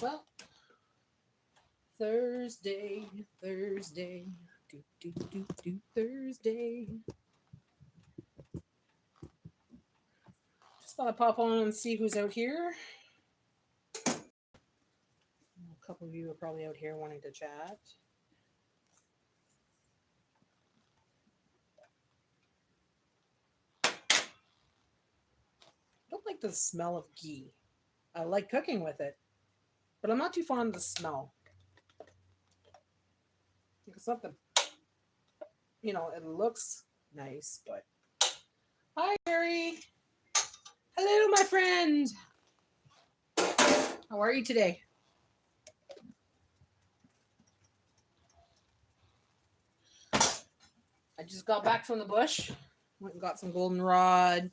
Well, Thursday, Thursday, Thursday. Just thought I'd pop on and see who's out here. A couple of you are probably out here wanting to chat. I don't like the smell of ghee. I like cooking with it, but I'm not too fond of the smell. It's not the, it looks nice, but. Hi, Mary. Hello, my friend. How are you today? I just got back from the bush. Went and got some goldenrod.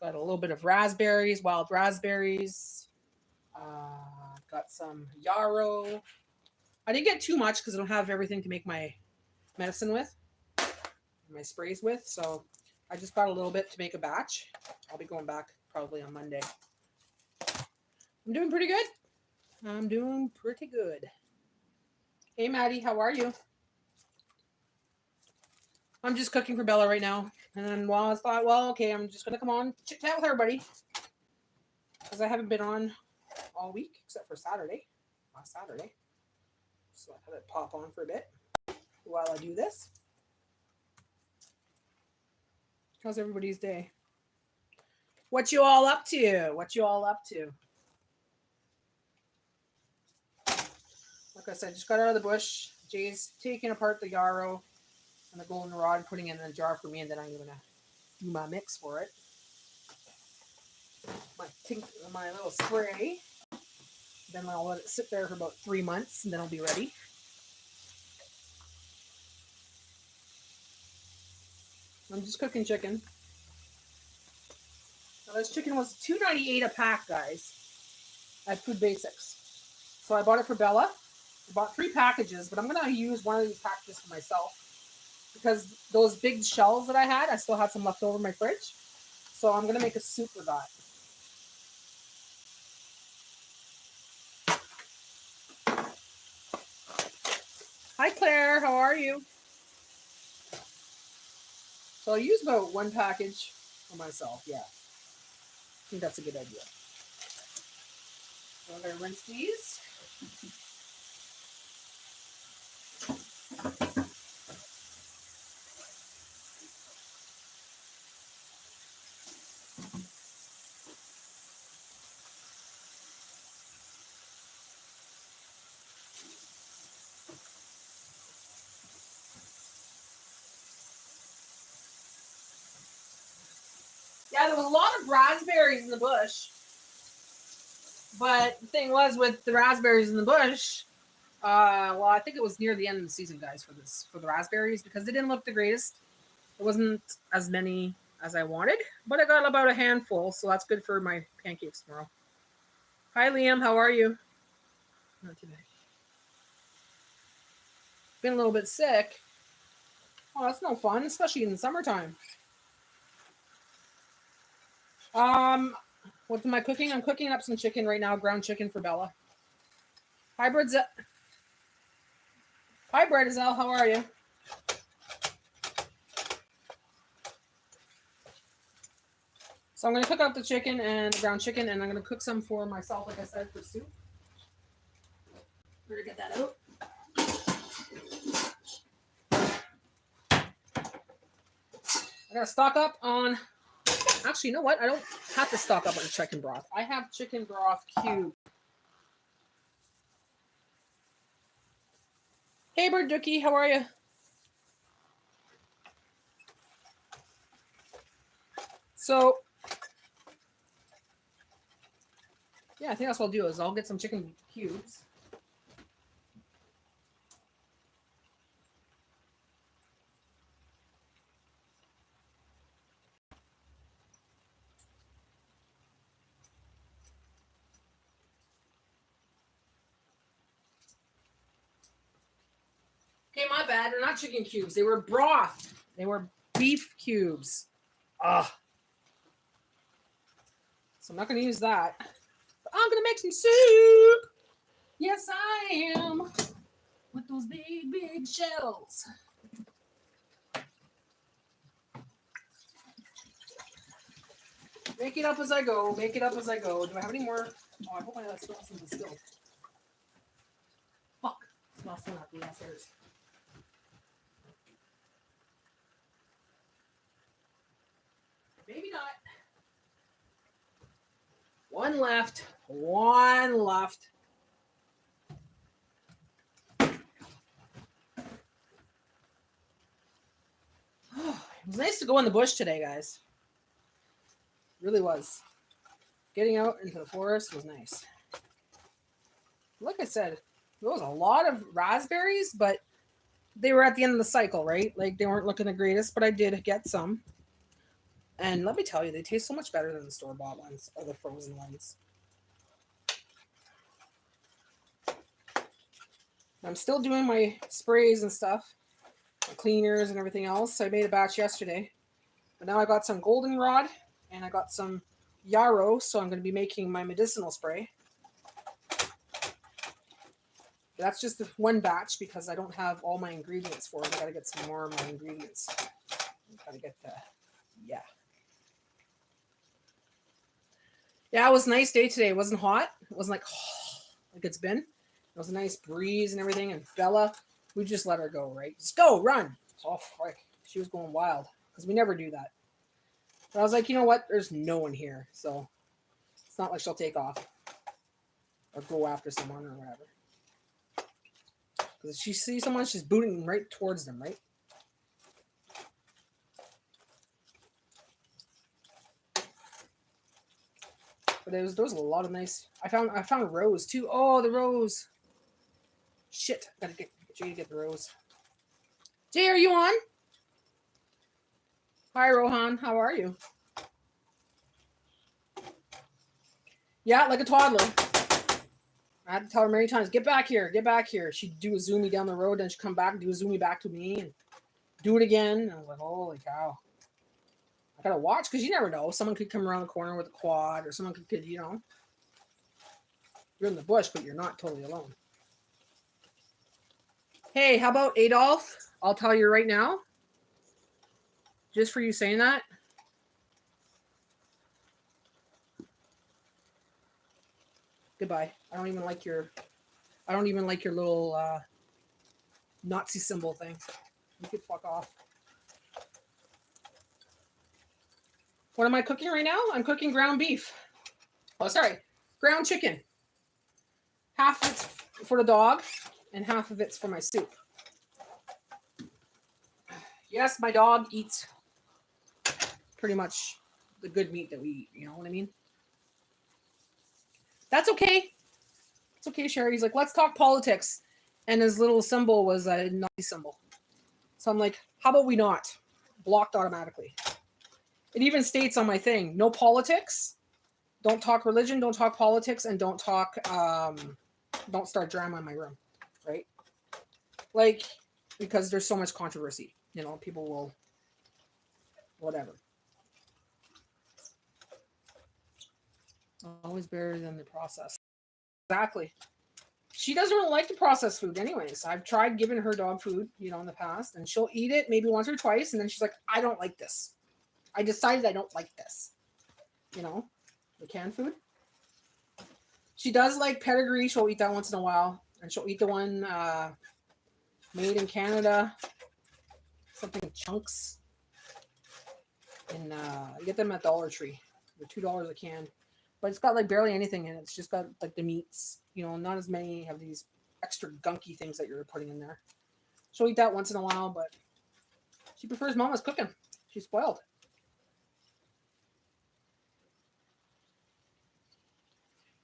Got a little bit of raspberries, wild raspberries. Got some yarrow. I didn't get too much because I don't have everything to make my medicine with, my sprays with. So I just got a little bit to make a batch. I'll be going back probably on Monday. I'm doing pretty good. Hey, Maddie, how are you? I'm just cooking for Bella right now. And then I thought, well, okay, I'm just going to come on, chit chat with everybody. Because I haven't been on all week except for last Saturday. So I thought I'd pop on for a bit while I do this. How's everybody's day? What you all up to? Like I said, just got out of the bush. Jay's taking apart the yarrow and the goldenrod, putting it in a jar for me, and then I'm going to do my mix for it. My little spray. Then I'll let it sit there for about 3 months, and then I'll be ready. I'm just cooking chicken. Now this chicken was $2.98 a pack, guys, at Food Basics. So I bought it for Bella. I bought 3 packages, but I'm going to use one of these packages for myself because those big shells that I had, I still had some left over in my fridge. So I'm going to make a soup with that. Hi, Claire. How are you? So I'll use about 1 package for myself. Yeah. I think that's a good idea. So I'm going to rinse these. Yeah, there was a lot of raspberries in the bush. But the thing was with the raspberries in the bush, I think it was near the end of the season, guys, for the raspberries, because they didn't look the greatest. It wasn't as many as I wanted, but I got about a handful, so that's good for my pancakes tomorrow. Hi, Liam. How are you? Not too bad. Been a little bit sick. Oh, that's no fun, especially in the summertime. What am I cooking? I'm cooking up some chicken right now, ground chicken for Bella. Hi, Brazil. Hi, Brazil. How are you? So I'm going to cook up the chicken and the ground chicken, and I'm going to cook some for myself, like I said, for soup. We're going to get that out. I got to stock up on... Actually, you know what? I don't have to stock up on chicken broth. I have chicken broth cube. Hey, Bird Dookie, how are you? So, yeah, I think that's what I'll do is I'll get some chicken cubes. Okay, my bad. They're not chicken cubes. They were broth. They were beef cubes. Ugh. So I'm not going to use that. But I'm going to make some soup. Yes, I am. With those big, big shells. Make it up as I go. Make it up as I go. Do I have any more? Oh, I hope I still have some distilled. Fuck. Smells still not downstairs. Maybe not. One left. One left. It was nice to go in the bush today, guys. It really was. Getting out into the forest was nice. Like I said, there was a lot of raspberries, but they were at the end of the cycle, right? Like they weren't looking the greatest, but I did get some. And let me tell you, they taste so much better than the store-bought ones or the frozen ones. I'm still doing my sprays and stuff, my cleaners and everything else. I made a batch yesterday. But now I got some goldenrod and I got some yarrow, so I'm going to be making my medicinal spray. That's just the one batch because I don't have all my ingredients for it. I got to get some more of my ingredients. Got to get the, yeah. Yeah, it was a nice day today. It wasn't hot. It wasn't like it's been. It was a nice breeze and everything. And Bella, we just let her go, right? Just go, run. Oh, frick. She was going wild because we never do that. But I was like, you know what? There's no one here. So it's not like she'll take off or go after someone or whatever. Because if she sees someone, she's booting right towards them, right? But there was a lot of nice. I found a rose too. Oh, the rose. Shit, gotta get Jay to get the rose. Jay, are you on? Hi, Rohan. How are you? Yeah, like a toddler. I had to tell her many times, get back here, get back here. She'd do a zoomy down the road, then she'd come back and do a zoomy back to me and do it again. And I was like, holy cow. I gotta watch because you never know. Someone could come around the corner with a quad or someone could, you know. You're in the bush, but you're not totally alone. Hey, how about Adolf? I'll tell you right now. Just for you saying that. Goodbye. I don't even like your little Nazi symbol thing. You could fuck off. What am I cooking right now? I'm cooking ground beef. Oh, sorry. Ground chicken. Half of it's for the dog and half of it's for my soup. Yes, my dog eats pretty much the good meat that we eat. You know what I mean? That's okay. It's okay, Sherry. He's like, let's talk politics. And his little symbol was a Nazi symbol. So I'm like, how about we not? Blocked automatically. It even states on my thing, no politics. Don't talk religion, don't talk politics, and don't talk, don't start drama in my room, right? Like, because there's so much controversy. You know, people will, whatever. Always better than the process. Exactly. She doesn't really like the processed food anyways. I've tried giving her dog food, you know, in the past, and she'll eat it maybe once or twice, and then she's like, I don't like this. I decided I don't like this. You know, the canned food. She does like pedigree. She'll eat that once in a while, and she'll eat the one made in Canada, something chunks. And you get them at Dollar Tree. They're $2 a can. But it's got like barely anything in it. It's just got like the meats. You know, not as many have these extra gunky things that you're putting in there. She'll eat that once in a while, but she prefers Mama's cooking. She's spoiled.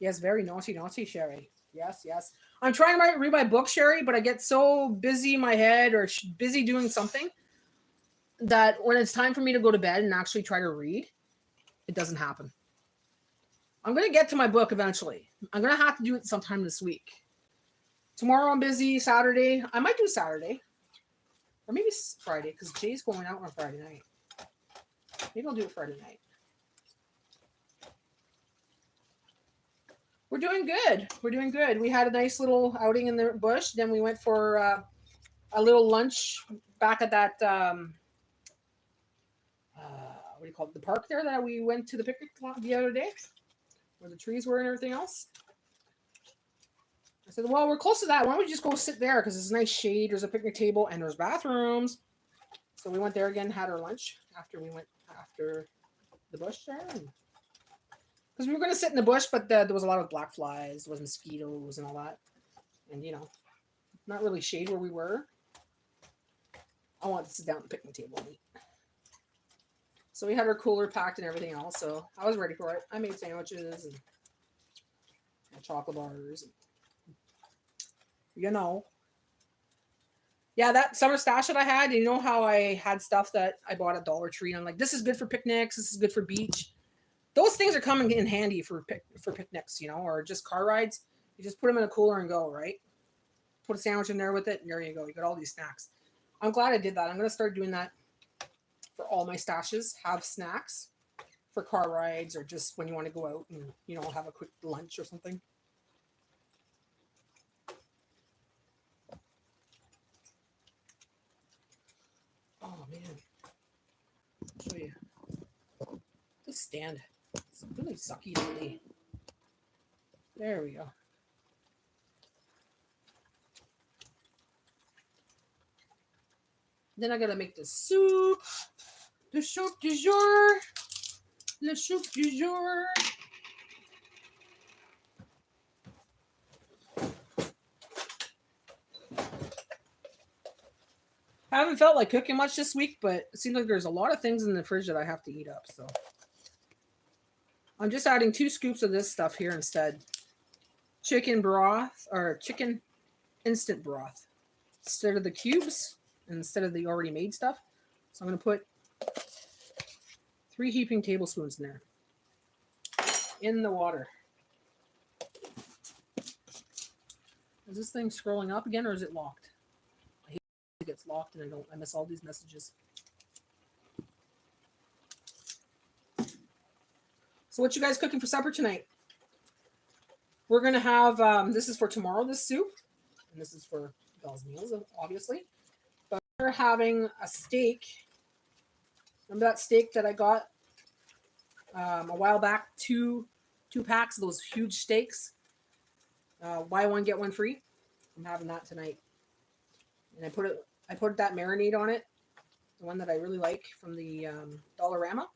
Yes, very naughty, Sherry. Yes, yes. I'm trying to read my book, Sherry, but I get so busy in my head or busy doing something that when it's time for me to go to bed and actually try to read, it doesn't happen. I'm going to get to my book eventually. I'm going to have to do it sometime this week. Tomorrow I'm busy. Saturday. I might do Saturday. Or maybe Friday because Jay's going out on Friday night. Maybe I'll do it Friday night. We're doing good. We're doing good. We had a nice little outing in the bush. Then we went for a little lunch back at that what do you call it? The park there that we went to the picnic the other day, where the trees were and everything else. I said, well, we're close to that. Why don't we just go sit there? Because it's nice shade. There's a picnic table and there's bathrooms. So we went there again, had our lunch after we went after the bush there. Because we were going to sit in the bush, but there was a lot of black flies, there was mosquitoes and all that. And, you know, not really shade where we were. I wanted to sit down at the picnic table and eat. So we had our cooler packed and everything else. So I was ready for it. I made sandwiches and chocolate bars. And, you know. Yeah, that summer stash that I had, you know how I had stuff that I bought at Dollar Tree. And I'm like, this is good for picnics. This is good for beach. Those things are coming in handy for picnics, you know, or just car rides. You just put them in a cooler and go, right? Put a sandwich in there with it, and there you go. You got all these snacks. I'm glad I did that. I'm going to start doing that for all my stashes. Have snacks for car rides or just when you want to go out and, you know, have a quick lunch or something. Oh, man. I'll show you. This stand. It's really sucky lately. There we go. Then I gotta make the soup. The soup du jour. Le soup du jour. I haven't felt like cooking much this week, but it seems like there's a lot of things in the fridge that I have to eat up, so. I'm just adding 2 scoops of this stuff here instead. Chicken broth, or chicken instant broth. Instead of the cubes, instead of the already made stuff. So I'm going to put 3 heaping tablespoons in there. In the water. Is this thing scrolling up again or is it locked? I hate it gets locked and I miss all these messages. So what you guys cooking for supper tonight? We're going to have, this is for tomorrow, this soup. And this is for Bell's meals, obviously. But we're having a steak. Remember that steak that I got a while back? Two packs of those huge steaks. Buy one, get one free. I'm having that tonight. And I put that marinade on it. The one that I really like from the Dollarama.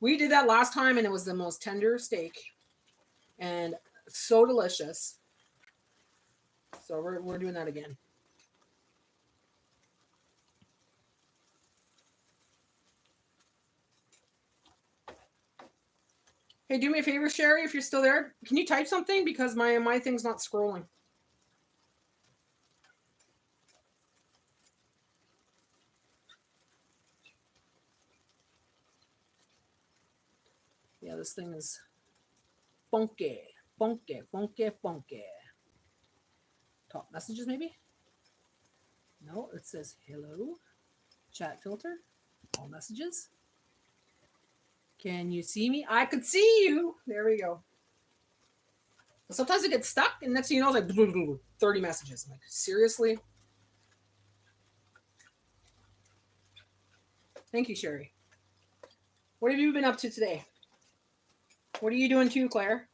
We did that last time, and it was the most tender steak, and so delicious. So we're doing that again. Hey, do me a favor, Sherry, if you're still there. Can you type something because my thing's not scrolling. Yeah, this thing is funky. Top messages, maybe? No, it says hello. Chat filter. All messages. Can you see me? I could see you. There we go. But sometimes it gets stuck, and next thing you know, it's like 30 messages. I'm like, seriously? Thank you, Sherry. What have you been up to today? What are you doing too, Claire?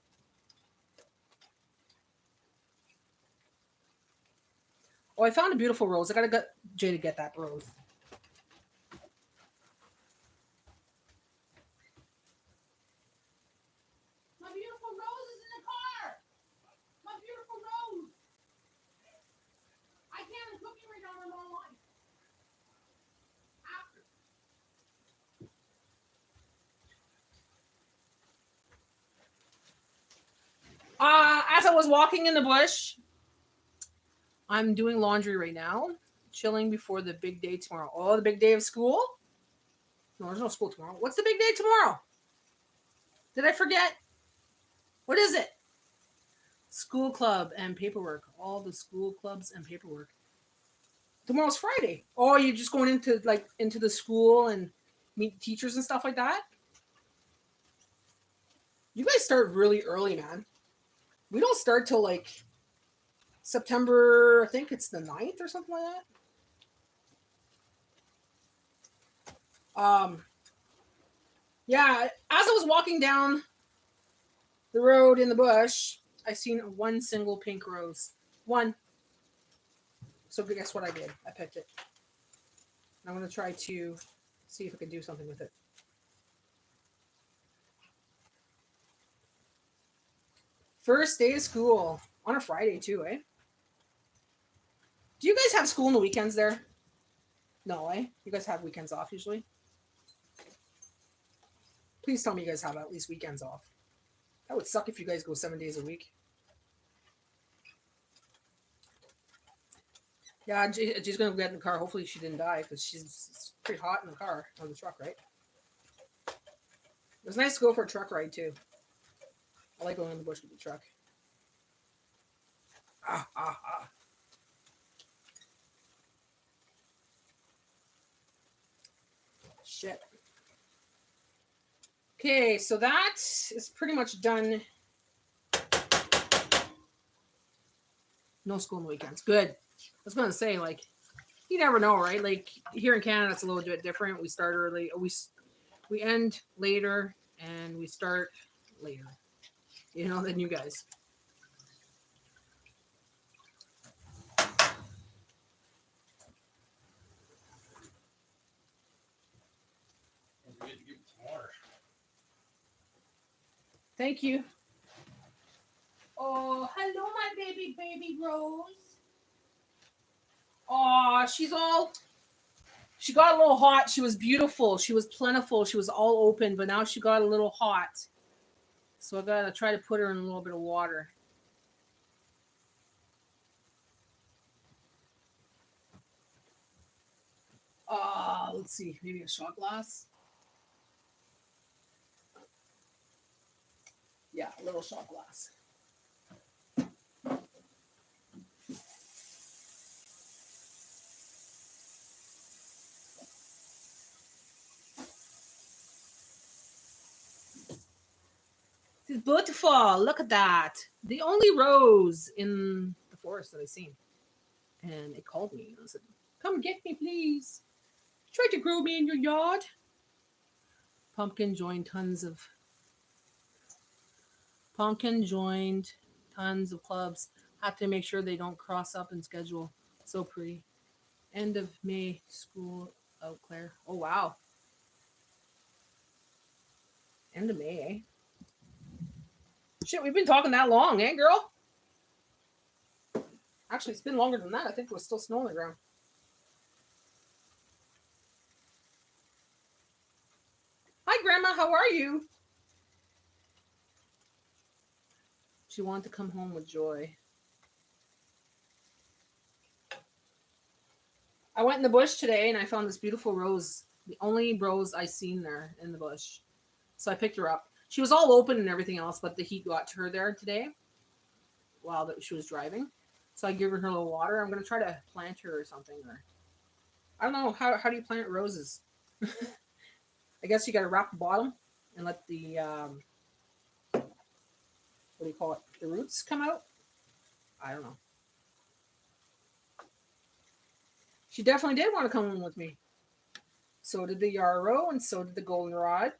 Oh, I found a beautiful rose. I gotta get Jay to get that rose. My beautiful rose is in the car. My beautiful rose. I can't cook you right now. I'm online. After. As I was walking in the bush, I'm doing laundry right now, chilling before the big day tomorrow. Oh, the big day of school? No, there's no school tomorrow. What's the big day tomorrow? Did I forget? What is it? School club and paperwork. All the school clubs and paperwork. Tomorrow's Friday. Oh, you're just going into the school and meet teachers and stuff like that? You guys start really early, man. We don't start till like September, I think it's the 9th or something like that. Yeah, as I was walking down the road in the bush, I seen one single pink rose. One. So guess what I did? I picked it. I'm going to try to see if I can do something with it. First day of school. On a Friday too, eh? Do you guys have school on the weekends there? No, eh? You guys have weekends off usually? Please tell me you guys have at least weekends off. That would suck if you guys go 7 days a week. Yeah, she's gonna get in the car. Hopefully she didn't die because she's pretty hot in the car on the truck, right? It was nice to go for a truck ride too. I like going in the bush with the truck. Shit. Okay, so that is pretty much done. No school on the weekends. Good. I was gonna say, like, you never know, right? Like here in Canada, it's a little bit different. We start early. We end later, and we start later. You know, than you guys. Thank you. Oh, hello, my baby Rose. Oh, she got a little hot. She was beautiful. She was plentiful. She was all open, but now she got a little hot. So I gotta try to put her in a little bit of water. Let's see, maybe a shot glass. Yeah, a little shot glass. It's beautiful. Look at that. The only rose in the forest that I've seen. And it called me and I said, come get me, please. Try to grow me in your yard. Pumpkin joined tons of clubs. Have to make sure they don't cross up in schedule. So pretty. End of May school out, Claire. Oh, wow. End of May, eh? Shit, we've been talking that long, eh, girl? Actually, it's been longer than that. I think there was still snow on the ground. Hi, Grandma. How are you? She wanted to come home with joy. I went in the bush today and I found this beautiful rose. The only rose I seen there in the bush. So I picked her up. She was all open and everything else, but the heat got to her there today while she was driving. So I gave her a little water. I'm going to try to plant her or something. Or I don't know. How do you plant roses? I guess you got to wrap the bottom and let the, what do you call it? The roots come out? I don't know. She definitely did want to come in with me. So did the yarrow and so did the goldenrod.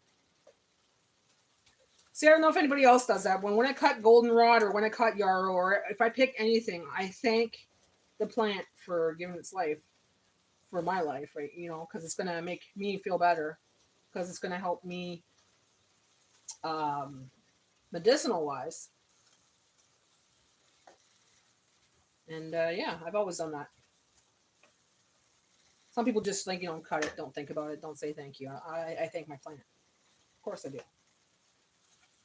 See, I don't know if anybody else does that. When I cut goldenrod or when I cut yarrow or if I pick anything, I thank the plant for giving its life, for my life, right? You know, because it's going to make me feel better, because it's going to help me medicinal-wise. And yeah, I've always done that. Some people just like, cut it, don't think about it, don't say thank you. I thank my plant. Of course I do.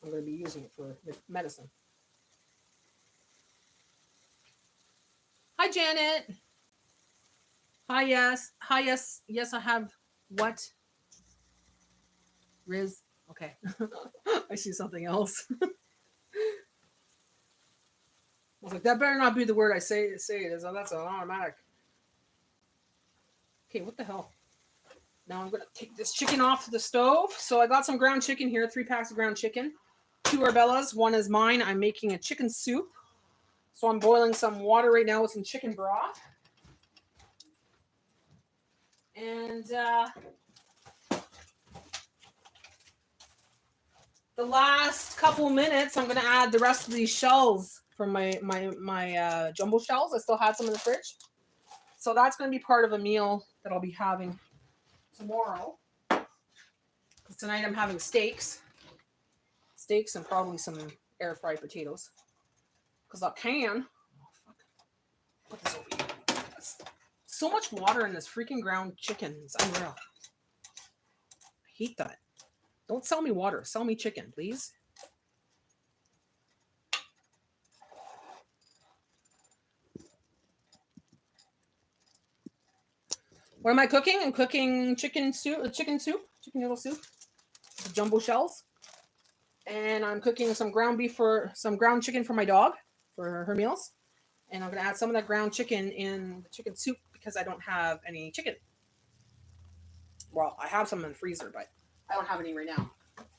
I'm going to be using it for medicine. Hi, Janet. Hi, yes. Hi, yes. Yes, I have what? Riz. Okay. I see something else. I was like, that better not be the word I say it is. That's an automatic. Okay, what the hell? Now I'm going to take this chicken off the stove. So I got some ground chicken here, 3 packs of ground chicken. 2 Arbellas. One is mine. I'm making a chicken soup. So I'm boiling some water right now with some chicken broth. And the last couple minutes, I'm going to add the rest of these shells from my jumbo shells. I still had some in the fridge. So that's going to be part of a meal that I'll be having tomorrow. Because tonight I'm having steaks. Steaks and probably some air fried potatoes. Because I can. Oh, fuck. Put this over here. That's so much water in this freaking ground chicken. It's unreal. I hate that. Don't sell me water. Sell me chicken, please. What am I cooking? I'm cooking chicken noodle soup, with jumbo shells. And I'm cooking some ground chicken for my dog for her meals. And I'm going to add some of that ground chicken in the chicken soup because I don't have any chicken. Well, I have some in the freezer, but I don't have any right now.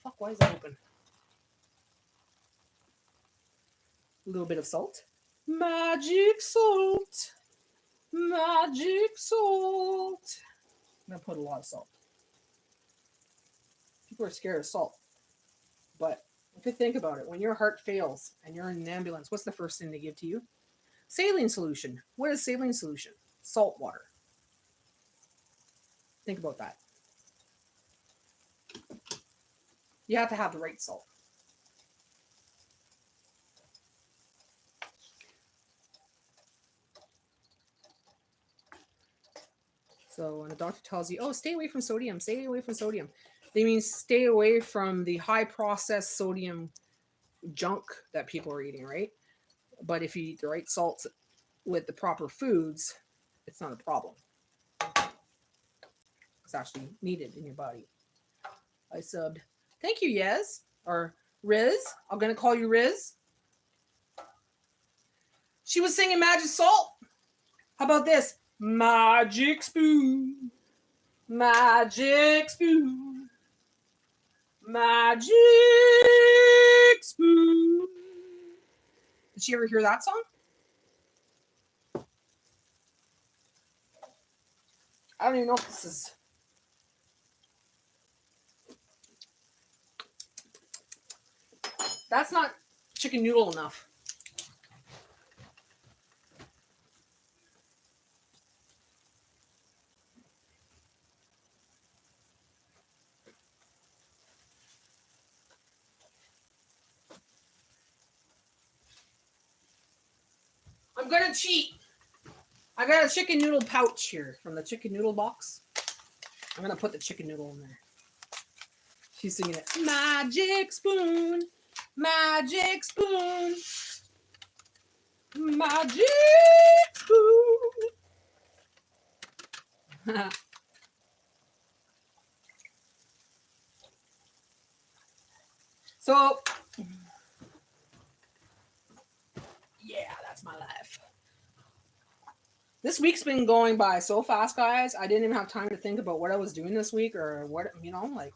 Fuck, why is that open? A little bit of salt. Magic salt. Magic salt. I'm going to put a lot of salt. People are scared of salt. But if you think about it, when your heart fails and you're in an ambulance, what's the first thing they give to you? Saline solution. What is saline solution? Salt water. Think about that. You have to have the right salt. So when the doctor tells you, oh, stay away from sodium, stay away from sodium, they mean stay away from the high processed sodium junk that people are eating, right? But if you eat the right salts with the proper foods, it's not a problem. It's actually needed in your body. I subbed. Thank you, Yez. Or Riz. I'm going to call you Riz. She was singing Magic Salt. How about this? Magic spoon. Magic spoon. Magic spoon. Did she ever hear that song? I don't even know if this is... That's not chicken noodle enough. I'm gonna cheat. I got a chicken noodle pouch here from the chicken noodle box. I'm gonna put the chicken noodle in there. She's singing it. Magic spoon, magic spoon, magic spoon. So, yeah, that's my life. This week's been going by so fast, guys. I didn't even have time to think about what I was doing this week or what, like.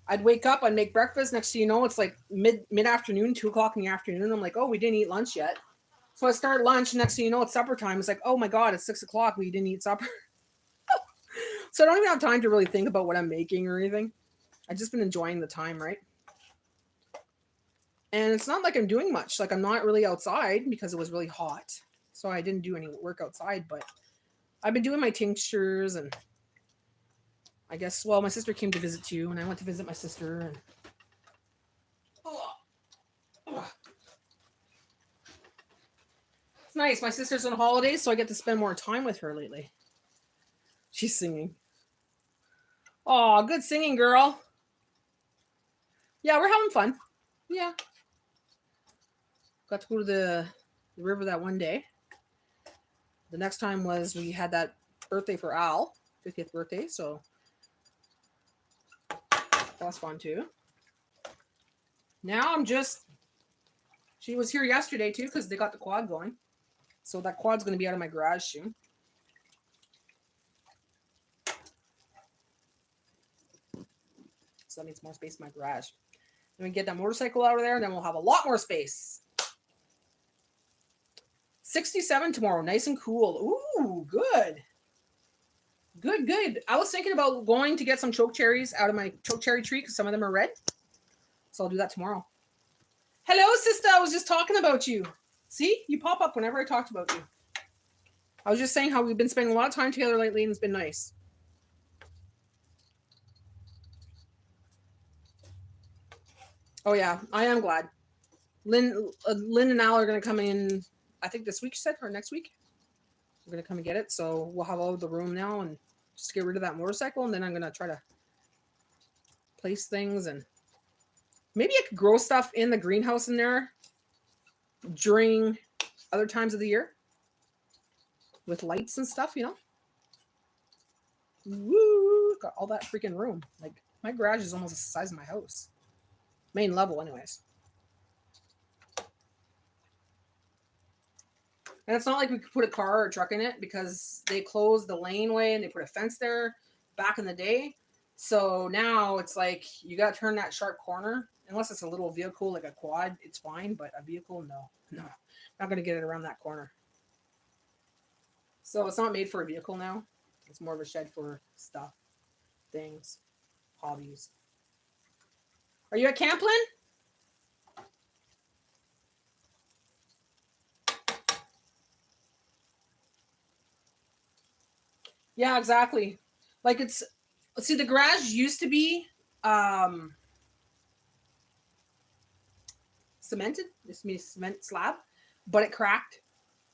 I'd wake up, I'd make breakfast. Next thing you know, it's like mid-afternoon, 2 o'clock in the afternoon. I'm like, oh, we didn't eat lunch yet. So I start lunch. Next thing you know, it's supper time. It's like, oh my God, it's 6 o'clock. We didn't eat supper. So I don't even have time to really think about what I'm making or anything. I've just been enjoying the time, right? And it's not like I'm doing much. Like I'm not really outside because it was really hot. So I didn't do any work outside, but I've been doing my tinctures and I guess, well, my sister came to visit too, and I went to visit my sister. And it's nice. My sister's on holidays, so I get to spend more time with her lately. She's singing. Oh, good singing, girl. Yeah, we're having fun. Yeah. Got to go to the river that one day. The next time was we had that birthday for Al, 50th birthday, so that was fun too. Now I'm just... She was here yesterday too because they got the quad going. So that quad's going to be out of my garage soon. So that means more space in my garage. Then we get that motorcycle out of there, and then we'll have a lot more space. 67 tomorrow, nice and cool. Ooh, good. Good. I was thinking about going to get some choke cherries out of my choke cherry tree because some of them are red. So I'll do that tomorrow. Hello, sister. I was just talking about you. See, you pop up whenever I talked about you. I was just saying how we've been spending a lot of time together lately, and it's been nice. Oh yeah, I am glad. Lynn and Al are going to come in, I think this week, she said, or next week. We're going to come and get it. So we'll have all of the room now and just get rid of that motorcycle. And then I'm going to try to place things. And maybe I could grow stuff in the greenhouse in there during other times of the year with lights and stuff, you know. Woo! Got all that freaking room. Like, my garage is almost the size of my house. Main level, anyways. And it's not like we could put a car or a truck in it because they closed the laneway and they put a fence there back in the day. So now it's like you got to turn that sharp corner. Unless it's a little vehicle like a quad, it's fine. But a vehicle, no. Not going to get it around that corner. So it's not made for a vehicle now. It's more of a shed for stuff, things, hobbies. Are you at Camp, Lynn? Yeah, exactly. Like it's, see, the garage used to be cemented. This means cement slab, but it cracked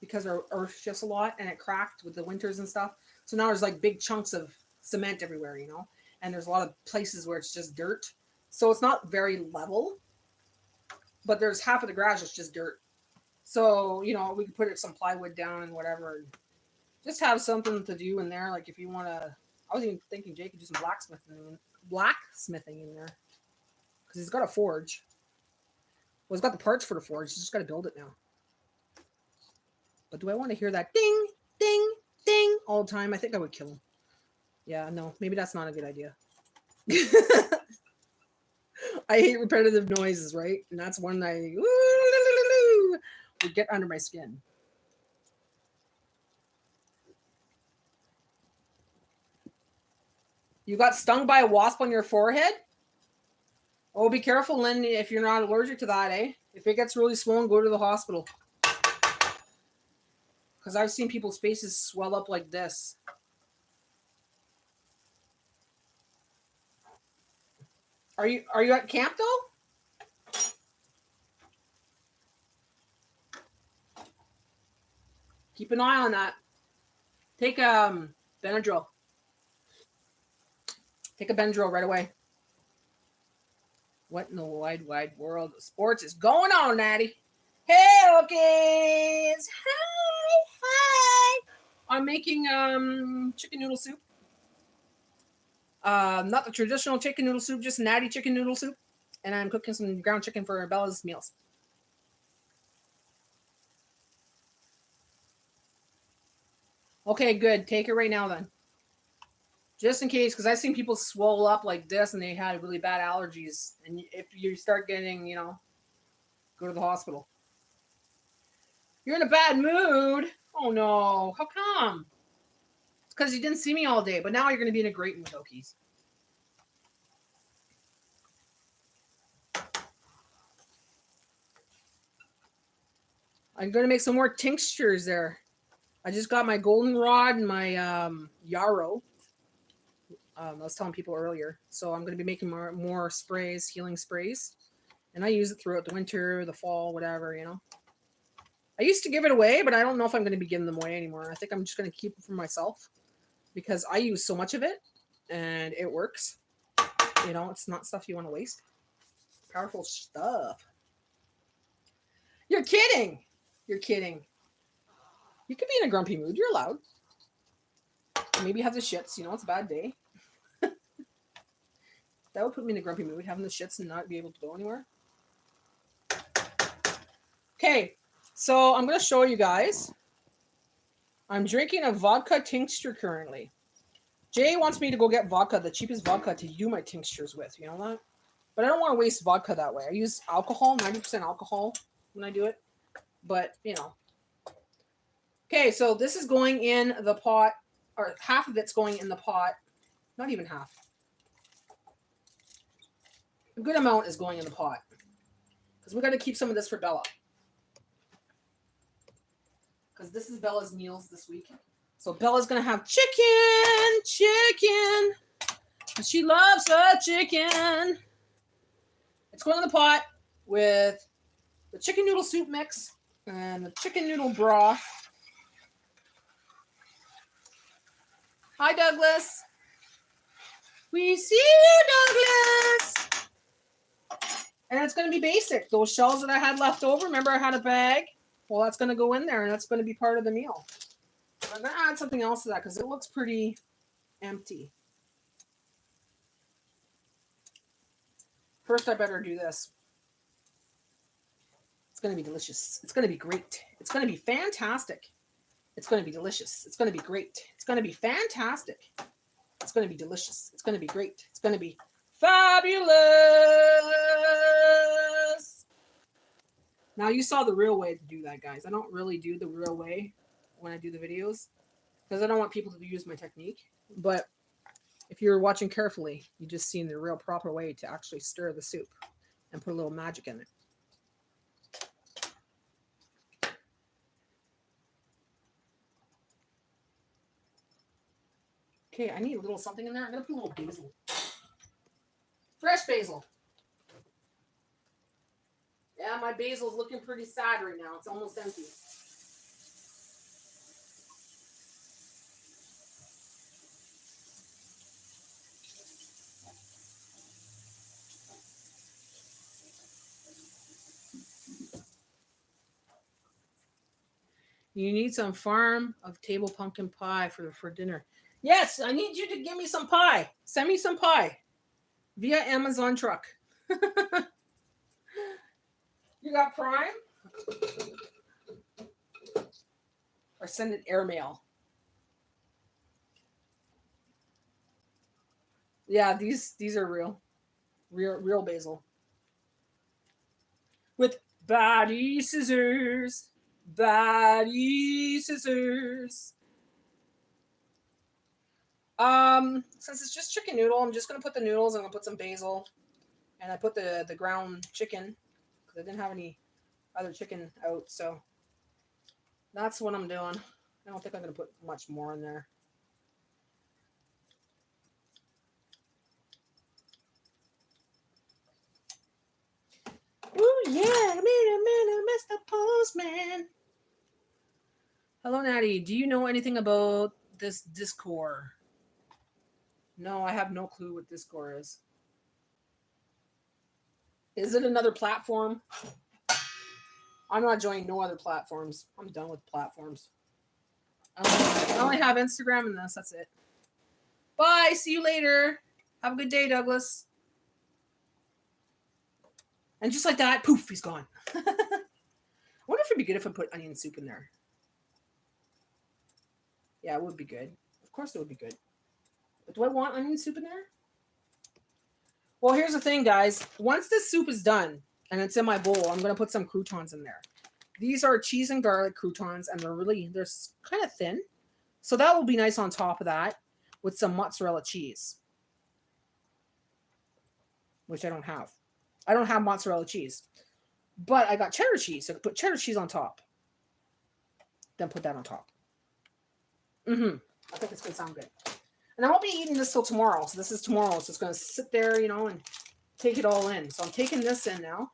because our earth shifts a lot, and it cracked with the winters and stuff. So now there's like big chunks of cement everywhere, you know, and there's a lot of places where it's just dirt. So it's not very level, but there's half of the garage that's just dirt. So, you know, we could put some plywood down and whatever, and just have something to do in there. Like if you want to, I was even thinking Jay could do some blacksmithing in there because he's got a forge. Well, he's got the parts for the forge. He's just got to build it now. But do I want to hear that ding, ding, ding all the time? I think I would kill him. Yeah, no, maybe that's not a good idea. I hate repetitive noises, right? And that's one would get under my skin. You got stung by a wasp on your forehead? Oh, be careful, Lynn, if you're not allergic to that, eh? If it gets really swollen, go to the hospital. Because I've seen people's faces swell up like this. Are you at camp, though? Keep an eye on that. Take Benadryl. Take a Benadryl right away. What in the wide world of sports is going on, Natty? Hey, kids! Hi! I'm making chicken noodle soup. Not the traditional chicken noodle soup, just Natty chicken noodle soup. And I'm cooking some ground chicken for Bella's meals. Okay, good. Take it right now then. Just in case, because I've seen people swell up like this and they had really bad allergies. And if you start getting, you know, go to the hospital. You're in a bad mood. Oh no. How come? It's because you didn't see me all day, but now you're going to be in a great mood, Okies. I'm going to make some more tinctures there. I just got my goldenrod and my yarrow. I was telling people earlier. So I'm going to be making more sprays, healing sprays. And I use it throughout the winter, the fall, whatever, you know. I used to give it away, but I don't know if I'm going to be giving them away anymore. I think I'm just going to keep it for myself because I use so much of it and it works. You know, it's not stuff you want to waste. Powerful stuff. You're kidding. You're kidding. You could be in a grumpy mood. You're allowed. Maybe have the shits. You know, it's a bad day. That would put me in a grumpy mood, having the shits and not be able to go anywhere. Okay, so I'm going to show you guys. I'm drinking a vodka tincture currently. Jay wants me to go get vodka, the cheapest vodka to do my tinctures with. You know that? But I don't want to waste vodka that way. I use alcohol, 90% alcohol when I do it. But, you know. Okay, so this is going in the pot, or half of it's going in the pot. Not even half. A good amount is going in the pot. Because we got to keep some of this for Bella. Because this is Bella's meals this week. So Bella's going to have chicken. And she loves her chicken. It's going in the pot with the chicken noodle soup mix and the chicken noodle broth. Hi, Douglas. We see you, Douglas. And it's going to be basic. Those shells that I had left over, remember I had a bag? Well, that's going to go in there, and that's going to be part of the meal. I'm going to add something else to that because it looks pretty empty. First, I better do this. It's going to be delicious. It's going to be great. It's going to be fantastic. It's going to be delicious. It's going to be great. It's going to be fantastic. It's going to be delicious. It's going to be great. It's going to be fabulous. Now, you saw the real way to do that, guys. I don't really do the real way when I do the videos because I don't want people to use my technique. But if you're watching carefully, you just seen the real proper way to actually stir the soup and put a little magic in it. Okay, I need a little something in there. I'm going to put a little basil. Fresh basil. Yeah, my basil's looking pretty sad right now. It's almost empty. You need some farm of table pumpkin pie for dinner. Yes, I need you to give me some pie. Send me some pie via Amazon truck. You got Prime? Or send it airmail. Yeah, these are real basil. With body scissors. Body scissors. Since it's just chicken noodle, I'm just gonna put the noodles and I'm gonna put some basil. And I put the ground chicken because I didn't have any other chicken out, so that's what I'm doing. I don't think I'm gonna put much more in there. Ooh, yeah, Mr. Postman. Hello, Natty. Do you know anything about this Discord? No, I have no clue what Discord is. Is it another platform? I'm not joining no other platforms. I'm done with platforms. I only have Instagram and this. That's it. Bye. See you later. Have a good day, Douglas. And just like that, poof, he's gone. I wonder if it'd be good if I put onion soup in there. Yeah, it would be good. Of course it would be good. But do I want onion soup in there? Well, here's the thing, guys. Once this soup is done and it's in my bowl, I'm going to put some croutons in there. These are cheese and garlic croutons, and they're kind of thin. So that will be nice on top of that with some mozzarella cheese, which I don't have. I don't have mozzarella cheese, but I got cheddar cheese. So I put cheddar cheese on top. Then put that on top. I think it's going to sound good. And I won't be eating this till tomorrow. So this is tomorrow. So it's going to sit there, you know, and take it all in. So I'm taking this in now.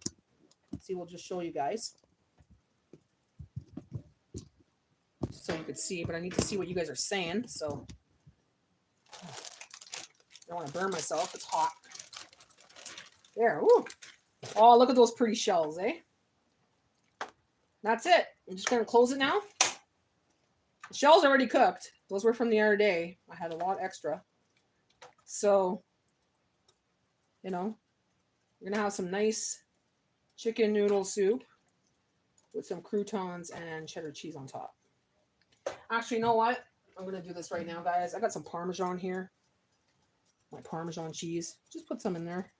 See, we'll just show you guys. So you could see, but I need to see what you guys are saying. So I don't want to burn myself. It's hot. There. Ooh. Oh, look at those pretty shells, eh? That's it. I'm just going to close it now. The shells are already cooked. Those were from the other day. I had a lot extra. So, you know, we're going to have some nice chicken noodle soup with some croutons and cheddar cheese on top. Actually, you know what? I'm going to do this right now, guys. I got some Parmesan here. My Parmesan cheese. Just put some in there.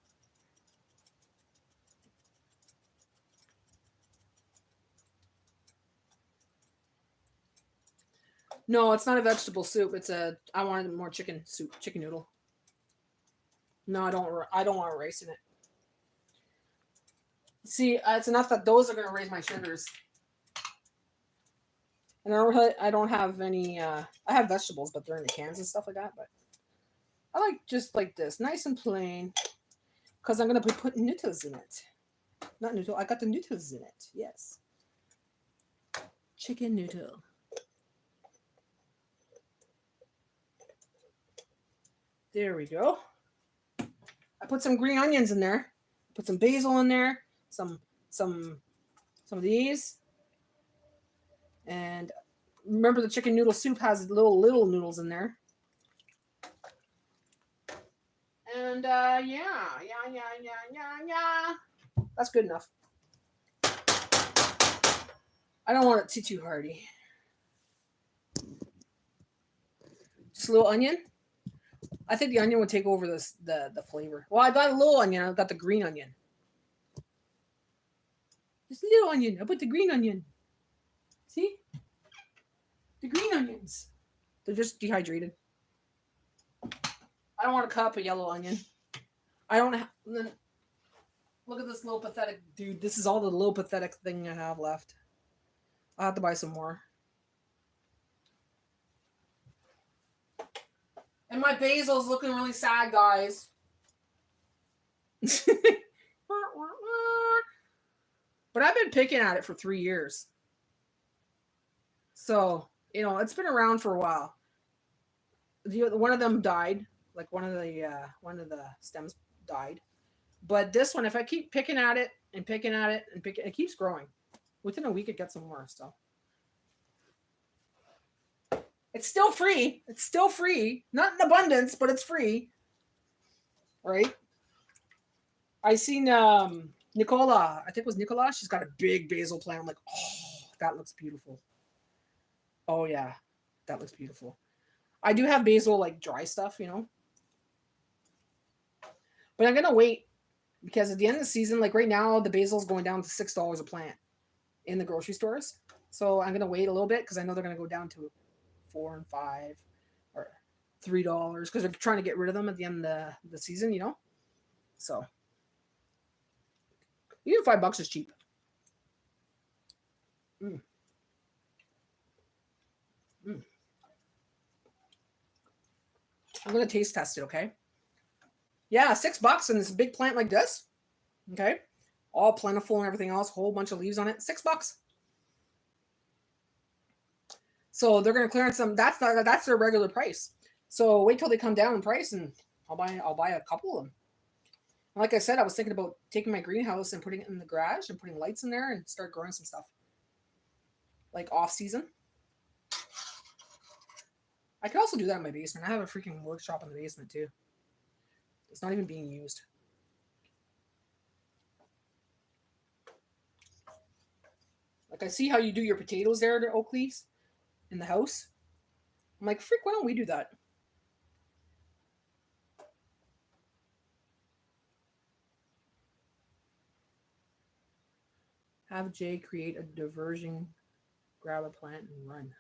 No, it's not a vegetable soup. I wanted more chicken soup, chicken noodle. No, I don't want rice in it. See, it's enough that those are going to raise my sugars. And I don't have any. I have vegetables, but they're in the cans and stuff like that. But I like just like this, nice and plain, because I'm gonna be putting noodles in it. Not noodle. I got the noodles in it. Yes, chicken noodle. There we go. I put some green onions in there. Put some basil in there. Some of these. And remember, the chicken noodle soup has little noodles in there. And yeah. That's good enough. I don't want it too hearty. Just a little onion. I think the onion would take over the flavor. Well, I got a little onion. I got the green onion. Just a little onion. I put the green onion. See? The green onions. They're just dehydrated. I don't want a cup of yellow onion. I don't have... Look at this little pathetic... Dude, this is all the little pathetic thing I have left. I'll have to buy some more. And my basil's looking really sad, guys. But I've been picking at it for 3 years. So, it's been around for a while. One of them died. Like one of the stems died. But this one, if I keep picking at it and picking at it and it keeps growing. Within a week, it gets some more stuff. It's still free. It's still free. Not in abundance, but it's free. Right? I seen Nicola. I think it was Nicola. She's got a big basil plant. I'm like, oh, that looks beautiful. Oh, yeah. That looks beautiful. I do have basil, like dry stuff, But I'm going to wait because at the end of the season, like right now, the basil's going down to $6 a plant in the grocery stores. So I'm going to wait a little bit because I know they're going to go down to $4 and $5 or $3 because they're trying to get rid of them at the end of the season, So even $5 is cheap. I'm going to taste test it, okay? Yeah, $6 in this big plant like this. Okay? All plentiful and everything else. Whole bunch of leaves on it. $6. So they're going to clearance them. That's their regular price. So wait till they come down in price and I'll buy a couple of them. And like I said, I was thinking about taking my greenhouse and putting it in the garage and putting lights in there and start growing some stuff. Like off season. I could also do that in my basement. I have a freaking workshop in the basement too. It's not even being used. Like I see how you do your potatoes there at Oakley's in the house. I'm like, freak, why don't we do that? Have Jay create a diversion, grab a plant and run.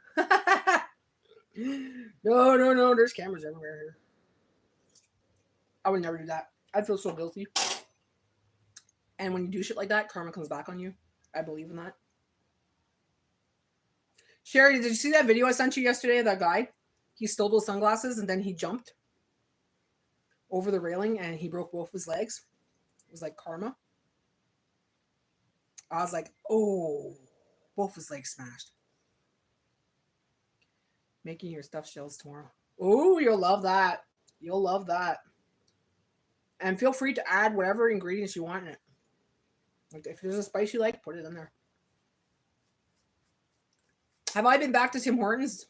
No, there's cameras everywhere here. I would never do that. I'd feel so guilty. And when you do shit like that, karma comes back on you. I believe in that. Sherry, did you see that video I sent you yesterday of that guy? He stole those sunglasses and then he jumped over the railing and he broke both his legs. It was like karma. I was like, oh, both his legs smashed. Making your stuffed shells tomorrow. Oh, you'll love that. You'll love that. And feel free to add whatever ingredients you want in it. Like if there's a spice you like, put it in there. Have I been back to Tim Hortons?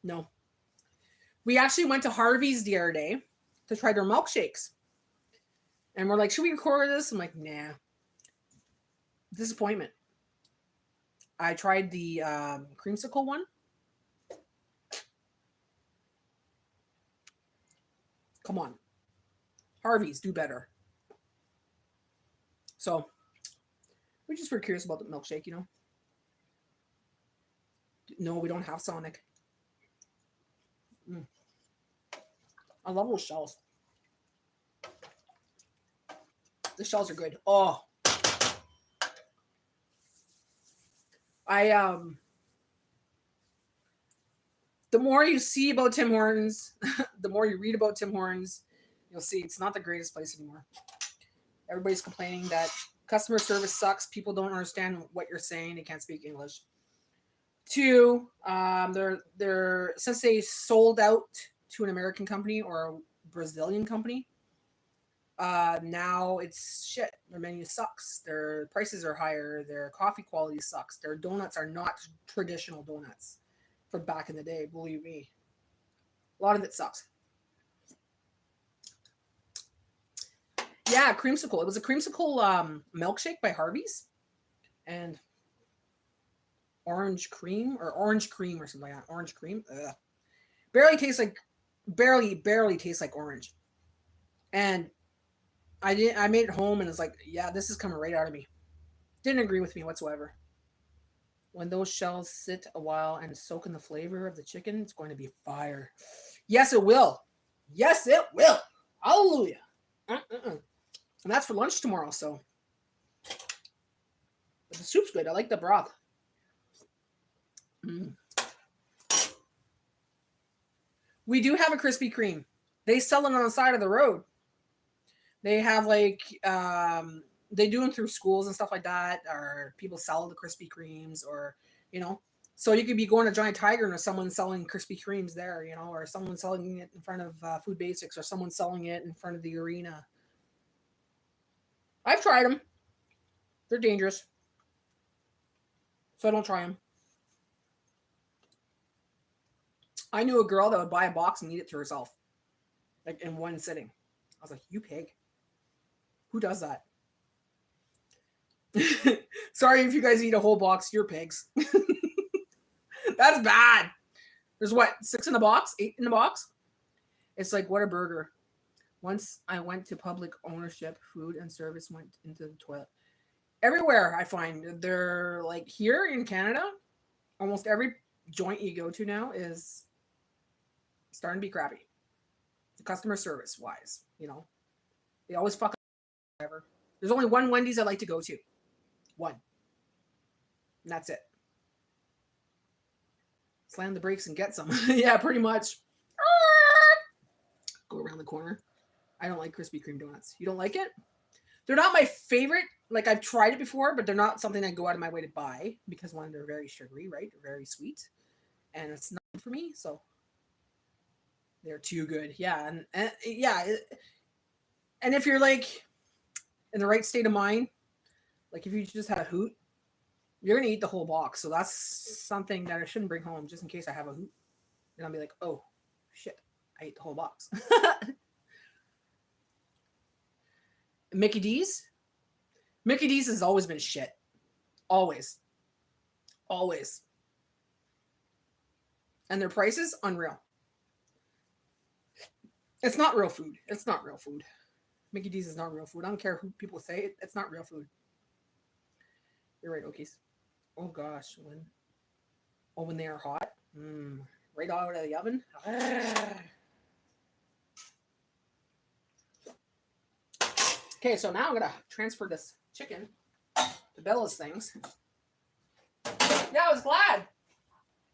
No. We actually went to Harvey's the other day to try their milkshakes. And we're like, should we record this? I'm like, nah. Disappointment. I tried the creamsicle one. Come on. Harvey's, do better. So, we just were curious about the milkshake, No, we don't have Sonic. I love those shells. The shells are good. Oh, the more you see about Tim Hortons, the more you read about Tim Hortons, you'll see it's not the greatest place anymore. Everybody's complaining that customer service sucks. People don't understand what you're saying. They can't speak English. Two, they're since they sold out to an American company or a Brazilian company, now it's shit. Their menu sucks. Their prices are higher. Their coffee quality sucks. Their donuts are not traditional donuts from back in the day. Believe me, a lot of it sucks. Yeah, creamsicle. It was a creamsicle milkshake by Harvey's, and orange cream or something like that. Orange cream. Ugh. Barely tastes like orange. And I made it home and it's like, yeah, this is coming right out of me. Didn't agree with me whatsoever. When those shells sit a while and soak in the flavor of the chicken, it's going to be fire. Yes, it will. Yes, it will. Hallelujah. And that's for lunch tomorrow, so. But the soup's good. I like the broth. We do have a Krispy Kreme. They sell it on the side of the road. They have like they do them through schools and stuff like that, or people sell the Krispy Kremes, or so you could be going to Giant Tiger and there's someone selling Krispy Kremes there, or someone selling it in front of Food Basics, or someone selling it in front of the arena. I've tried them. They're dangerous, so I don't try them. I knew a girl that would buy a box and eat it to herself, like in one sitting. I was like, you pig. Who does that? Sorry if you guys eat a whole box. You're pigs. That's bad. There's what, 6 in the box? 8 in the box? It's like, what a burger. Once I went to public ownership, food and service went into the toilet. Everywhere I find, they're like here in Canada, almost every joint you go to now is starting to be crappy. Customer service wise, they always fuck up. Whatever. There's only one Wendy's I like to go to. One. And that's it. Slam the brakes and get some. Yeah, pretty much. Go around the corner. I don't like Krispy Kreme donuts. You don't like it? They're not my favorite. Like, I've tried it before, but they're not something I go out of my way to buy because, one, they're very sugary, right? They're very sweet. And it's not good for me, so they're too good. Yeah, and yeah. And if you're, like, in the right state of mind, like if you just had a hoot, you're going to eat the whole box. So that's something that I shouldn't bring home just in case I have a hoot. And I'll be like, oh, shit, I ate the whole box. Mickey D's? Mickey D's has always been shit. Always. Always. And their prices, unreal. It's not real food. It's not real food. Mickey D's is not real food. I don't care who people say it. It's not real food. You're right, Okies. Oh gosh, when they are hot, right out of the oven. Okay, so now I'm gonna transfer this chicken to Bella's things. Yeah, I was glad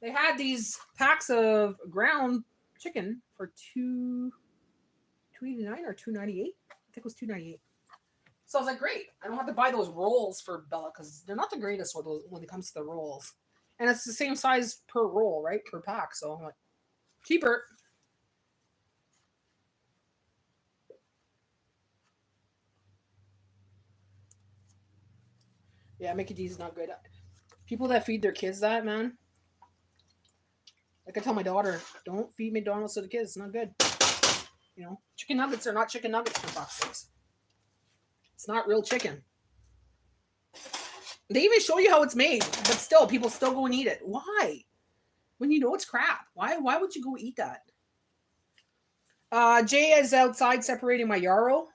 they had these packs of ground chicken for $2.89 or $2.98. I think it was $2.98. So I was like, great. I don't have to buy those rolls for Bella because they're not the greatest when it comes to the rolls. And it's the same size per roll, right? Per pack. So I'm like, cheaper. Yeah, Mickey D's is not good. People that feed their kids that, man. Like I tell my daughter, don't feed McDonald's to the kids. It's not good. Chicken nuggets are not chicken nuggets for fuck's sakes. It's not real chicken. They even show you how it's made, but still, people still go and eat it. Why? When you know it's crap. Why would you go eat that? Jay is outside separating my yarrow.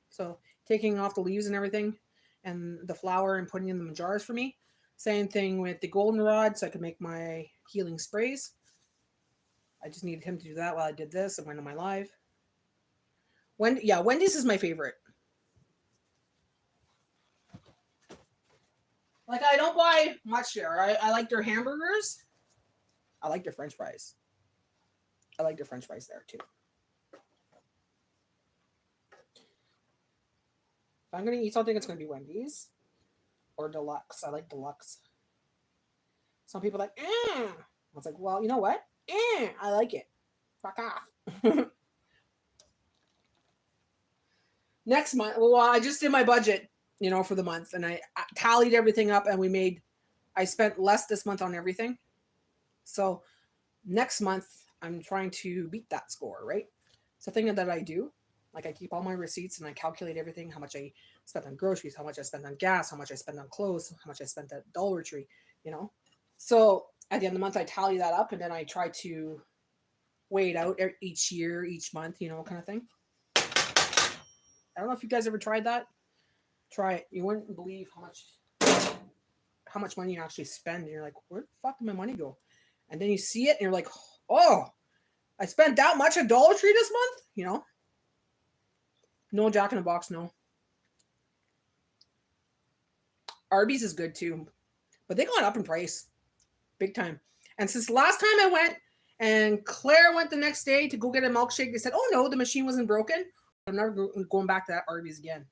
So taking off the leaves and everything and the flour and putting in the jars for me. Same thing with the goldenrod, so I could make my healing sprays. I just needed him to do that while I did this and went on my live. Wendy's is my favorite. Like, I don't buy much there. I like their hamburgers. I like their French fries. I like their French fries there too. If I'm going to eat something, it's going to be Wendy's or Deluxe. I like Deluxe. Some people are like, I was like, well, you know what? I like it. Fuck off. Next month, well, I just did my budget, for the month, and I tallied everything up, and I spent less this month on everything. So next month, I'm trying to beat that score, right? It's a thing that I do. Like, I keep all my receipts and I calculate everything, how much I spent on groceries, how much I spent on gas, how much I spent on clothes, how much I spent at Dollar Tree, So at the end of the month, I tally that up, and then I try to weigh it out each year, each month, kind of thing. I don't know if you guys ever tried that. Try it. You wouldn't believe how much money you actually spend. And you're like, where the fuck did my money go? And then you see it and you're like, oh, I spent that much at Dollar Tree this month? No Jack in the Box, no. Arby's is good too. But they gone up in price. Big time. And since the last time I went and Claire went the next day to go get a milkshake, they said, oh no, the machine wasn't broken. I'm never going back to that Arby's again.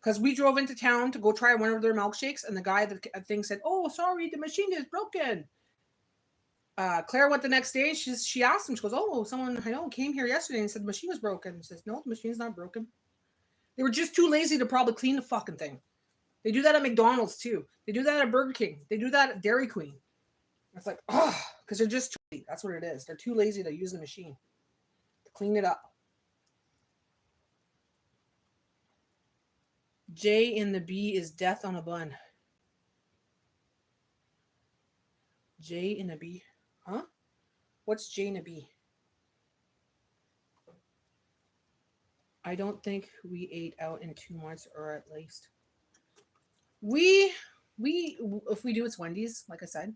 Because we drove into town to go try one of their milkshakes, and the guy at the thing said, oh, sorry, the machine is broken. Claire went the next day. She asked him, she goes, oh, someone I know came here yesterday and said the machine was broken. He says, no, the machine's not broken. They were just too lazy to probably clean the fucking thing. They do that at McDonald's too. They do that at Burger King. They do that at Dairy Queen. It's like, because they're just too lazy. That's what it is. They're too lazy to use the machine to clean it up. J in the B is death on a bun. J in a B. Huh? What's J in a B? I don't think we ate out in 2 months, or at least. We if we do, it's Wendy's, like I said.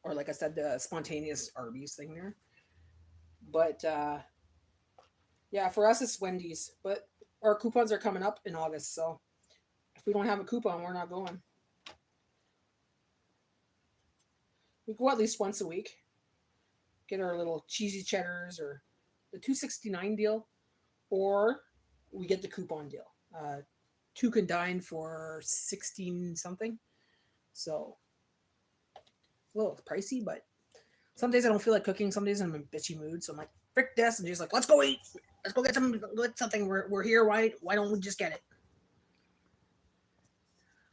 Or like I said, the spontaneous Arby's thing there. But yeah, for us it's Wendy's. But our coupons are coming up in August, so if we don't have a coupon, we're not going. We go at least once a week. Get our little cheesy cheddars or the $2.69 deal, or we get the coupon deal. 2 can dine for 16 something. So a little pricey, but some days I don't feel like cooking. Some days I'm in a bitchy mood, so I'm like, frick this, and she's like, let's go eat. Let's go get something. We're here. Why don't we just get it?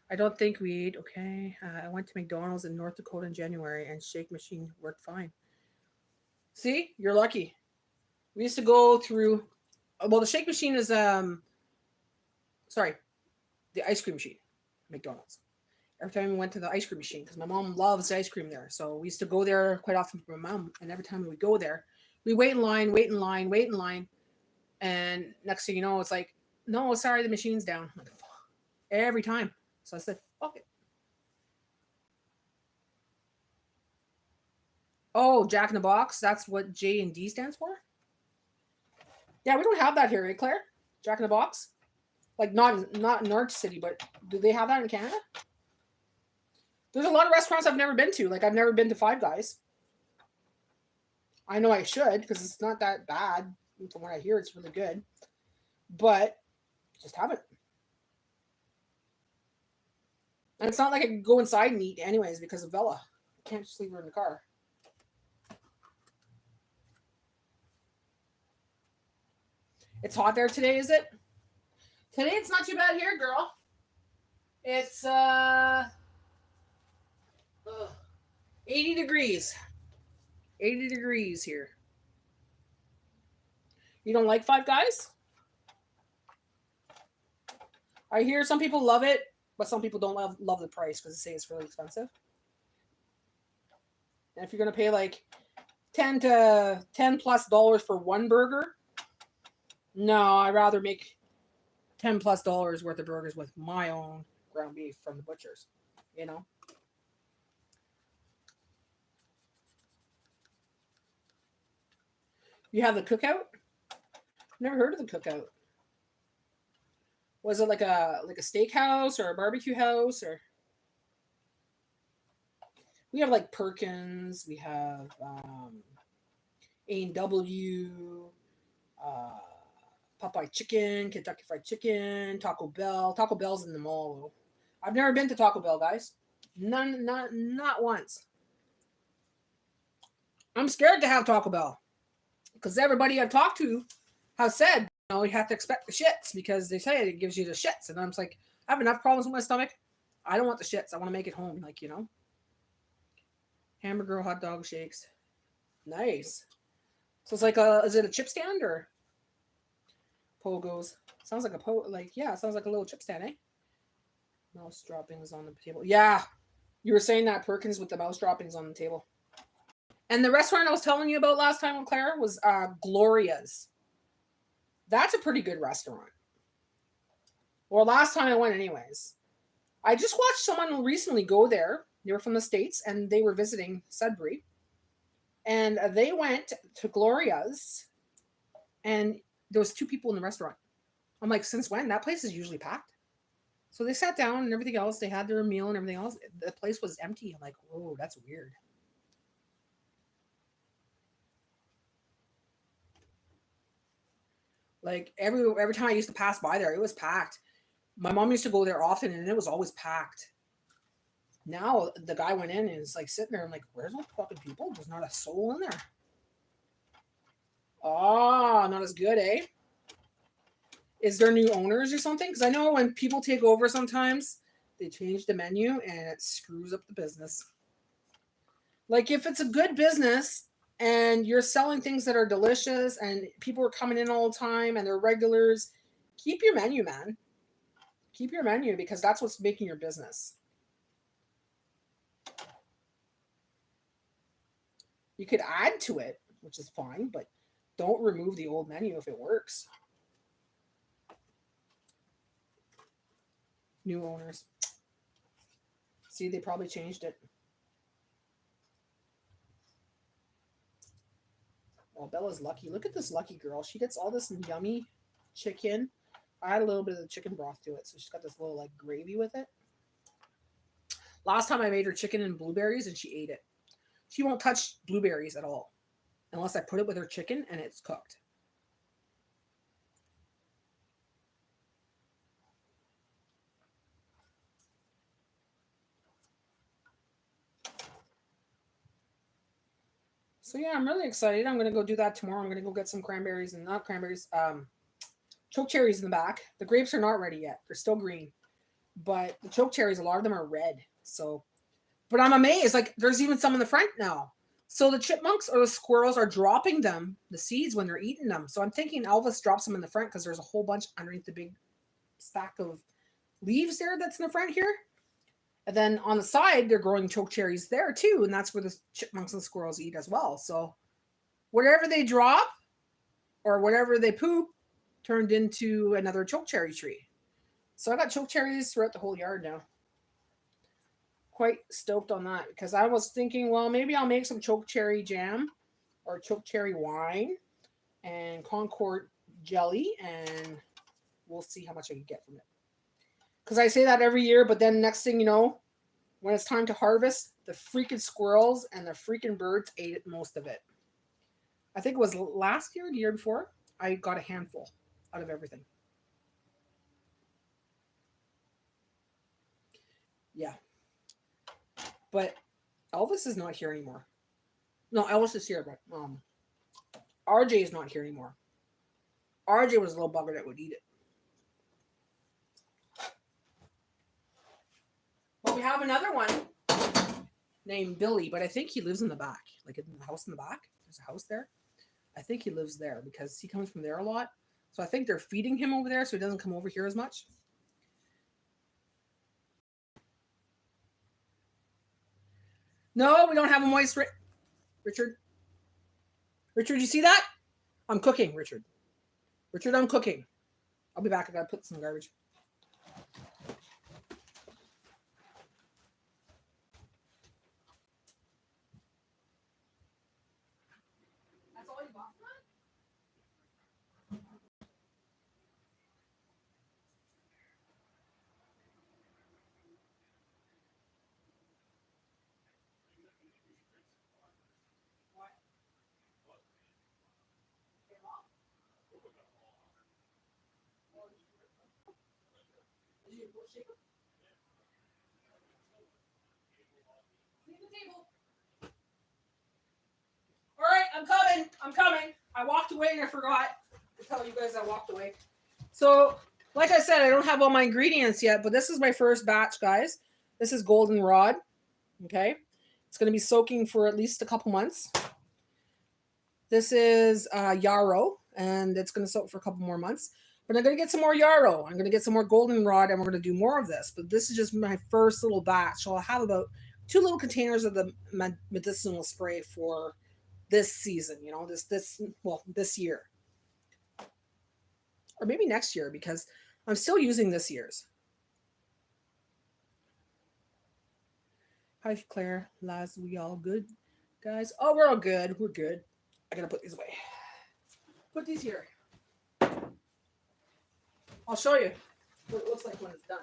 I don't think we ate. Okay. I went to McDonald's in North Dakota in January, and shake machine worked fine. See, you're lucky. We used to go through. Well, the shake machine is the ice cream machine, McDonald's. Every time we went to the ice cream machine, because my mom loves ice cream there, so we used to go there quite often for my mom. And every time we would go there, we wait in line, and next thing you know, it's like, no, sorry, the machine's down. I'm like, fuck. Every time. So I said, fuck it. Oh, Jack in the Box. That's what J and D stands for? Yeah, we don't have that here, right, Claire? Jack in the Box? Like, not in our city, but do they have that in Canada? There's a lot of restaurants I've never been to. Like, I've never been to Five Guys. I know I should, because it's not that bad. From what I hear, it's really good. But just haven't. And it's not like I can go inside and eat anyways because of Bella. I can't just leave her in the car. It's hot there today, is it? Today it's not too bad here, girl. It's 80 degrees. 80 degrees here. You don't like Five Guys? I hear some people love it, but some people don't love the price because they say it's really expensive. And if you're going to pay like $10 plus for one burger, no, I'd rather make $10 plus worth of burgers with my own ground beef from the butchers, You have the cookout? Never heard of the cookout. Was it like a steakhouse or a barbecue house or? We have like Perkins. We have A&W, uh, Popeye Chicken, Kentucky Fried Chicken, Taco Bell. Taco Bell's in the mall. I've never been to Taco Bell, guys. None, not once. I'm scared to have Taco Bell because everybody I've talked to has said, you have to expect the shits because they say it gives you the shits, and I'm just like, I have enough problems with my stomach. I don't want the shits. I want to make it home, hamburger, hot dog, shakes. Nice. So it's like is it a chip stand or pogos? Sounds like it sounds like a little chip stand, eh? Mouse droppings on the table. Yeah, you were saying that Perkins with the mouse droppings on the table. And the restaurant I was telling you about last time with Claire was Gloria's. That's a pretty good restaurant. Or last time I went, anyways. I just watched someone recently go there. They were from the States and they were visiting Sudbury. And they went to Gloria's and there was 2 people in the restaurant. I'm like, since when? That place is usually packed. So they sat down and everything else. They had their meal and everything else. The place was empty. I'm like, whoa, that's weird. Like every time I used to pass by there, it was packed. My mom used to go there often and it was always packed. Now the guy went in and is like sitting there. I'm like, where's all the fucking people? There's not a soul in there. Oh, not as good, eh? Is there new owners or something? Because I know when people take over sometimes, they change the menu and it screws up the business. Like if it's a good business and you're selling things that are delicious and people are coming in all the time and they're regulars, keep your menu, man. Keep your menu because that's what's making your business. You could add to it, which is fine, but don't remove the old menu if it works. New owners. See, they probably changed it. Well, Bella's lucky. Look at this lucky girl. She gets all this yummy chicken. I add a little bit of the chicken broth to it, so she's got this little like gravy with it. Last time I made her chicken and blueberries, and she ate it. She won't touch blueberries at all unless I put it with her chicken and it's cooked. So yeah, I'm really excited. I'm gonna go do that tomorrow. I'm gonna go get some cranberries and not cranberries, choke cherries in the back. The grapes are not ready yet; they're still green. But the choke cherries, a lot of them are red. So, but I'm amazed. Like there's even some in the front now. So the chipmunks or the squirrels are dropping them, the seeds, when they're eating them. So I'm thinking Elvis drops them in the front because there's a whole bunch underneath the big stack of leaves there that's in the front here. And then on the side, they're growing choke cherries there too, and that's where the chipmunks and squirrels eat as well. So whatever they drop or whatever they poop turned into another choke cherry tree. So I got choke cherries throughout the whole yard now. Quite stoked on that because I was thinking, well, maybe I'll make some choke cherry jam or choke cherry wine and Concord jelly, and we'll see how much I can get from it. Because I say that every year, but then next thing you know, when it's time to harvest, the freaking squirrels and the freaking birds ate most of it. I think it was last year, the year before, I got a handful out of everything. Yeah. But Elvis is not here anymore. No, Elvis is here, but RJ is not here anymore. RJ was a little bugger that would eat it. But we have another one named Billy, but I think he lives in the back, like in the house in the back. There's a house there. I think he lives there because he comes from there a lot. So I think they're feeding him over there so he doesn't come over here as much. No, we don't have a moist Richard. Richard, you see that? I'm cooking, Richard. Richard, I'm cooking. I'll be back. I gotta put some garbage. That's all you bought? All right, I'm coming. I'm coming. I walked away and I forgot to tell you guys I walked away. So, like I said, I don't have all my ingredients yet, but this is my first batch, guys. This is goldenrod. Okay. It's going to be soaking for at least a couple months. This is yarrow, and it's going to soak for a couple more months. But I'm going to get some more yarrow. I'm going to get some more goldenrod, and we're going to do more of this. But this is just my first little batch. So I'll have about 2 little containers of the medicinal spray for this season. You know, this year, or maybe next year, because I'm still using this year's. Hi, Claire. Laz, we all good, guys? Oh, we're all good. We're good. I gotta put these away. Put these here. I'll show you what it looks like when it's done.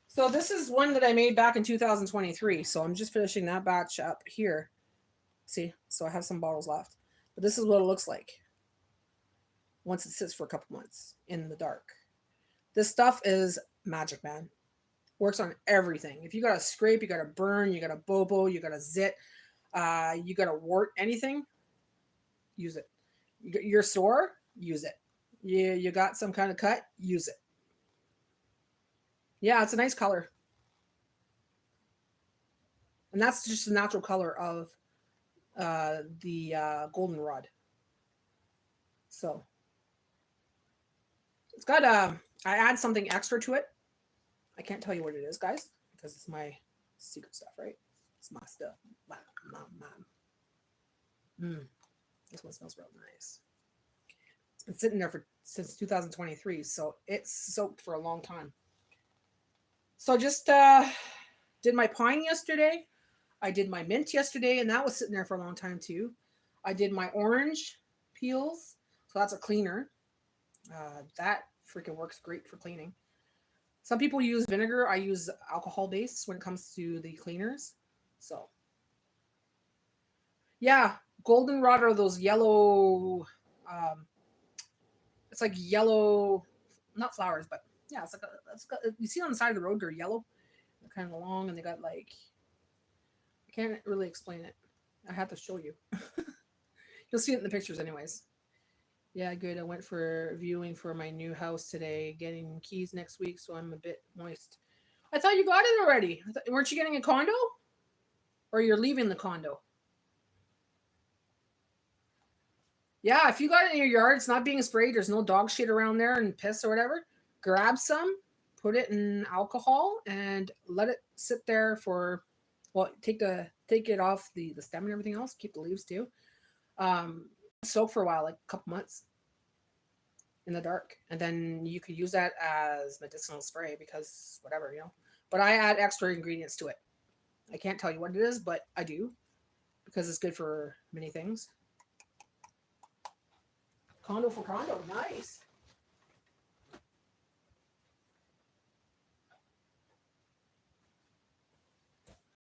So this is one that I made back in 2023. So I'm just finishing that batch up here. See, so I have some bottles left. But this is what it looks like once it sits for a couple months in the dark. This stuff is magic, man. Works on everything. If you got a scrape, you got a burn, you got a bobo, you got a zit, you got a wart, anything, use it. You're sore, use it. You got some kind of cut, use it. Yeah, it's a nice color. And that's just the natural color of the goldenrod. So it's got I add something extra to it. I can't tell you what it is, guys, because it's my secret stuff, right? It's my stuff. This one smells real nice. It's been sitting there since 2023, so it's soaked for a long time. So I just did my pine yesterday. I did my mint yesterday, and that was sitting there for a long time too. I did my orange peels, so that's a cleaner. That freaking works great for cleaning. Some people use vinegar. I use alcohol base when it comes to the cleaners. So, yeah, goldenrod are those yellow. It's like yellow, not flowers, but yeah, it's like you see on the side of the road. They're yellow, they're kind of long, and they got like. I can't really explain it. I have to show you. You'll see it in the pictures, anyways. Yeah, good. I went for viewing for my new house today, getting keys next week, so I'm a bit moist. I thought you got it already. Weren't you getting a condo? Or you're leaving the condo? Yeah, if you got it in your yard, it's not being sprayed, there's no dog shit around there and piss or whatever, grab some, put it in alcohol, and let it sit there for, well, take it off the stem and everything else, keep the leaves too. Soak for a while, like a couple months in the dark, and then you could use that as medicinal spray because whatever, you know. But I add extra ingredients to it. I can't tell you what it is, but I do because it's good for many things. Condo for condo, nice.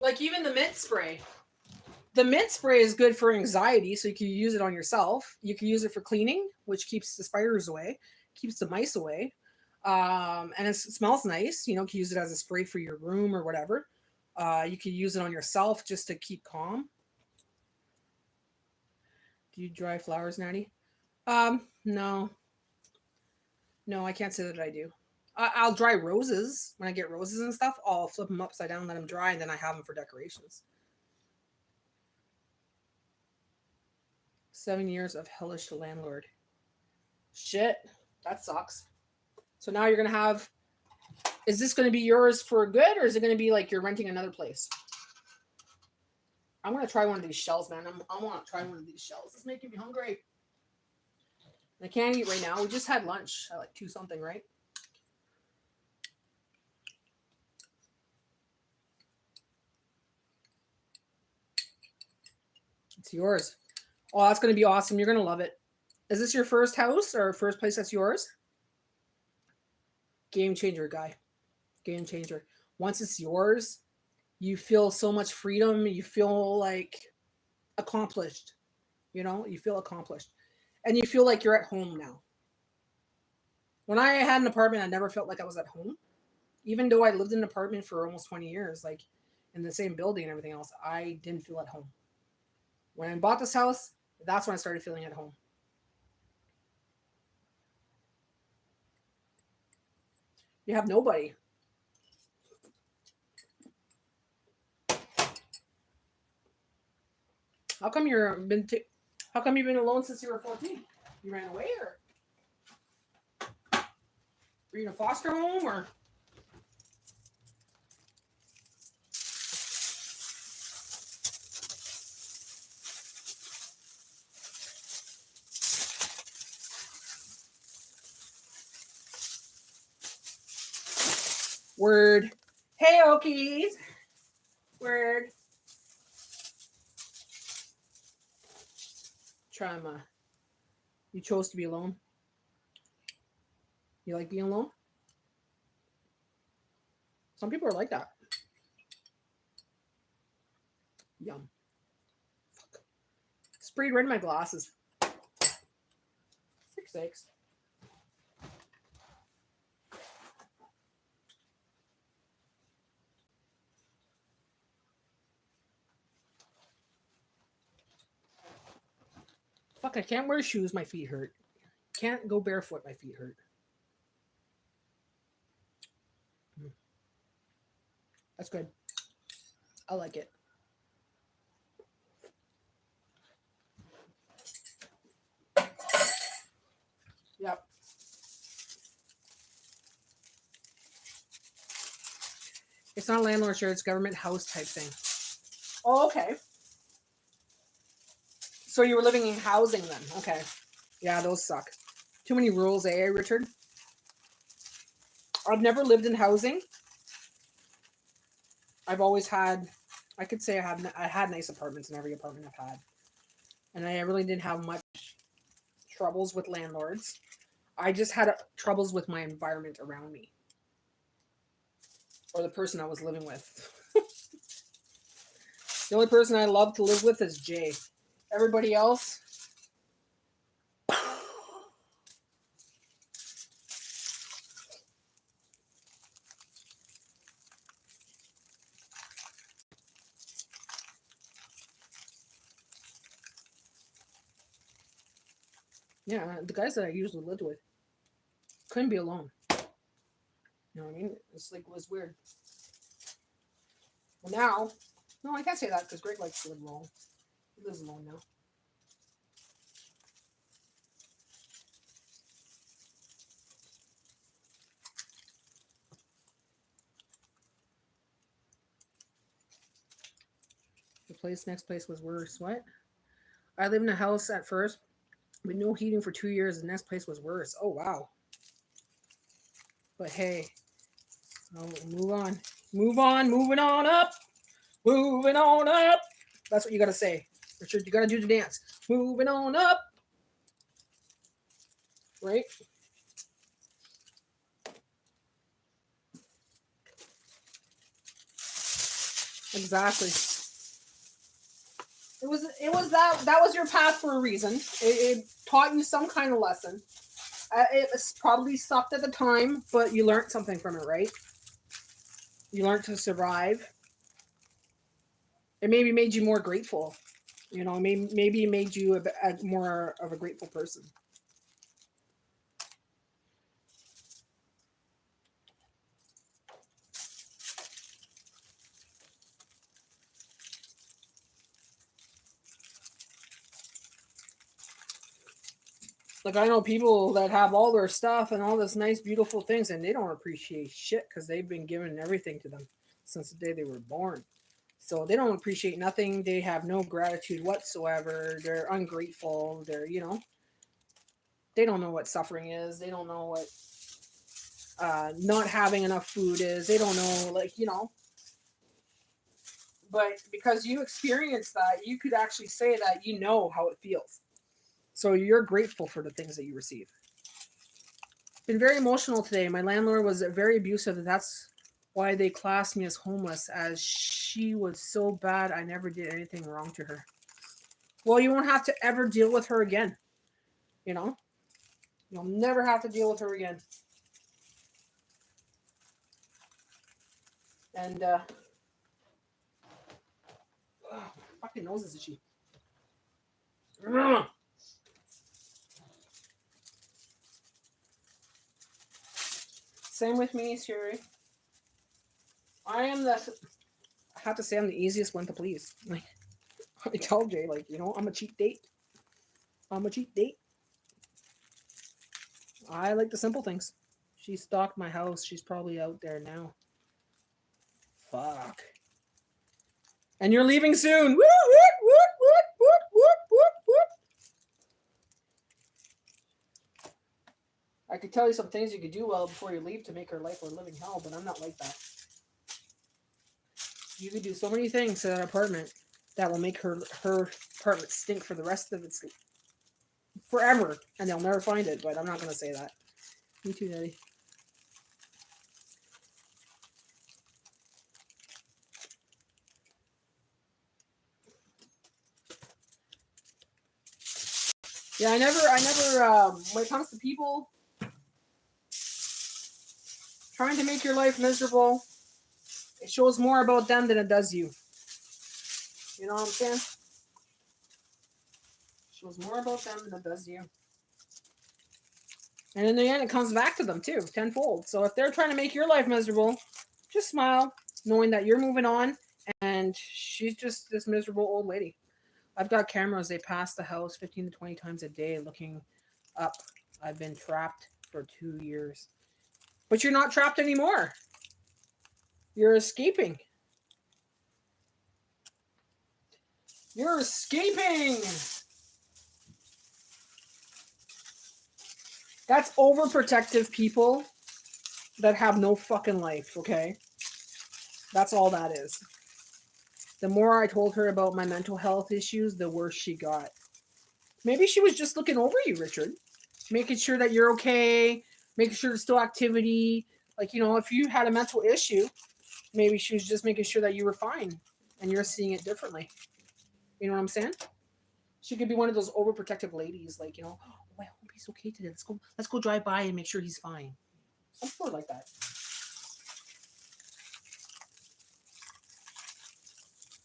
Like even the mint spray. The mint spray is good for anxiety, so you can use it on yourself. You can use it for cleaning, which keeps the spiders away, keeps the mice away. And it smells nice. You know, you can use it as a spray for your room or whatever. You can use it on yourself just to keep calm. Do you dry flowers, Natty? No. No, I can't say that I do. I'll dry roses. When I get roses and stuff, I'll flip them upside down, let them dry, and then I have them for decorations. 7 years of hellish landlord. Shit, that sucks. So now you're going to have, is this going to be yours for good, or is it going to be like you're renting another place? I'm going to try one of these shells, man. I want to try one of these shells. It's making me hungry. I can't eat right now. We just had lunch at like 2 something, right? It's yours. Oh, that's going to be awesome. You're going to love it. Is this your first house or first place that's yours? Game changer, guy. Game changer. Once it's yours, you feel so much freedom. You feel like accomplished. You know, you feel accomplished and you feel like you're at home now. When I had an apartment, I never felt like I was at home. Even though I lived in an apartment for almost 20 years, like in the same building and everything else, I didn't feel at home. When I bought this house, that's when I started feeling at home. You have nobody. How come how come you've been alone since you were 14? You ran away, or were you in a foster home, or word? Hey, Okies. Word. Trauma. You chose to be alone. You like being alone? Some people are like that. Yum. Fuck. Sprayed right in my glasses. 6 Fuck, I can't wear shoes, my feet hurt. Can't go barefoot, my feet hurt. That's good. I like it. Yep. It's not a landlord share, it's government house type thing. Oh, okay. So you were living in housing then. Okay. Yeah, those suck. Too many rules, eh, Richard? I've never lived in housing. I've always had, I could say I had nice apartments in every apartment I've had. And I really didn't have much troubles with landlords. I just had troubles with my environment around me. Or the person I was living with. The only person I love to live with is Jay. Everybody else, yeah, the guys that I usually lived with couldn't be alone. You know what I mean? It's like, it was weird. Well, now, no, I can't say that because Greg likes to live alone. He lives alone now. Next place was worse. What? I lived in a house at first with no heating for 2 years. The next place was worse. Oh, wow. But hey, move on. Move on. Moving on up. Moving on up. That's what you got to say. Richard, you got to do the dance. Moving on up. Right? Exactly. That was your path for a reason. It taught you some kind of lesson. It probably sucked at the time, but you learned something from it, right? You learned to survive. It maybe made you more grateful. You know, maybe it made you a more of a grateful person. Like, I know people that have all their stuff and all this nice, beautiful things, and they don't appreciate shit because they've been given everything to them since the day they were born. So they don't appreciate nothing. They have no gratitude whatsoever. They're ungrateful. They don't know what suffering is. They don't know what not having enough food is. They don't know, like, you know. But because you experience that, you could actually say that you know how it feels. So you're grateful for the things that you receive. Been very emotional today. My landlord was very abusive. That's why they classed me as homeless, as she was so bad I never did anything wrong to her. Well, you won't have to ever deal with her again. You know? You'll never have to deal with her again. And, oh, fucking nose is itchy. Same with me, Siri. I have to say I'm the easiest one to please. Like, I tell Jay, like, you know, I'm a cheap date. I'm a cheap date. I like the simple things. She stalked my house. She's probably out there now. Fuck. And you're leaving soon. Woot, woot, woot, woot, woot, woot, woot, woot. I could tell you some things you could do well before you leave to make her life a living hell, but I'm not like that. You could do so many things to that apartment that will make her apartment stink for the rest of its forever, and they'll never find it. But I'm not going to say that. Me too, Natty. Yeah, I never. When it comes to people trying to make your life miserable, it shows more about them than it does you. You know what I'm saying? It shows more about them than it does you. And in the end, it comes back to them too, tenfold. So if they're trying to make your life miserable, just smile, knowing that you're moving on, and she's just this miserable old lady. I've got cameras. They pass the house 15 to 20 times a day looking up. I've been trapped for 2 years. But you're not trapped anymore. You're escaping. You're escaping. That's overprotective people that have no fucking life, okay? That's all that is. The more I told her about my mental health issues, the worse she got. Maybe she was just looking over you, Richard. Making sure that you're okay, making sure there's still activity. Like, you know, if you had a mental issue, maybe she was just making sure that you were fine and you're seeing it differently. You know what I'm saying? She could be one of those overprotective ladies, like, you know, oh, I hope he's okay today. Let's go drive by and make sure he's fine. Some sort like that.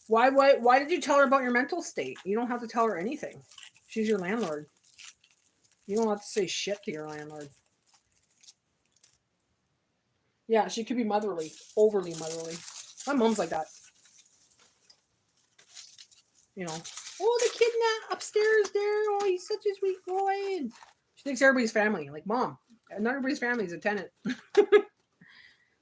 Why did you tell her about your mental state? You don't have to tell her anything. She's your landlord. You don't have to say shit to your landlord. Yeah, she could be motherly, overly motherly. My mom's like that. You know, oh, the kid upstairs there. Oh, he's such a sweet boy. And she thinks everybody's family. Like, Mom, not everybody's family is a tenant.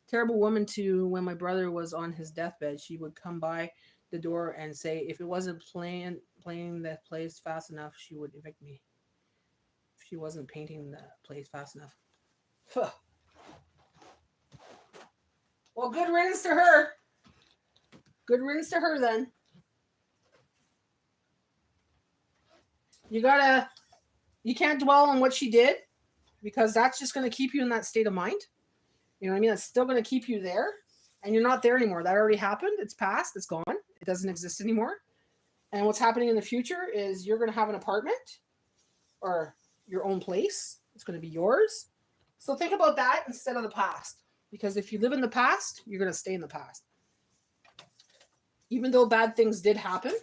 Terrible woman too. When my brother was on his deathbed, she would come by the door and say, if it wasn't playing the place fast enough, she would evict me. If she wasn't painting the place fast enough. Huh. Well, good riddance to her. Good riddance to her then. You can't dwell on what she did, because that's just going to keep you in that state of mind. You know what I mean? That's still going to keep you there, and you're not there anymore. That already happened. It's past. It's gone. It doesn't exist anymore. And what's happening in the future is you're going to have an apartment or your own place. It's going to be yours. So think about that instead of the past, because if you live in the past, you're going to stay in the past. Even though bad things did happen,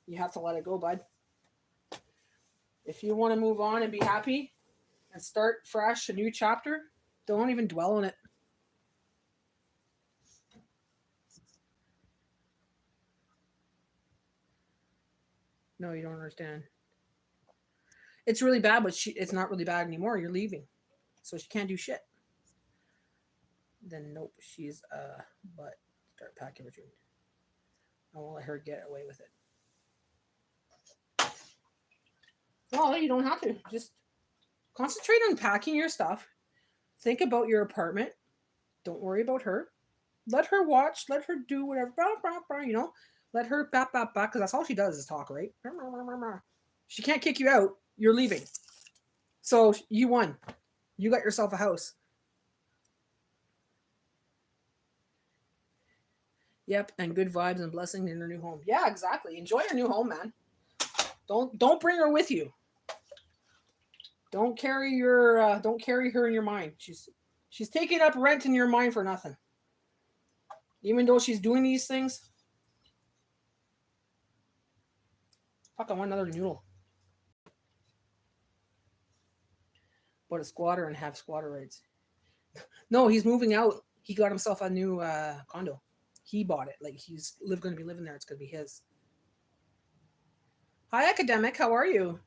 you have to let it go, bud. If you want to move on and be happy and start fresh, a new chapter, don't even dwell on it. No, you don't understand. It's really bad, but it's not really bad anymore. You're leaving. So she can't do shit. Then nope, she's but start packing Richard. I won't let her get away with it. Well, you don't have to. Just concentrate on packing your stuff. Think about your apartment. Don't worry about her. Let her watch. Let her do whatever. You know, let her because that's all she does is talk, right? She can't kick you out. You're leaving. So you won. You got yourself a house. Yep, and good vibes and blessings in your new home. Yeah, exactly. Enjoy your new home, man. Don't bring her with you. Don't carry her in your mind. She's taking up rent in your mind for nothing. Even though she's doing these things. Fuck, I want another noodle. But a squatter and have squatter rights. No, he's moving out. He got himself a new condo. He bought it. Like he's going to be living there. It's going to be his. Hi, academic. How are you?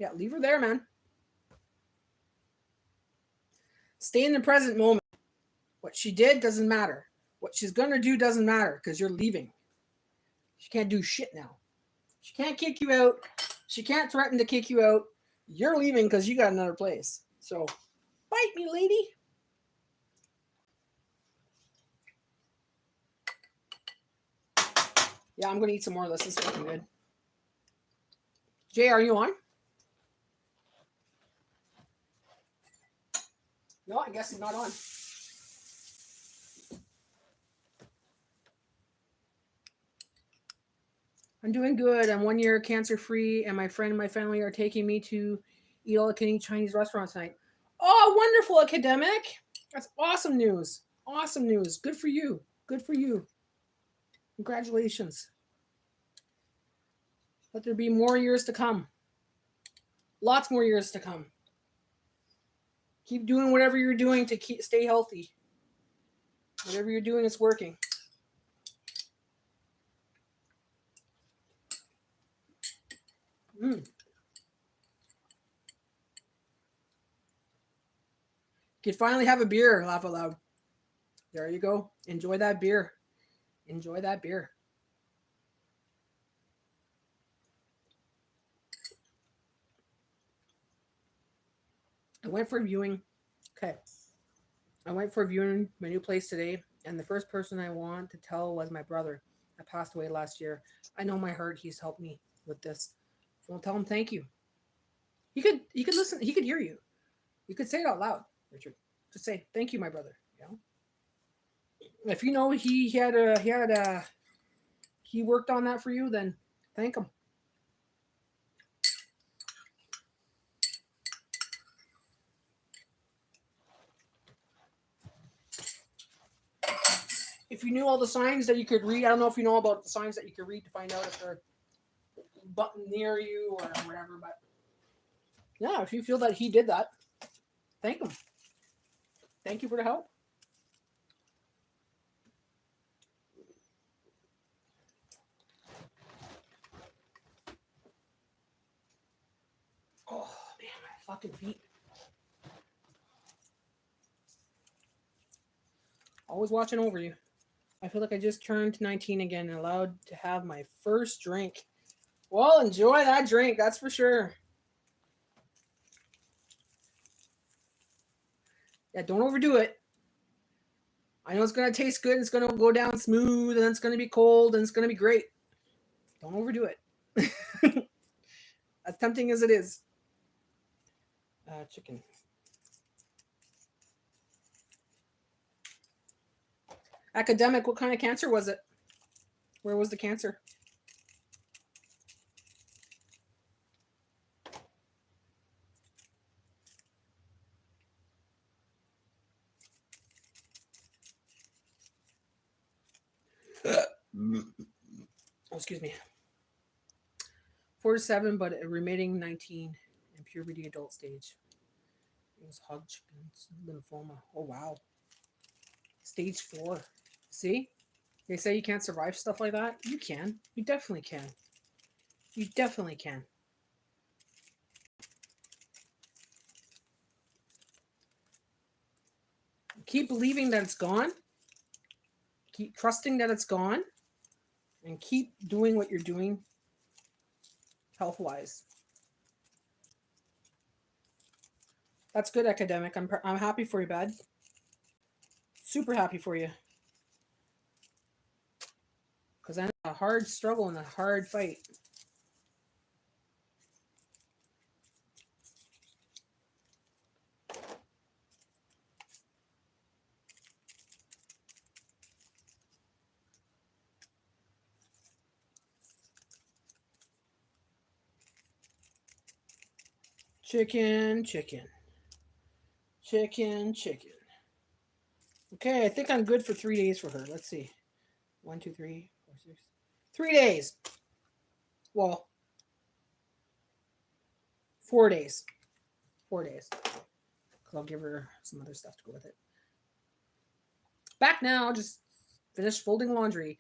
Yeah, leave her there, man. Stay in the present moment. What she did doesn't matter. What she's going to do doesn't matter because you're leaving. She can't do shit now. She can't kick you out. She can't threaten to kick you out. You're leaving because you got another place. So, bite me, lady. Yeah, I'm going to eat some more of this. This is fucking good. Jay, are you on? No, I guess he's not on. I'm doing good. I'm 1 year cancer-free, and my friend and my family are taking me to eat all the Canadian Chinese restaurants tonight. Oh, wonderful, academic. That's awesome news. Awesome news. Good for you. Good for you. Congratulations. Let there be more years to come. Lots more years to come. Keep doing whatever you're doing to stay healthy. Whatever you're doing is working. You could finally have a beer, laugh out loud. There you go. Enjoy that beer. Enjoy that beer. I went for a viewing. Okay. I went for a viewing my new place today, and the first person I want to tell was my brother. I passed away last year. I know my heart. He's helped me with this. So tell him thank you. He could listen. He could hear you. You could say it out loud, Richard. Just say thank you, my brother. You know, if you know he worked on that for you, then thank him. If you knew all the signs that you could read, I don't know if you know about the signs that you could read to find out if they're near you or whatever, but yeah, if you feel that he did that, thank him. Thank you for the help. Oh man, my fucking feet. Always watching over you. I feel like I just turned 19 again and allowed to have my first drink. Well, enjoy that drink, that's for sure. Yeah, don't overdo it. I know it's going to taste good. It's going to go down smooth, and it's going to be cold, and it's going to be great. Don't overdo it. As tempting as it is. Chicken. Academic, what kind of cancer was it? Where was the cancer? Oh, excuse me. 4 to 7, but a remitting 19 in puberty adult stage. It was Hodgkin's lymphoma. Oh, wow. Stage 4. See? They say you can't survive stuff like that. You can. You definitely can. You definitely can. Keep believing that it's gone. Keep trusting that it's gone. And keep doing what you're doing health-wise. That's good, academic. I'm happy for you, bud. Super happy for you. Because I know a hard struggle and a hard fight. Chicken, chicken. Chicken, chicken. Okay, I think I'm good for 3 days for her. Let's see. 1, 2, 3, 4, 6. 3 days. Well, 4 days. 4 days. Because I'll give her some other stuff to go with it. Back now. Just finished folding laundry.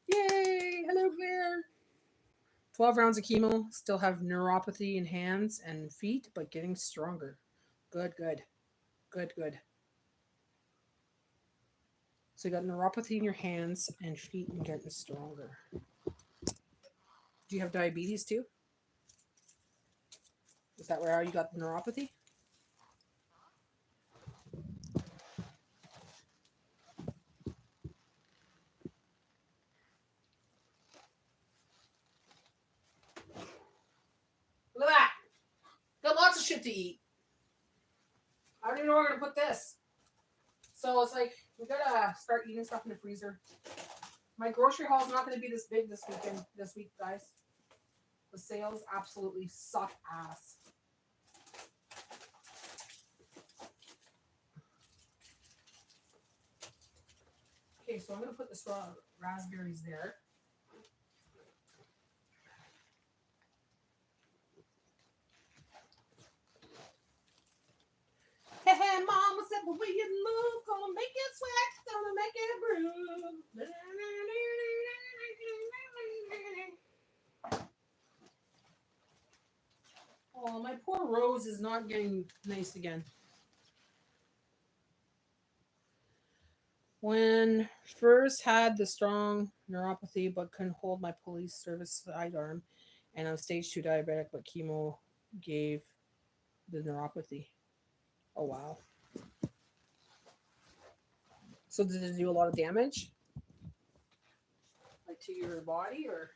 Yay! Hello, Claire. 12 rounds of chemo. Still have neuropathy in hands and feet, but getting stronger. Good, good. Good, good. So you got neuropathy in your hands and feet and getting stronger. Do you have diabetes too? Is that where you got the neuropathy? Look at that. Got lots of shit to eat. I don't even know where I'm going to put this. So it's like, we got to start eating stuff in the freezer. My grocery haul is not going to be this big this week, guys. The sales absolutely suck ass. Okay, so I'm going to put the raspberries there. Hey, hey, mama said the way you move, gonna make you sweat, gonna make you groove. Oh, my poor Rose is not getting nice again. When first had the strong neuropathy but couldn't hold my police service sidearm, and I'm stage 2 diabetic, but chemo gave the neuropathy. Oh wow. So did it do a lot of damage? Like to your body or?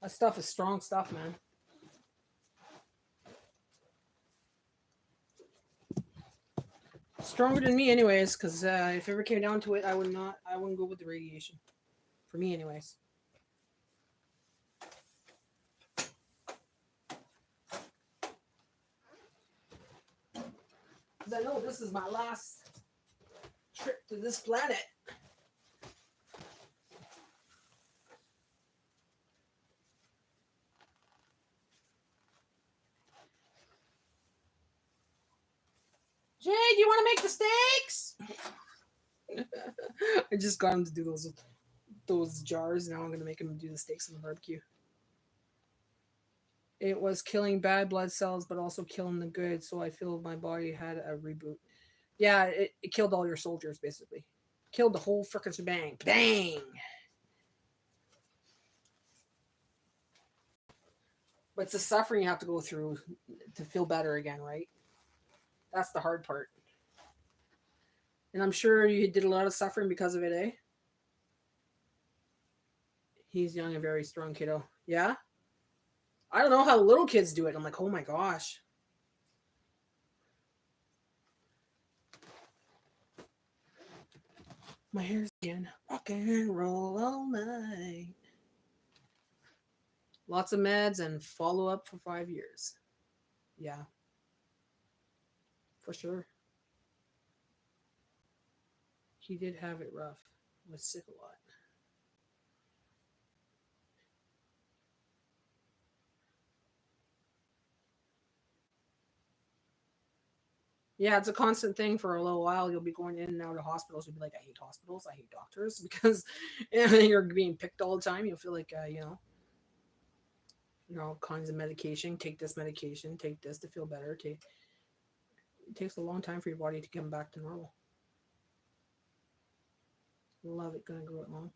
That stuff is strong stuff, man. Stronger than me anyways, because if it ever came down to it, I wouldn't go with the radiation. For me anyways. Because I know this is my last trip to this planet. Jay, do you want to make the steaks? I just got him to do those jars. Now I'm going to make him do the steaks on the barbecue. It was killing bad blood cells, but also killing the good. So I feel my body had a reboot. Yeah, it killed all your soldiers, basically. Killed the whole frickin' shebang. Bang! But it's the suffering you have to go through to feel better again, right? That's the hard part. And I'm sure you did a lot of suffering because of it, eh? He's young and very strong, kiddo. Yeah? I don't know how little kids do it. I'm like, oh my gosh. My hair's again. Rock and roll all night. Lots of meds and follow up for 5 years. Yeah. For sure. He did have it rough. Was sick a lot. Yeah, it's a constant thing for a little while. You'll be going in and out of hospitals. You'll be like, I hate hospitals. I hate doctors because you're being picked all the time. You'll feel like, all kinds of medication. Take this medication. Take this to feel better. It takes a long time for your body to come back to normal. Love it. Gonna grow it long.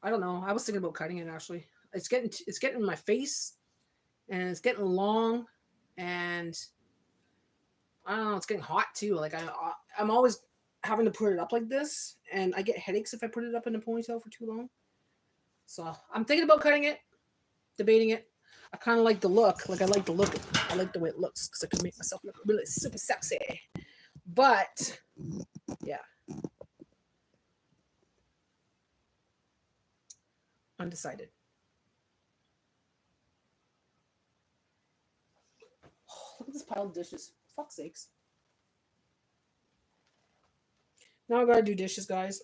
I don't know. I was thinking about cutting it actually. It's getting in my face, and it's getting long, and I don't know. It's getting hot too. Like I'm always having to put it up like this, and I get headaches if I put it up in a ponytail for too long. So I'm thinking about cutting it, debating it. I kind of like the look. Like I like the look. I like the way it looks because I can make myself look really super sexy. But yeah, undecided. Look at this pile of dishes. Fuck's sakes. Now I gotta do dishes, guys.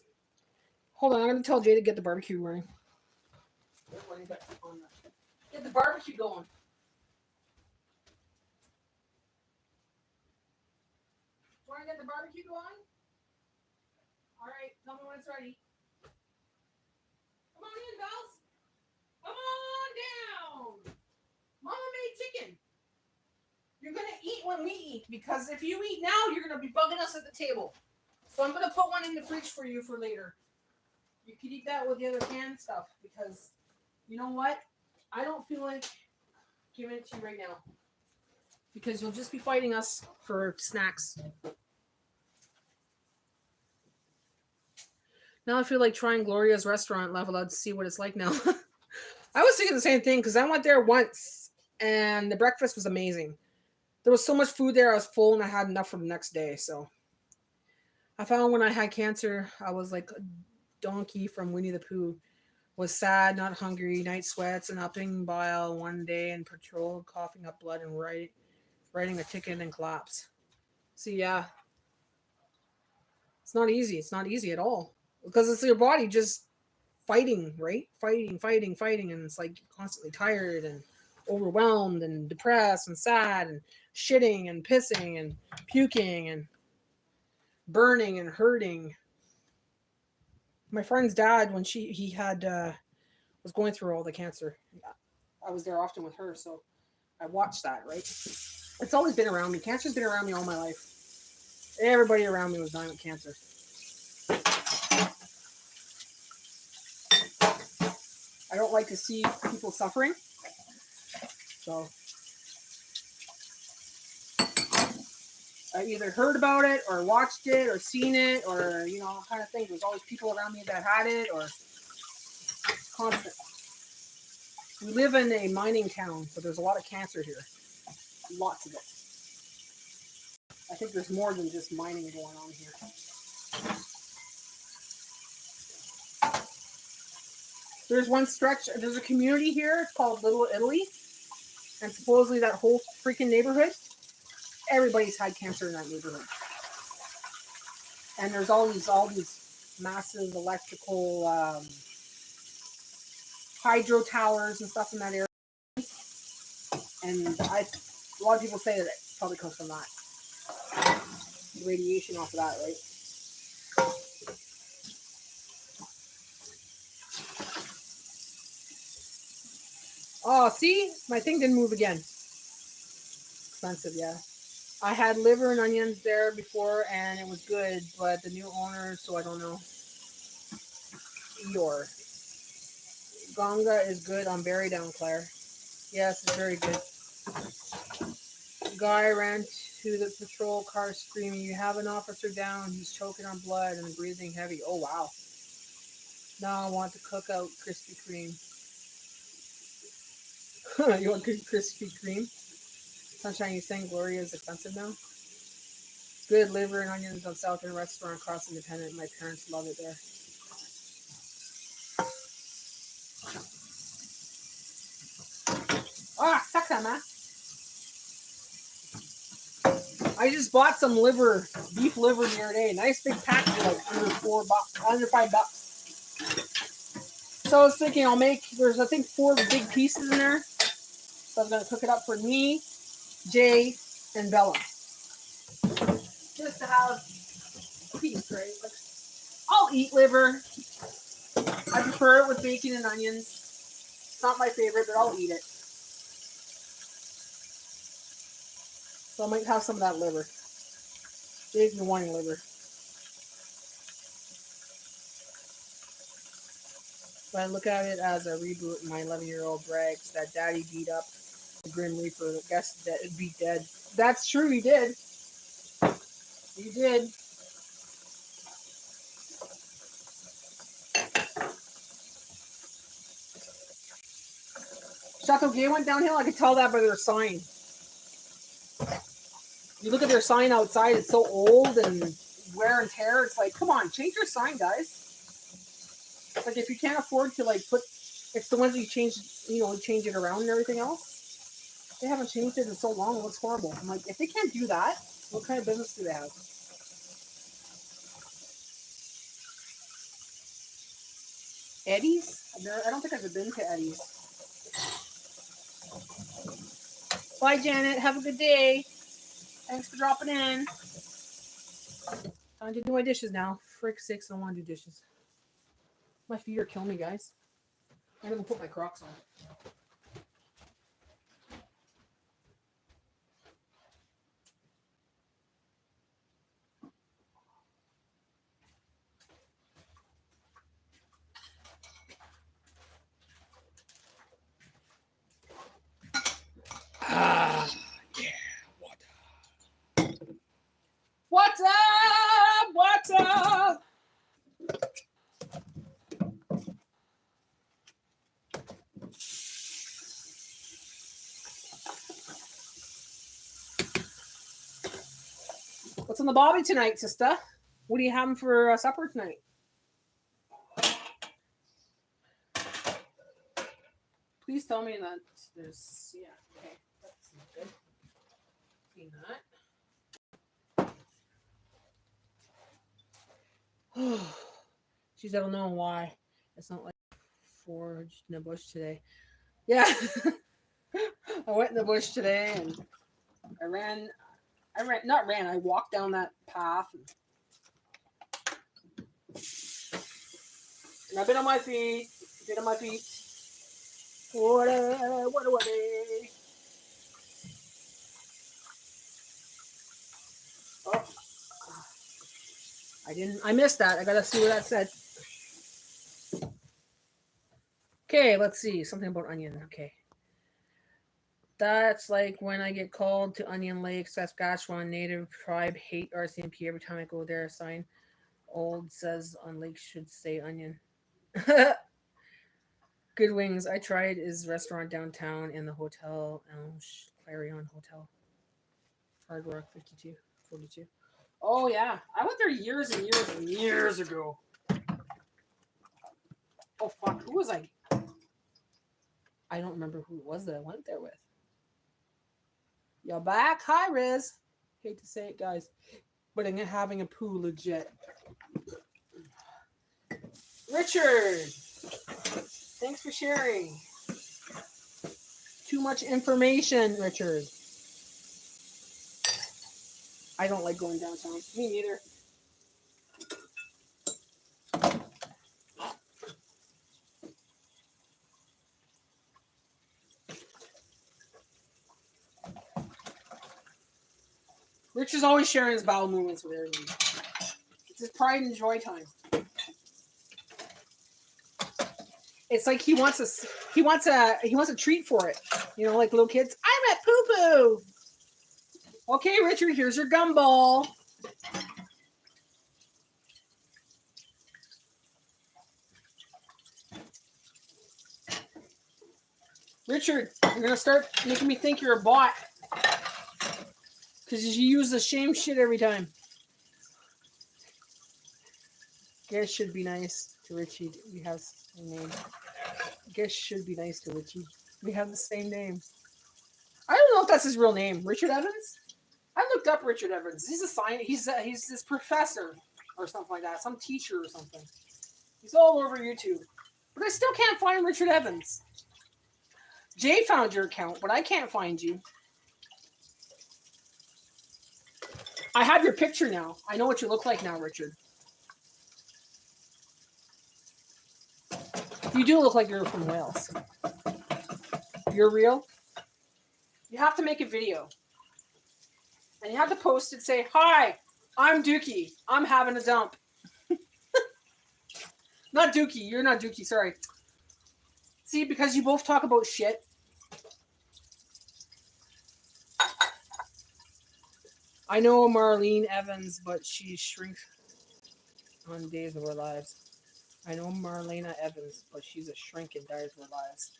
Hold on, I'm gonna tell Jay to get the barbecue running. Get the barbecue going. Want to get the barbecue going? All right, tell me when it's ready. Come on in, Bells. Come on down. Mama made chicken. You're gonna eat when we eat, because if you eat now, you're gonna be bugging us at the table. So I'm gonna put one in the fridge for you for later. You could eat that with the other canned stuff, because you know what? I don't feel like giving it to you right now, because you'll just be fighting us for snacks. Now I feel like trying Gloria's restaurant level out to see what it's like now. I was thinking the same thing, because I went there once and the breakfast was amazing. There was so much food there, I was full and I had enough for the next day. So I found when I had cancer, I was like a donkey from Winnie the Pooh. Was sad, not hungry, night sweats, and upping bile one day and patrol, coughing up blood and writing a ticket and collapse. See, yeah, it's not easy. It's not easy at all, because it's your body just fighting, right? Fighting, and it's like constantly tired and overwhelmed and depressed and sad and shitting and pissing and puking and burning and hurting. My friend's dad, when he had was going through all the cancer, I was there often with her, so I watched that, right? It's always been around me. Cancer's been around me all my life. Everybody around me was dying with cancer. I don't like to see people suffering. So I either heard about it or watched it or seen it, or, you know, kind of thing. There's always people around me that had it, or it's constant. We live in a mining town, so there's a lot of cancer here. Lots of it. I think there's more than just mining going on here. There's one stretch, there's a community here, it's called Little Italy. And supposedly that whole freaking neighborhood, everybody's had cancer in that neighborhood. And there's all these massive electrical hydro towers and stuff in that area. And a lot of people say that it probably comes from that. The radiation off of that, right? Oh, see? My thing didn't move again. Expensive, yeah. I had liver and onions there before, and it was good, but the new owner, so I don't know. Eeyore. Gonga is good on berry down, Claire. Yes, it's very good. Guy ran to the patrol car screaming, "You have an officer down. He's choking on blood and breathing heavy." Oh, wow. Now I want to cook out Krispy Kreme. You want Krispy Kreme? Sunshine, you saying Gloria is expensive now? Good liver and onions on South End Restaurant across Independent. My parents love it there. Ah, suck that, man. I just bought some beef liver the other day. Nice big pack for like under $5. So I was thinking there's I think 4 big pieces in there. So I was gonna cook it up for me, Jay, and Bella. Just to have a piece, right? Like, I'll eat liver. I prefer it with bacon and onions. It's not my favorite, but I'll eat it. So I might have some of that liver. Jay's been wanting liver. So I look at it as a reboot. My 11-year-old brags that Daddy beat up the Grim Reaper. Guess that it'd be dead. That's true, he did. He did. Chateau Gay went downhill. I could tell that by their sign. You look at their sign outside, it's so old and wear and tear. It's like, come on, change your sign, guys. It's like, if you can't afford to like put, it's the ones that you change it around and everything else. They haven't changed it in so long. It looks horrible. I'm like, if they can't do that, what kind of business do they have? Eddie's? I don't think I've ever been to Eddie's. Bye, Janet. Have a good day. Thanks for dropping in. Time to do my dishes now. Frick sakes, I don't want to do dishes. My feet are killing me, guys. I'm going to put my Crocs on. Ah, yeah. What's up? What's up? What's on the bobby tonight, sister? What are you having for supper tonight? Please tell me that there's, yeah, okay, that's good. Clean that. Jeez, I don't know why. It's not like foraged in the bush today. Yeah. I went in the bush today and I walked down that path. And I've been on my feet. What are they? Oh. I missed that. I gotta see what that said. Okay, let's see. Something about onion. Okay. That's like when I get called to Onion Lake, Saskatchewan. Native tribe hate RCMP every time I go there. Sign old says on lake should say onion. Good Wings. I tried his restaurant downtown in the hotel. Clarion Hotel. Hard Rock 42. Oh yeah, I went there years and years and years ago. Oh fuck, who was I? I don't remember who it was that I went there with. You're back. Hi, Riz. Hate to say it, guys, but I'm having a poo legit. Richard, thanks for sharing. Too much information, Richard. I don't like going downtown. Me neither. Rich is always sharing his bowel movements with everyone. It's his pride and joy time. It's like he wants a treat for it. You know, like little kids. I'm at poo poo. Okay, Richard, here's your gumball. Richard, you're gonna start making me think you're a bot. Because you use the same shit every time. Guess should be nice to Richie. We have the same name. Guess should be nice to Richie. We have the same name. I don't know if that's his real name. Richard Evans? I looked up Richard Evans. He's a science. He's this professor or something like that. Some teacher or something. He's all over YouTube. But I still can't find Richard Evans. Jay found your account, but I can't find you. I have your picture now. I know what you look like now, Richard. You do look like you're from Wales. You're real? You have to make a video. And you have to post it, say, hi, I'm Dookie. I'm having a dump. Not Dookie. You're not Dookie. Sorry. See, because you both talk about shit. I know Marlene Evans, but she shrinks on Days of Our Lives. I know Marlena Evans, but she's a shrink in Days of Our Lives.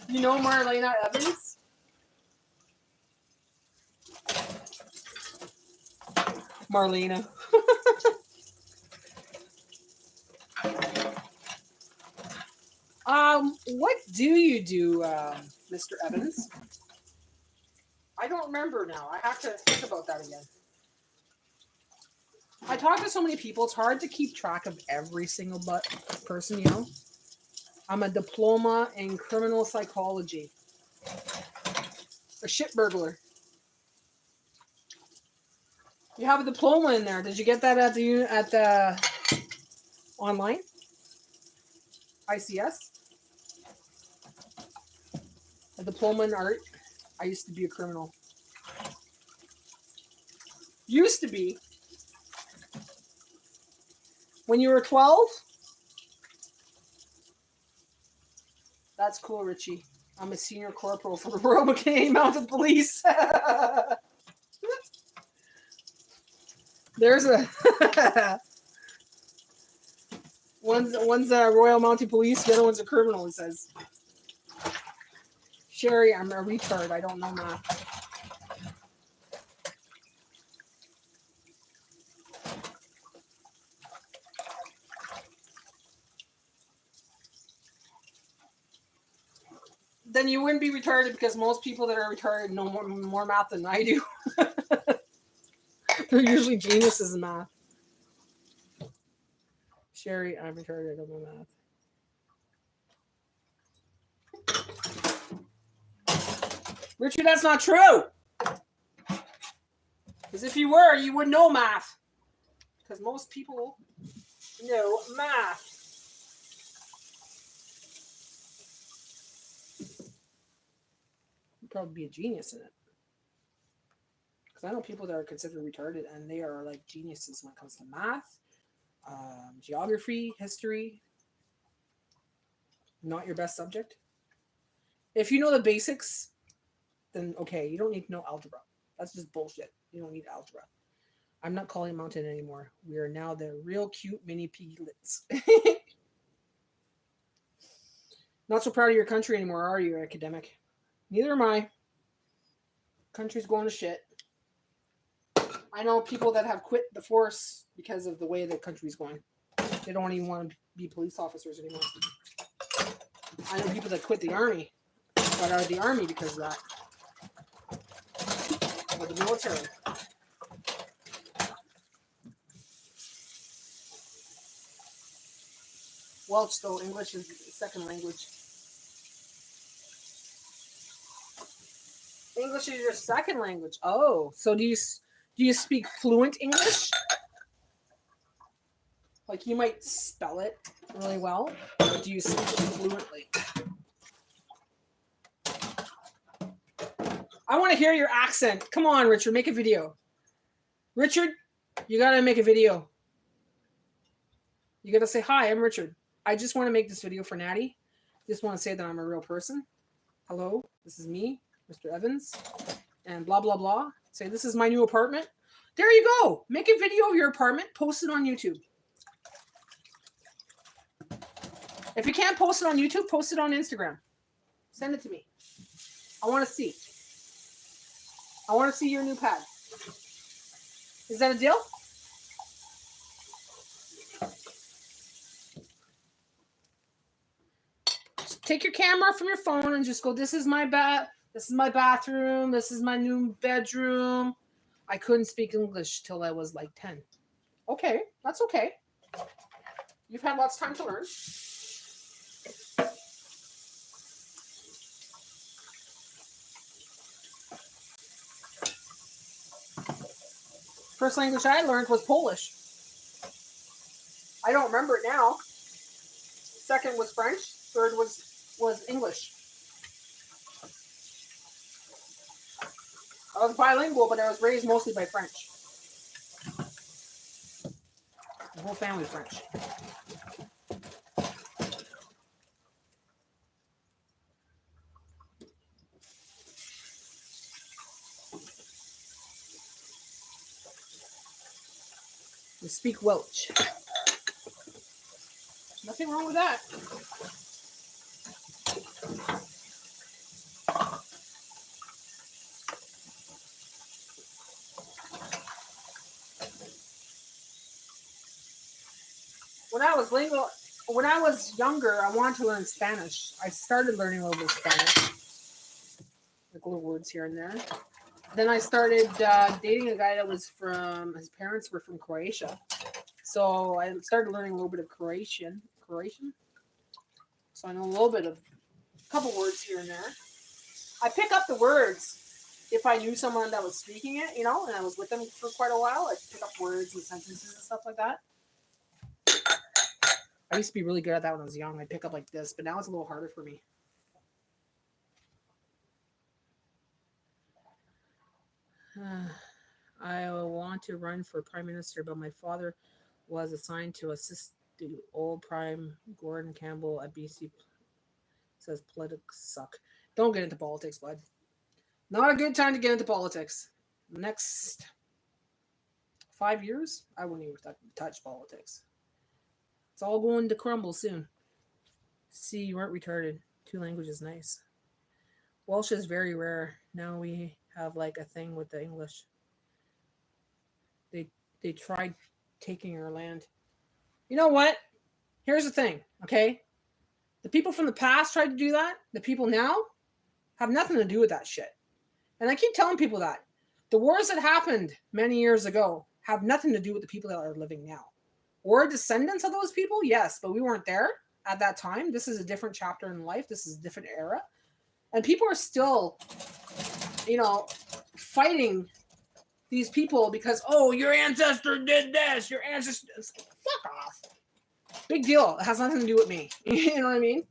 You know Marlena Evans? Marlena. What do you do, Mr. Evans? I don't remember now. I have to think about that again. I talk to so many people. It's hard to keep track of every single person, you know. I'm a diploma in criminal psychology. A shit burglar. You have a diploma in there. Did you get that at the online? ICS? A diploma in art. I used to be a criminal. Used to be. When you were 12? That's cool, Richie. I'm a senior corporal for the Royal Canadian Mounted Police. There's a one's a Royal Mounted Police, the other one's a criminal, he says. Sherry, I'm a retard. I don't know math. Then you wouldn't be retarded because most people that are retarded know more math than I do. They're usually geniuses in math. Sherry, I'm retarded. I don't know math. Richard, that's not true. Because if you were, you would know math. Because most people know math. You'd probably be a genius in it. Because I know people that are considered retarded and they are like geniuses when it comes to math, geography, history. Not your best subject. If you know the basics, then okay, you don't need to know algebra. That's just bullshit. You don't need algebra. I'm not calling mountain anymore. We are now the real cute mini piglets. Not so proud of your country anymore, are you, academic? Neither am I. Country's going to shit. I know people that have quit the force because of the way the country's going. They don't even want to be police officers anymore. I know people that quit the army, got out of the army because of that. Or the military. Welsh, though, English is the second language. English is your second language. Oh, so do you speak fluent English? Like you might spell it really well, or do you speak it fluently? I want to hear your accent. Come on, Richard, make a video. Richard, you gotta make a video. You gotta say, hi, I'm Richard. I just want to make this video for Natty. Just want to say that I'm a real person. Hello, this is me, Mr. Evans, and blah, blah, blah. Say, this is my new apartment. There you go. Make a video of your apartment. Post it on YouTube. If you can't post it on YouTube, post it on Instagram. Send it to me. I want to see. I want to see your new pad. Is that a deal? Just take your camera from your phone and just go, this is my this is my bathroom. This is my new bedroom. I couldn't speak English till I was like 10. Okay, that's okay. You've had lots of time to learn. First language I learned was Polish. I don't remember it now. Second was French. Third was English. I was bilingual, but I was raised mostly by French. The whole family French. We speak Welsh. Nothing wrong with that. When I was younger, I wanted to learn Spanish. I started learning a little bit of Spanish. Like little words here and there. then I started dating a guy that was from, his parents were from Croatia. So I started learning a little bit of Croatian. So I know a little bit of a couple words here and there. I pick up the words if I knew someone that was speaking it, and I was with them for quite a while. I'd pick up words and sentences and stuff like that. I used to be really good at that when I was young. I'd pick up like this, but now it's a little harder for me. I want to run for prime minister, but my father was assigned to assist the old prime Gordon Campbell at BC. Says politics suck. Don't get into politics, bud. Not a good time to get into politics. The next 5 years, I wouldn't even touch politics. It's all going to crumble soon. See, you weren't retarded. 2 languages, nice. Welsh is very rare. Now we have like a thing with the English. They tried taking our land. You know what? Here's the thing, okay? The people from the past tried to do that. The people now have nothing to do with that shit. And I keep telling people that. The wars that happened many years ago have nothing to do with the people that are living now. We're descendants of those people, yes, but we weren't there at that time. This is a different chapter in life. This is a different era. And people are still, fighting these people because, oh, your ancestor did this. Your ancestor, fuck off. Big deal. It has nothing to do with me. You know what I mean?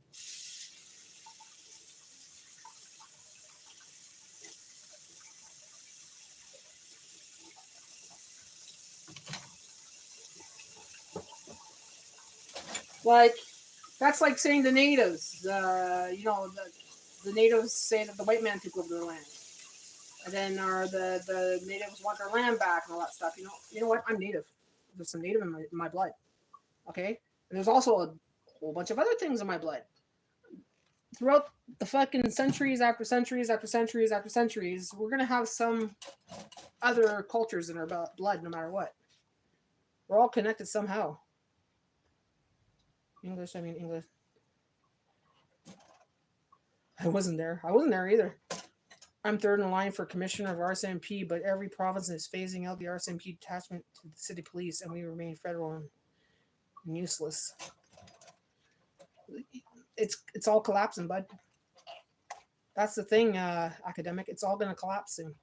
Like, that's like saying the natives, the natives say that the white man took over their land. And then the natives want their land back and all that stuff. You know what? I'm native. There's some native in my blood. Okay? And there's also a whole bunch of other things in my blood. Throughout the fucking centuries after centuries after centuries after centuries, we're going to have some other cultures in our blood no matter what. We're all connected somehow. English. I wasn't there either. I'm third in line for commissioner of RCMP, but every province is phasing out the RCMP detachment to the city police, and we remain federal and useless. It's all collapsing, bud. That's the thing, academic. It's all going to collapse soon.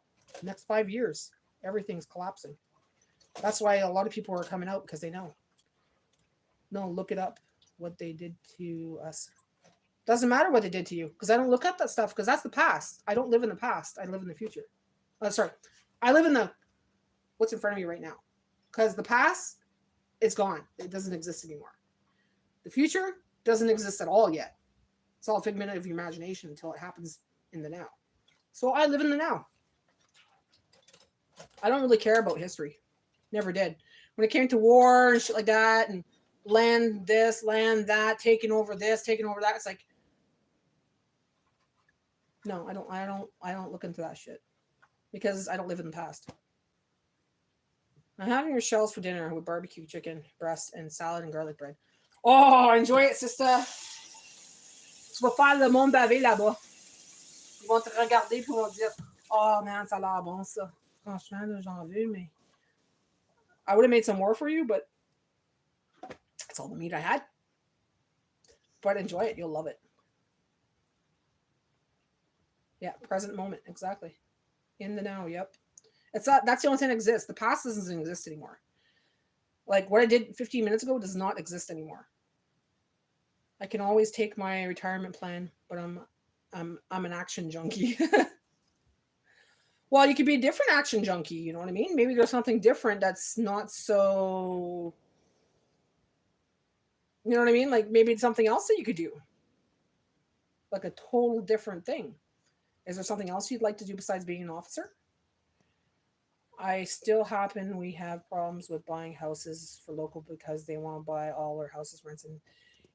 Next 5 years, everything's collapsing. That's why a lot of people are coming out, because they know. No, look it up, what they did to us. Doesn't matter what they did to you, because I don't look up that stuff, because that's the past. I don't live in the past. I live in the future. I live in what's in front of me right now, because the past, it's gone. It doesn't exist anymore. The future doesn't exist at all yet. It's all a figment of your imagination until it happens in the now. So I live in the now. I don't really care about history. Never did. When it came to war and shit like that, and land this, land that, taking over this, taking over that, it's like, no, I don't look into that shit, because I don't live in the past. I'm having your shells for dinner with barbecue chicken breast and salad and garlic bread. Oh, enjoy it, sister. Tu vas faire le monde baver là-bas. Ils vont te regarder puis vont dire, oh man, ça a l'air bon ça. Franchement, là, j'en veux, mais I would have made some more for you, but that's all the meat I had. But enjoy it. You'll love it. Yeah, present moment. Exactly. In the now. Yep. That's the only thing that exists. The past doesn't exist anymore. Like what I did 15 minutes ago does not exist anymore. I can always take my retirement plan, but I'm an action junkie. Well, you could be a different action junkie, you know what I mean? Maybe there's something different that's not so, you know what I mean? Like maybe it's something else that you could do. Like a total different thing. Is there something else you'd like to do besides being an officer? We have problems with buying houses for local because they want to buy all our houses rents. And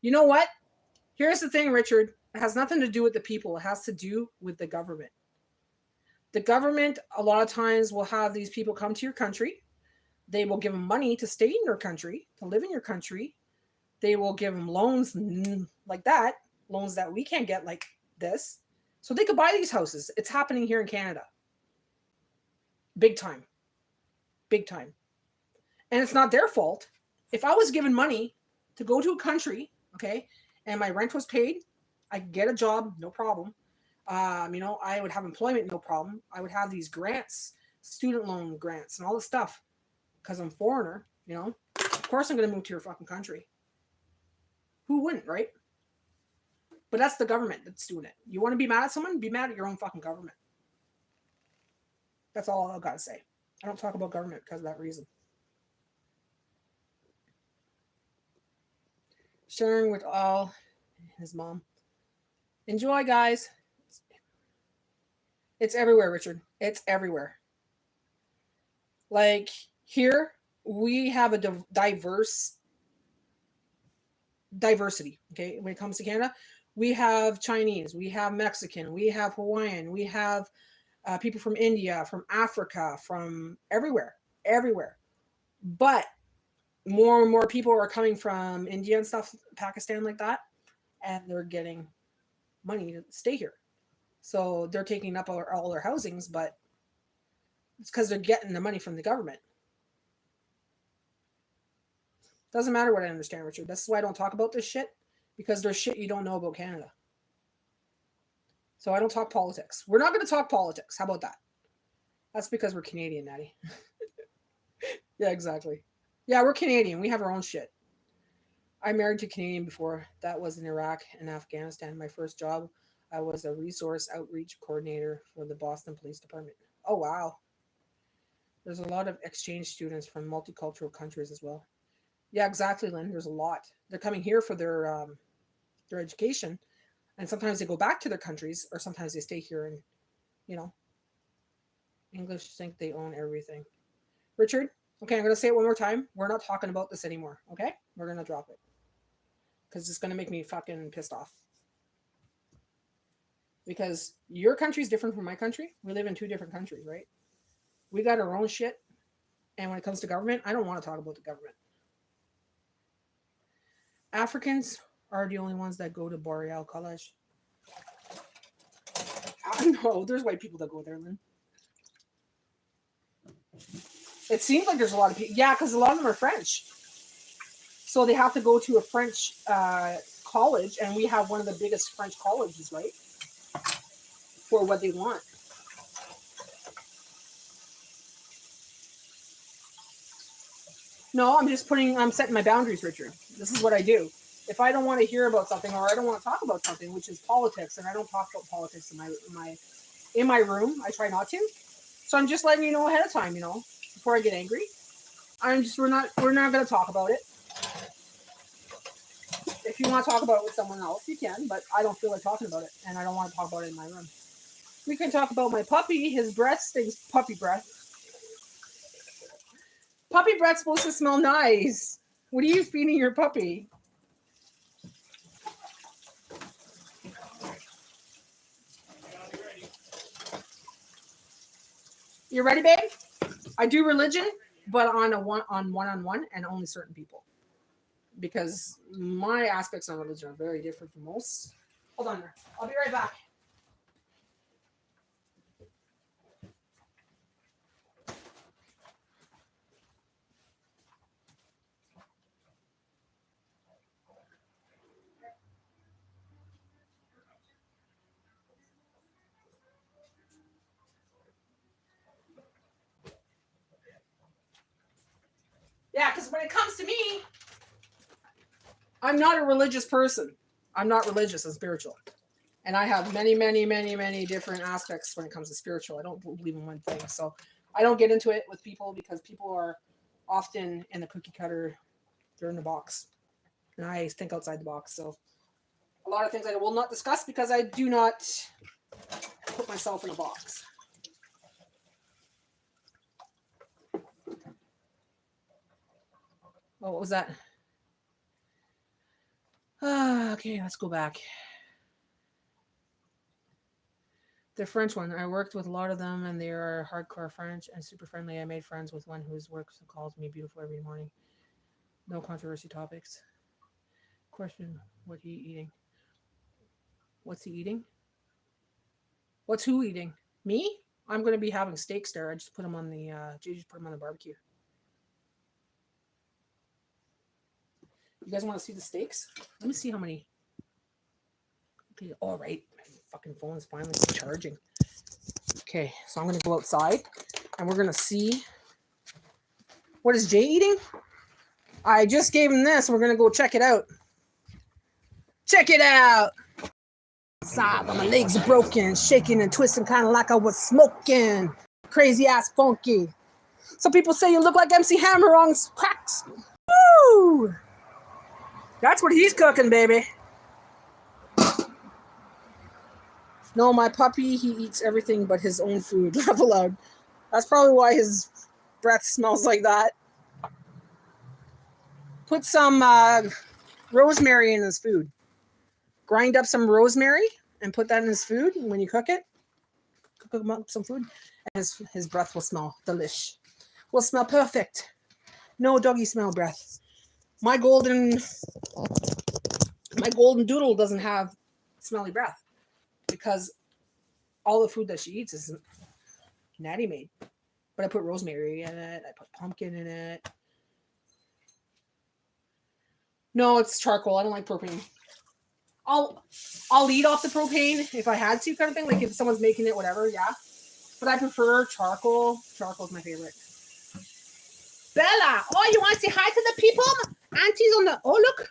you know what? Here's the thing, Richard. It has nothing to do with the people. It has to do with the government. The government, a lot of times, will have these people come to your country. They will give them money to stay in your country, to live in your country. They will give them loans like that, loans that we can't get like this. So they could buy these houses. It's happening here in Canada. Big time. Big time. And it's not their fault. If I was given money to go to a country, okay, and my rent was paid, I could get a job, no problem. I would have employment, no problem. I would have these grants, student loan grants, and all this stuff because I'm a foreigner. Of course I'm going to move to your fucking country. Who wouldn't, right? But that's the government that's doing it. You want to be mad at someone? Be mad at your own fucking government. That's all I've got to say. I don't talk about government because of that reason. Sharing with all his mom. Enjoy, guys. It's everywhere, Richard. It's everywhere. Like here, we have a diversity. Okay, when it comes to Canada, we have Chinese, we have Mexican, we have Hawaiian, we have people from India, from Africa, from everywhere. But more and more people are coming from India and stuff, Pakistan, like that, and they're getting money to stay here. So they're taking up all their housings, but it's because they're getting the money from the government. Doesn't matter what I understand, Richard. That's why I don't talk about this shit, because there's shit you don't know about Canada. So I don't talk politics. We're not going to talk politics. How about that? That's because we're Canadian, Natty. Yeah, exactly. Yeah, we're Canadian. We have our own shit. I married to Canadian before. That was in Iraq and Afghanistan. My first job, I was a resource outreach coordinator for the Boston Police Department. Oh, wow. There's a lot of exchange students from multicultural countries as well. Yeah, exactly, Lynn. There's a lot. They're coming here for their education, and sometimes they go back to their countries, or sometimes they stay here and, you know, English think they own everything. Richard, okay, I'm going to say it one more time. We're not talking about this anymore, okay? We're going to drop it. Because it's going to make me fucking pissed off. Because your country is different from my country. We live in two different countries, right? We got our own shit. And when it comes to government, I don't want to talk about the government. Africans are the only ones that go to Boreal College. No, there's white people that go there, Lynn. It seems like there's a lot of people. Yeah, because a lot of them are French. So they have to go to a French college, and we have one of the biggest French colleges, right? For what they want. No, I'm setting my boundaries, Richard. This is what I do. If I don't want to hear about something, or I don't want to talk about something, which is politics, and I don't talk about politics in my room, I try not to. So I'm just letting you know ahead of time, before I get angry. We're not going to talk about it. If you want to talk about it with someone else, you can, but I don't feel like talking about it, and I don't want to talk about it in my room. We can talk about my puppy. His breath stinks puppy breath. Puppy breath's supposed to smell nice. What are you feeding your puppy? You ready, babe? I do religion, but on one-on-one and only certain people. Because my aspects on religion are very different from most. Hold on, I'll be right back. Yeah, because when it comes to me, I'm not a religious person. I'm not religious, I'm spiritual. And I have many, many, many, many different aspects when it comes to spiritual. I don't believe in one thing. So I don't get into it with people because people are often in the cookie cutter, they're in the box. And I think outside the box. So a lot of things I will not discuss because I do not put myself in a box. Oh, what was that? Okay, let's go back. The French one. I worked with a lot of them, and they are hardcore French and super friendly. I made friends with one whose work calls me beautiful every morning. No controversy topics. Question: what he eating? What's he eating? What's who eating? Me? I'm going to be having steaks there. I just put them on the, just put them on the barbecue. You guys want to see the steaks? Let me see how many. Okay, all right. My fucking phone's finally charging. Okay, so I'm going to go outside and we're going to see. What is Jay eating? I just gave him this. We're going to go check it out. Check it out. Side, my legs are broken, shaking and twisting, kind of like I was smoking. Crazy ass funky. Some people say you look like MC Hammer on cracks. Woo! That's what he's cooking, baby. No, my puppy, he eats everything but his own food. Laugh aloud. That's probably why his breath smells like that. Put some rosemary in his food. Grind up some rosemary and put that in his food. And when you cook it, cook him up some food, and his breath will smell delish. Will smell perfect. No doggy smell breath. My golden doodle doesn't have smelly breath because all the food that she eats is Natty made. But I put rosemary in it. I put pumpkin in it. No, it's charcoal. I don't like propane. I'll eat off the propane if I had to, kind of thing. Like if someone's making it, whatever, yeah. But I prefer charcoal. Charcoal's my favorite. Bella, oh, you want to say hi to the people? Auntie's on the. Oh, look,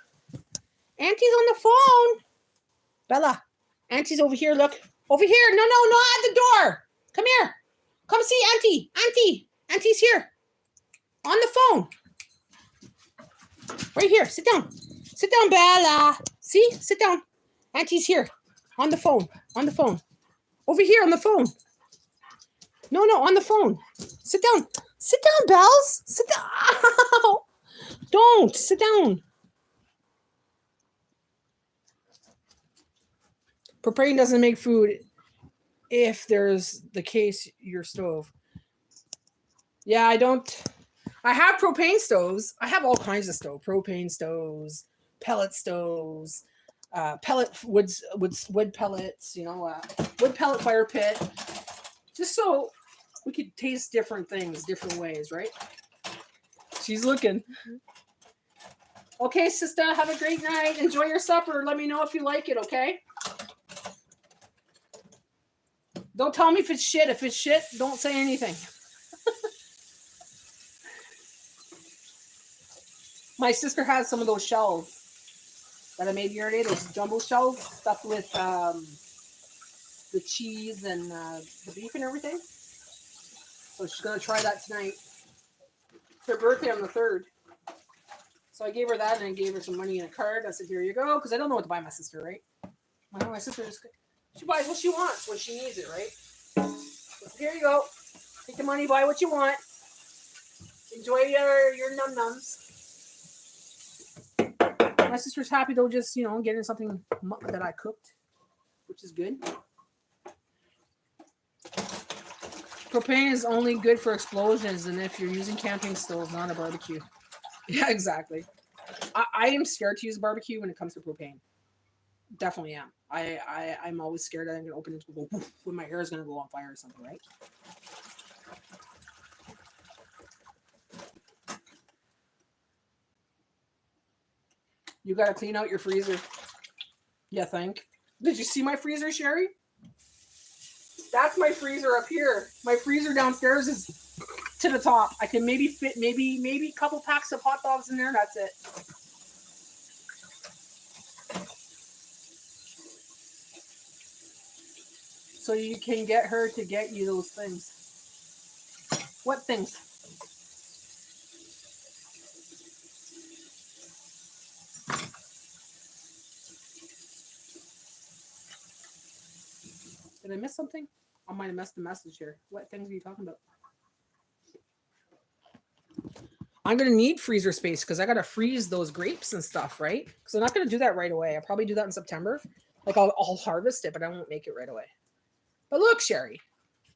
Auntie's on the phone. Bella, Auntie's over here. Look, over here. No, not at the door. Come here. Come see Auntie. Auntie's here. On the phone. Right here. Sit down. Sit down, Bella. See? Sit down. Auntie's here. On the phone. Over here on the phone. No, on the phone. Sit down. Sit down, Bells. Sit down. Ow. Don't. Sit down. Propane doesn't make food if there's the case your stove. Yeah, I don't. I have propane stoves. I have all kinds of stoves. Propane stoves, pellet stoves, wood pellets, wood pellet fire pit. Just so we could taste different things, different ways, right? She's looking. Okay, sister, have a great night. Enjoy your supper. Let me know if you like it, okay? Don't tell me if it's shit. If it's shit, don't say anything. My sister has some of those shells that I made the other day, those jumbo shells stuffed with the cheese and the beef and everything. So she's going to try that tonight. It's her birthday on the 3rd. So I gave her that and I gave her some money in a card. I said, here you go, because I don't know what to buy my sister, right? My sister just, she buys what she wants when she needs it, right? So here you go. Take the money, buy what you want. Enjoy your num-nums. My sister's happy though, just, getting something that I cooked, which is good. Propane is only good for explosions and if you're using camping stoves, not a barbecue. Yeah, exactly. I am scared to use barbecue when it comes to propane. Definitely am. I'm always scared that I'm going to open it to go poof, when my hair is going to go on fire or something, right? You got to clean out your freezer. You think? Did you see my freezer, Sherry? That's my freezer up here. My freezer downstairs is to the top. I can maybe fit maybe a couple packs of hot dogs in there. That's it. So you can get her to get you those things. What things? Did I miss something? I might have missed the message here. What things are you talking about? I'm going to need freezer space because I got to freeze those grapes and stuff, right? Because I'm not going to do that right away. I'll probably do that in September. Like I'll harvest it, but I won't make it right away. But look, Sherry.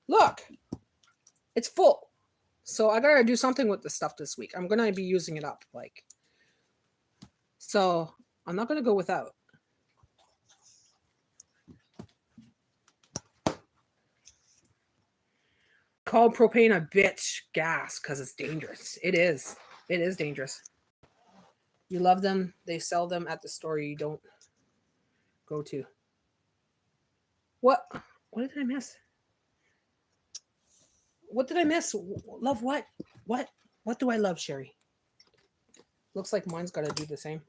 Look. It's full. So I got to do something with this stuff this week. I'm going to be using it up. So I'm not going to go without. call propane a bitch gas because it's dangerous. It is. It is dangerous. You love them. They sell them at the store you don't go to. What? What did I miss? What did I miss? Love what? What? What do I love, Sherry? Looks like mine's got to do the same.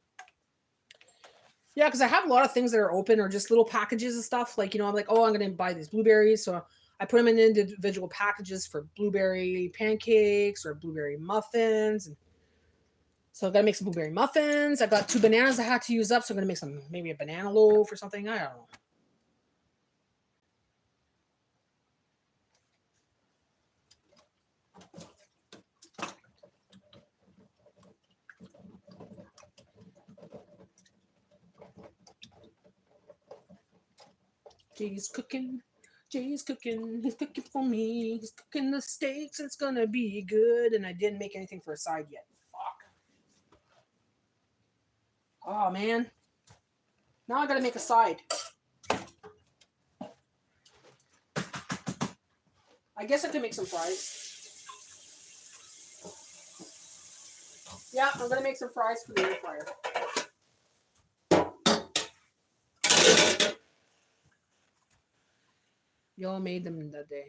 Yeah, because I have a lot of things that are open or just little packages and stuff. Like, I'm like, oh, I'm going to buy these blueberries. So I put them in individual packages for blueberry pancakes or blueberry muffins. And so I got to make some blueberry muffins. I got 2 bananas I had to use up. So I'm going to make maybe a banana loaf or something. I don't know. Jay's cooking. Jay's cooking. He's cooking for me. He's cooking the steaks. It's going to be good. And I didn't make anything for a side yet. Fuck. Oh, man. Now I got to make a side. I guess I could make some fries. Yeah, I'm going to make some fries for the air fryer. Y'all made them that day.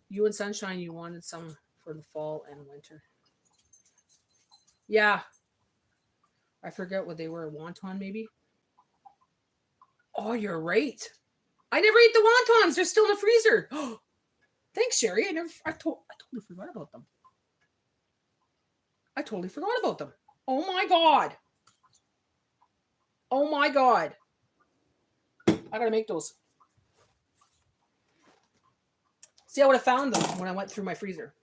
You and Sunshine, you wanted some for the fall and winter. Yeah. I forget what they were. Wonton, maybe? Oh, you're right. I never ate the wontons. They're still in the freezer. Thanks, Sherry. I totally forgot about them. I totally forgot about them. Oh my god. Oh my god. I gotta make those. See, I would have found them when I went through my freezer.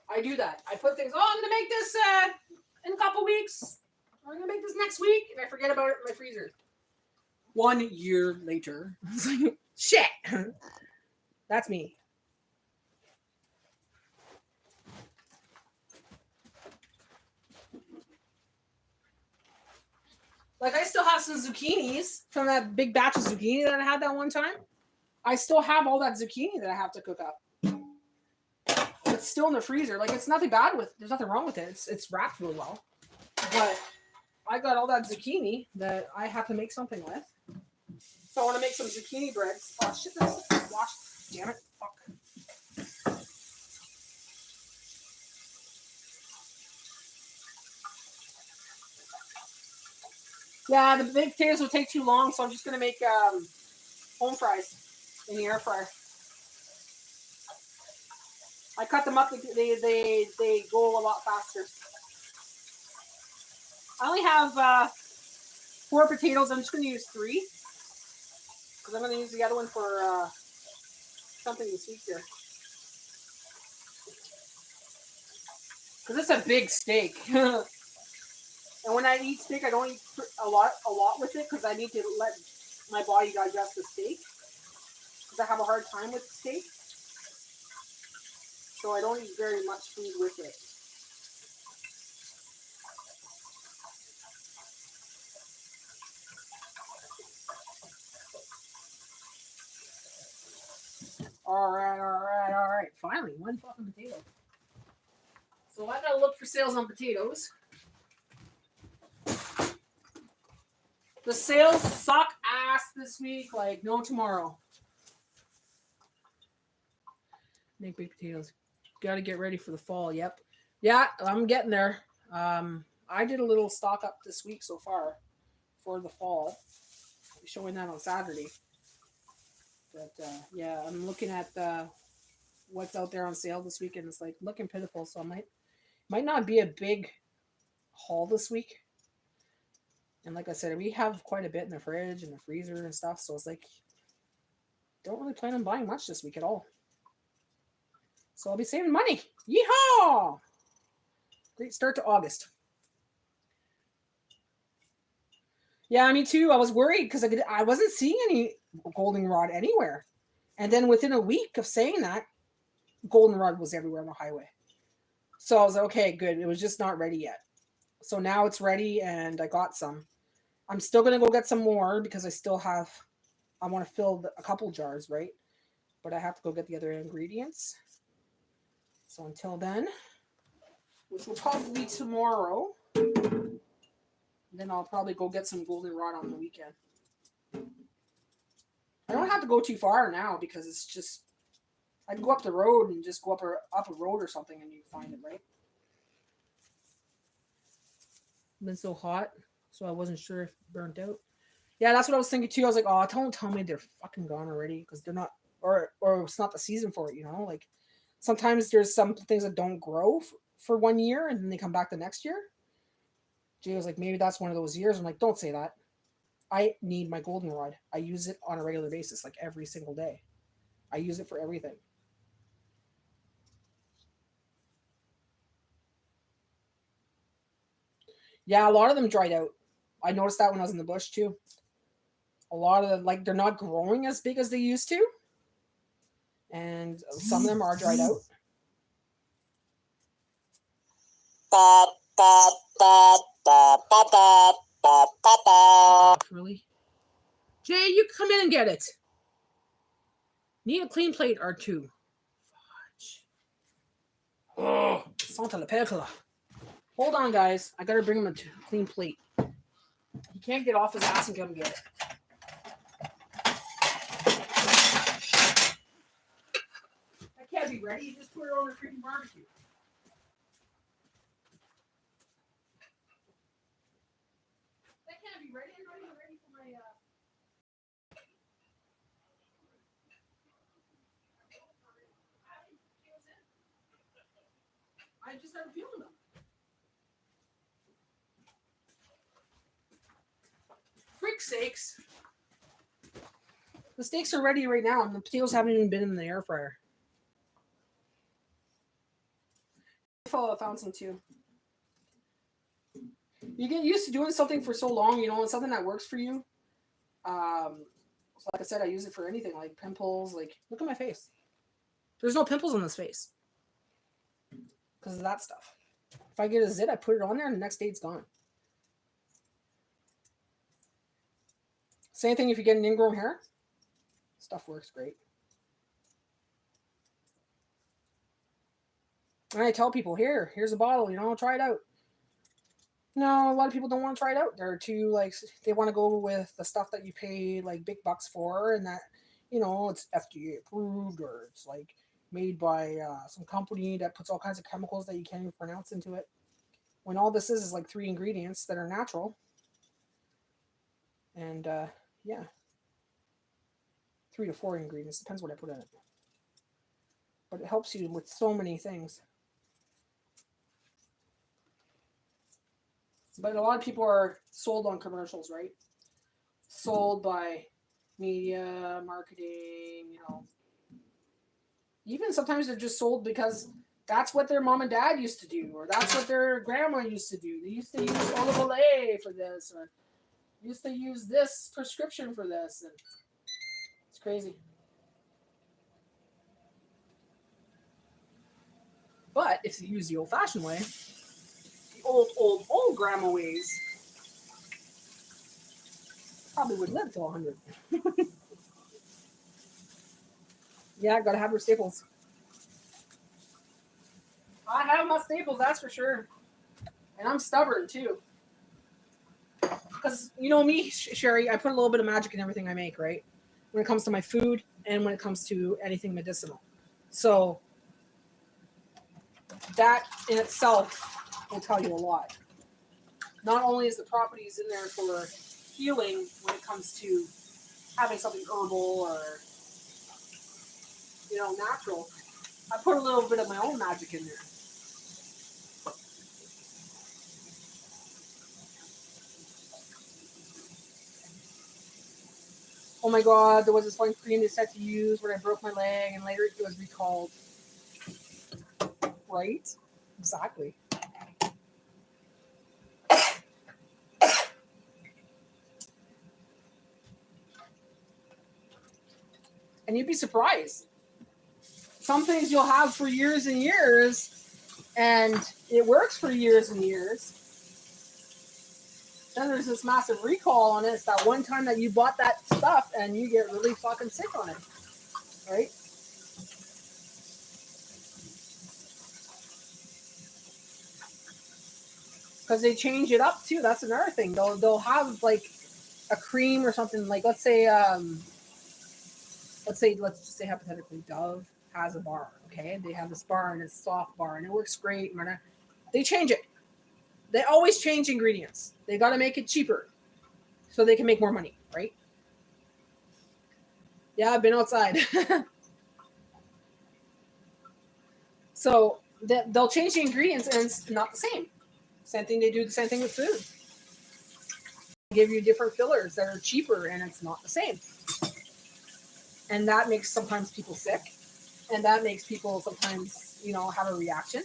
I do that. I put things, I'm gonna make this in a couple weeks. I'm gonna make this next week, and I forget about it in my freezer. 1 year later. Shit. That's me. Like, I still have some zucchinis from that big batch of zucchini that I had that one time. I still have all that zucchini that I have to cook up. It's still in the freezer. Like, it's nothing bad with. There's nothing wrong with it. It's wrapped really well. But I got all that zucchini that I have to make something with. So I want to make some zucchini breads. Oh shit! This is washed. Damn it! Fuck. Yeah, the big potatoes will take too long, so I'm just gonna make home fries in the air fryer. I cut them up; they go a lot faster. I only have 4 potatoes. I'm just gonna use 3 because I'm gonna use the other one for something this week here. Because it's a big steak. And when I eat steak, I don't eat a lot with it because I need to let my body digest the steak. Because I have a hard time with steak. So I don't eat very much food with it. All right. Finally, 1 fucking potato. So I gotta look for sales on potatoes. The sales suck ass this week, like no tomorrow. Make big potatoes. Gotta get ready for the fall. Yep. Yeah, I'm getting there. I did a little stock up this week so far for the fall. I'll be showing that on Saturday. But yeah, I'm looking at what's out there on sale this week, and it's like looking pitiful. So I might not be a big haul this week. And like I said, we have quite a bit in the fridge and the freezer and stuff. So it's like, don't really plan on buying much this week at all. So I'll be saving money. Yeehaw! Great start to August. Yeah, me too. I was worried because I wasn't seeing any goldenrod anywhere. And then within a week of saying that, goldenrod was everywhere on the highway. So I was like, okay, good. It was just not ready yet. So now it's ready and I got some. I'm still going to go get some more because I want to fill a couple jars, right? but I have to go get the other ingredients. So until then, which will probably be tomorrow, then I'll probably go get some goldenrod on the weekend. I don't have to go too far now because it's just, I can go up the road and just go up a road or something and you find it, right? It's been so hot, so I wasn't sure if it burnt out. Yeah, that's what I was thinking too. I was like, oh, don't tell me they're fucking gone already because they're not, or it's not the season for it, you know? Like sometimes there's some things that don't grow for 1 year and then they come back the next year. Jay was like, maybe that's one of those years. I'm like, don't say that. I need my goldenrod. I use it on a regular basis, like every single day. I use it for everything. Yeah, a lot of them dried out. I noticed that when I was in the bush too. A lot of them, like, they're not growing as big as they used to. And some of them are dried out. Really? Jay, you come in and get it. Need a clean plate or two. Fudge. Oh, Santa la Perla. Hold on, guys. I gotta bring him a clean plate. He can't get off his ass and come get it. That can't be ready. You just put it on the freaking barbecue. That can't be ready. I'm not even ready for my. I just started peeling them. Frick's sakes. The steaks are ready right now, and the potatoes haven't even been in the air fryer. I found some too. You get used to doing something for so long, you know, and something that works for you. So like I said, I use it for anything, like pimples. Like, look at my face. There's no pimples on this face because of that stuff. If I get a zit, I put it on there, and the next day it's gone. Same thing if you get an ingrown hair. Stuff works great. And I tell people, here's a bottle, you know, try it out. No, a lot of people don't want to try it out. They're too, like, they want to go with the stuff that you pay, like, big bucks for, and that, you know, it's FDA approved, or it's, like, made by some company that puts all kinds of chemicals that you can't even pronounce into it. When all this is like 3 ingredients that are natural. And, yeah. 3 to 4 ingredients. Depends what I put in it. But it helps you with so many things. But a lot of people are sold on commercials, right? Sold by media, marketing, you know. Even sometimes they're just sold because that's what their mom and dad used to do, or that's what their grandma used to do. They used to use olive oil for this, or used to use this prescription for this, and it's crazy. But if you use the old-fashioned way, the old grandma ways, probably would live till 100. Yeah, gotta have your staples. I have my staples, that's for sure. And I'm stubborn too. Because you know me, Sherry, I put a little bit of magic in everything I make, right? When it comes to my food and when it comes to anything medicinal. So that in itself will tell you a lot. Not only is the properties in there for healing when it comes to having something herbal or, you know, natural, I put a little bit of my own magic in there. Oh my god, there was this one cream they said to use when I broke my leg and later it was recalled. Right? Exactly. And you'd be surprised. Some things you'll have for years and years, and it works for years and years. Then there's this massive recall on it. It's that one time that you bought that stuff and you get really fucking sick on it. Right? because they change it up too. That's another thing. They'll have like a cream or something. Like let's just say hypothetically, Dove has a bar. Okay, they have this bar and it's soft bar and it works great. They change it. They always change ingredients. They got to make it cheaper so they can make more money, right? Yeah, I've been outside. So they'll change the ingredients and it's not the same. Same thing, they do the same thing with food. They give you different fillers that are cheaper and it's not the same. And that makes sometimes people sick. And that makes people sometimes, have a reaction.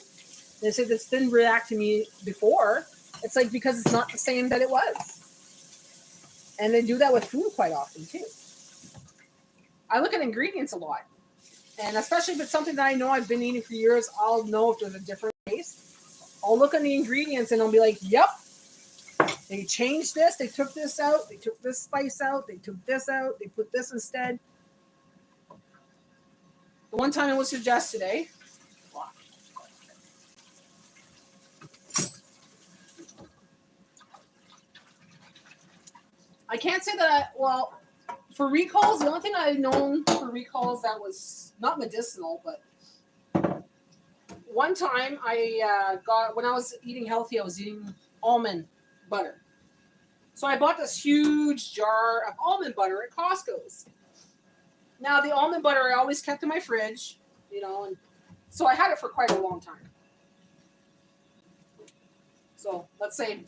They say this didn't react to me before. It's like because it's not the same that it was. And they do that with food quite often too. I look at ingredients a lot. And especially if it's something that I know I've been eating for years, I'll know if there's a different taste. I'll look at the ingredients and I'll be like, yep, they changed this, they took this out, they took this spice out, they took this out, they put this instead. The one time I was suggest today, I can't say that, for recalls, the only thing I've known for recalls that was not medicinal, but one time I got, when I was eating healthy, I was eating almond butter. So I bought this huge jar of almond butter at Costco's. Now, the almond butter I always kept in my fridge, and so I had it for quite a long time. So let's say,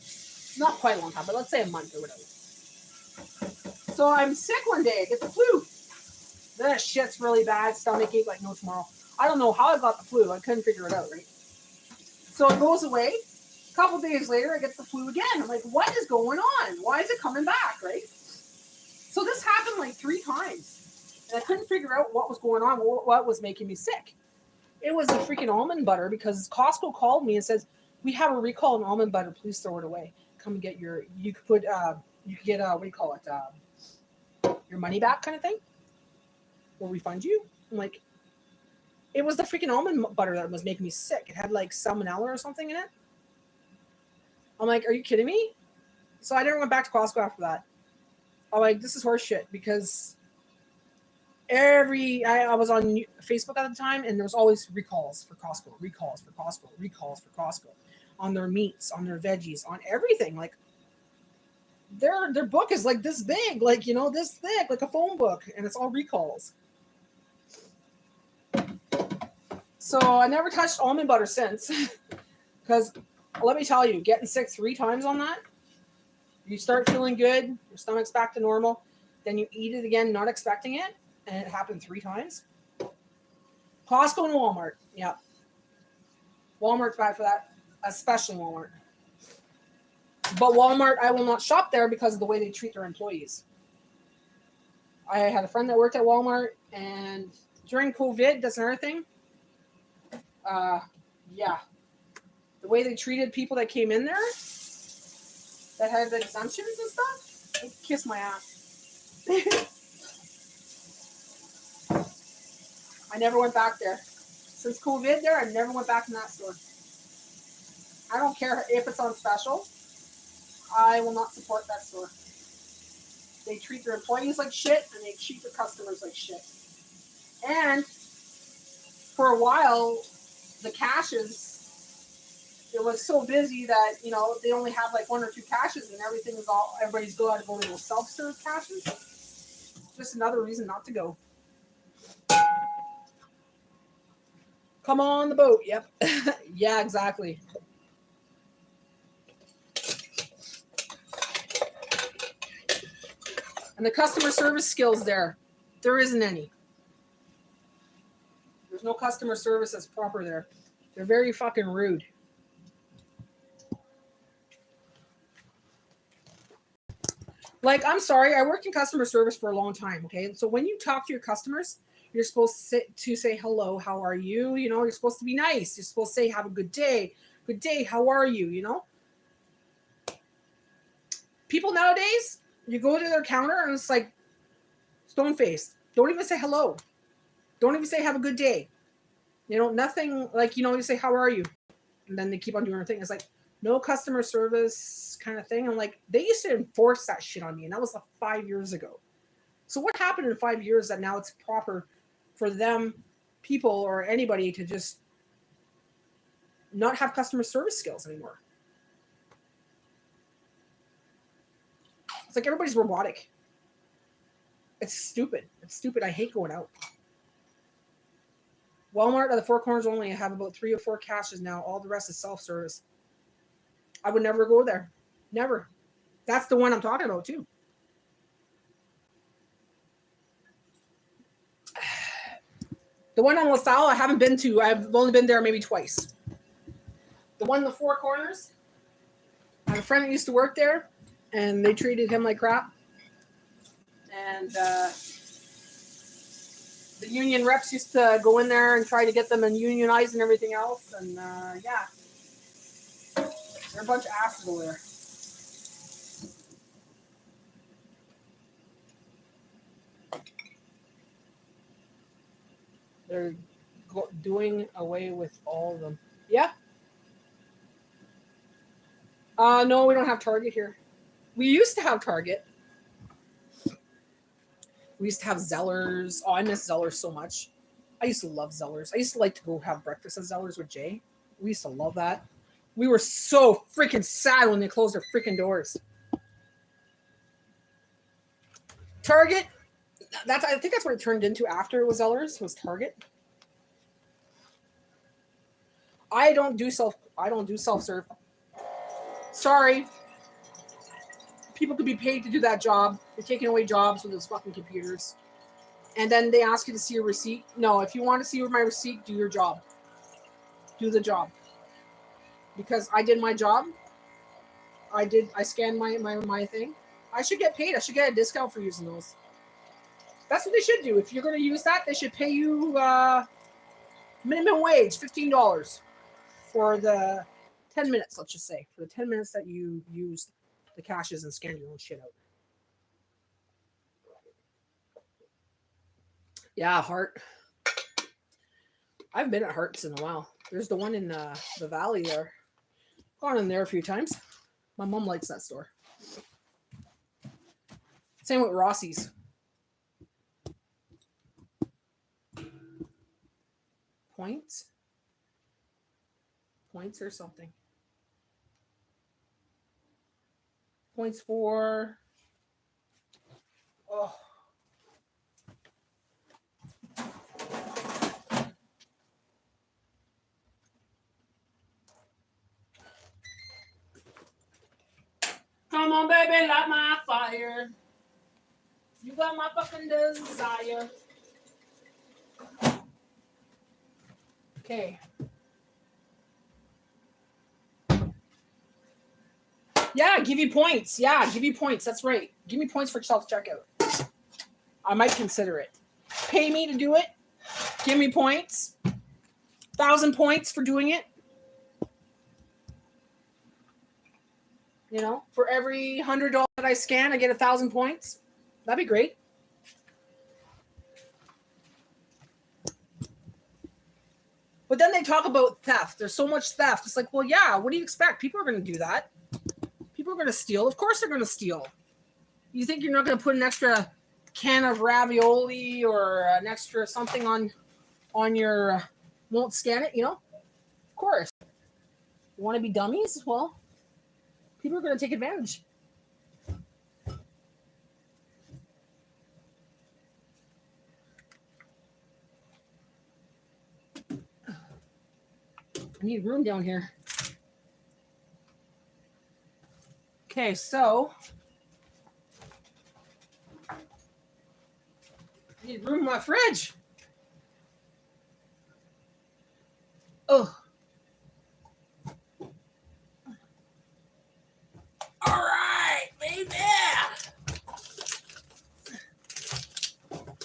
not quite a long time, but let's say a month or whatever. So I'm sick one day. I get the flu. This shit's really bad. Stomach ache like no tomorrow. I don't know how I got the flu. I couldn't figure it out, right? So it goes away. A couple days later, I get the flu again. I'm like, what is going on? Why is it coming back, right? So this happened like 3 times. And I couldn't figure out what was going on, what was making me sick. It was the freaking almond butter because Costco called me and says, we have a recall on almond butter. Please throw it away. Come and get you could get, what do you call it? Your money back kind of thing. We'll refund you. I'm like, it was the freaking almond butter that was making me sick. It had like salmonella or something in it. I'm like, are you kidding me? So I never went back to Costco after that. I'm like, this is horse shit because I was on Facebook at the time and there was always recalls for Costco, recalls for Costco on their meats, on their veggies, on everything. Like their book is like this big, like, this thick, like a phone book, and it's all recalls. So I never touched almond butter since because let me tell you, getting sick 3 times on that, you start feeling good, your stomach's back to normal, then you eat it again, not expecting it, and it happened 3 times. Costco and Walmart, yeah. Walmart's bad for that, especially Walmart. But Walmart, I will not shop there because of the way they treat their employees. I had a friend that worked at Walmart, and during COVID, that's another thing. Yeah. The way they treated people that came in there, that had the exemptions and stuff, they kiss my ass. I never went back there. Since COVID there, I never went back in that store. I don't care if it's on special. I will not support that store. They treat their employees like shit, and they treat their customers like shit. And for a while, the caches, it was so busy that, they only have like 1 or 2 caches, and everybody's got to go to those self-serve caches. Just another reason not to go. Come on the boat. Yep. Yeah, exactly. And the customer service skills there isn't any. There's no customer service that's proper there. They're very fucking rude. Like, I'm sorry, I worked in customer service for a long time, okay? So when you talk to your customers, you're supposed to say, hello, how are you? You're supposed to be nice. You're supposed to say, have a good day. Good day, how are you, People nowadays, you go to their counter and it's like stone-faced. Don't even say hello. Don't even say have a good day. Nothing like, you say, how are you? And then they keep on doing their thing. It's like, no customer service kind of thing. I'm like, they used to enforce that shit on me, and that was like 5 years ago. So what happened in 5 years that now it's proper for them, people or anybody, to just not have customer service skills anymore? It's like everybody's robotic. It's stupid. It's stupid. I hate going out. Walmart at the Four Corners only have about 3 or 4 cashiers now. All the rest is self-service. I would never go there. Never. That's the one I'm talking about too. The one on LaSalle I haven't been to. I've only been there maybe twice. The one in the Four Corners, I have a friend that used to work there, and they treated him like crap. And the union reps used to go in there and try to get them unionized and everything else. And yeah, they're a bunch of asses over there. They're doing away with all of them. Yeah. No, we don't have Target here. We used to have Target. We used to have Zellers. Oh, I miss Zellers so much. I used to love Zellers. I used to like to go have breakfast at Zellers with Jay. We used to love that. We were so freaking sad when they closed their freaking doors. Target, I think that's what it turned into after it was Zellers, was Target. I don't do self-serve. Sorry. People could be paid to do that job. They're taking away jobs with those fucking computers. And then they ask you to see your receipt. No, if you want to see my receipt, do your job. Do the job. Because I did my job. I scanned my thing. I should get paid. I should get a discount for using those. That's what they should do. If you're going to use that, they should pay you minimum wage, $15 for the 10 minutes, let's just say. For the 10 minutes that you used the caches and scanned your own shit out. Yeah, Hart. I haven't been at Hart's in a while. There's the one in the valley there. Gone in there a few times. My mom likes that store. Same with Rossi's. Points or something. Points for... Oh. Come on, baby, light my fire. You got my fucking desire. Okay. Yeah, give you points. Yeah, give you points. That's right. Give me points for self-checkout. I might consider it. Pay me to do it. Give me points. 1,000 points for doing it. You know, for every $100 that I scan, I get 1,000 points. That'd be great. But then they talk about theft. There's so much theft. It's like, well, yeah, what do you expect? People are going to do that. People are going to steal. Of course they're going to steal. You think you're not going to put an extra can of ravioli or an extra something on your, won't scan it, you know? Of course. You want to be dummies? Well, people are going to take advantage. I need room down here. Okay, so I need room in my fridge. Oh. All right, baby.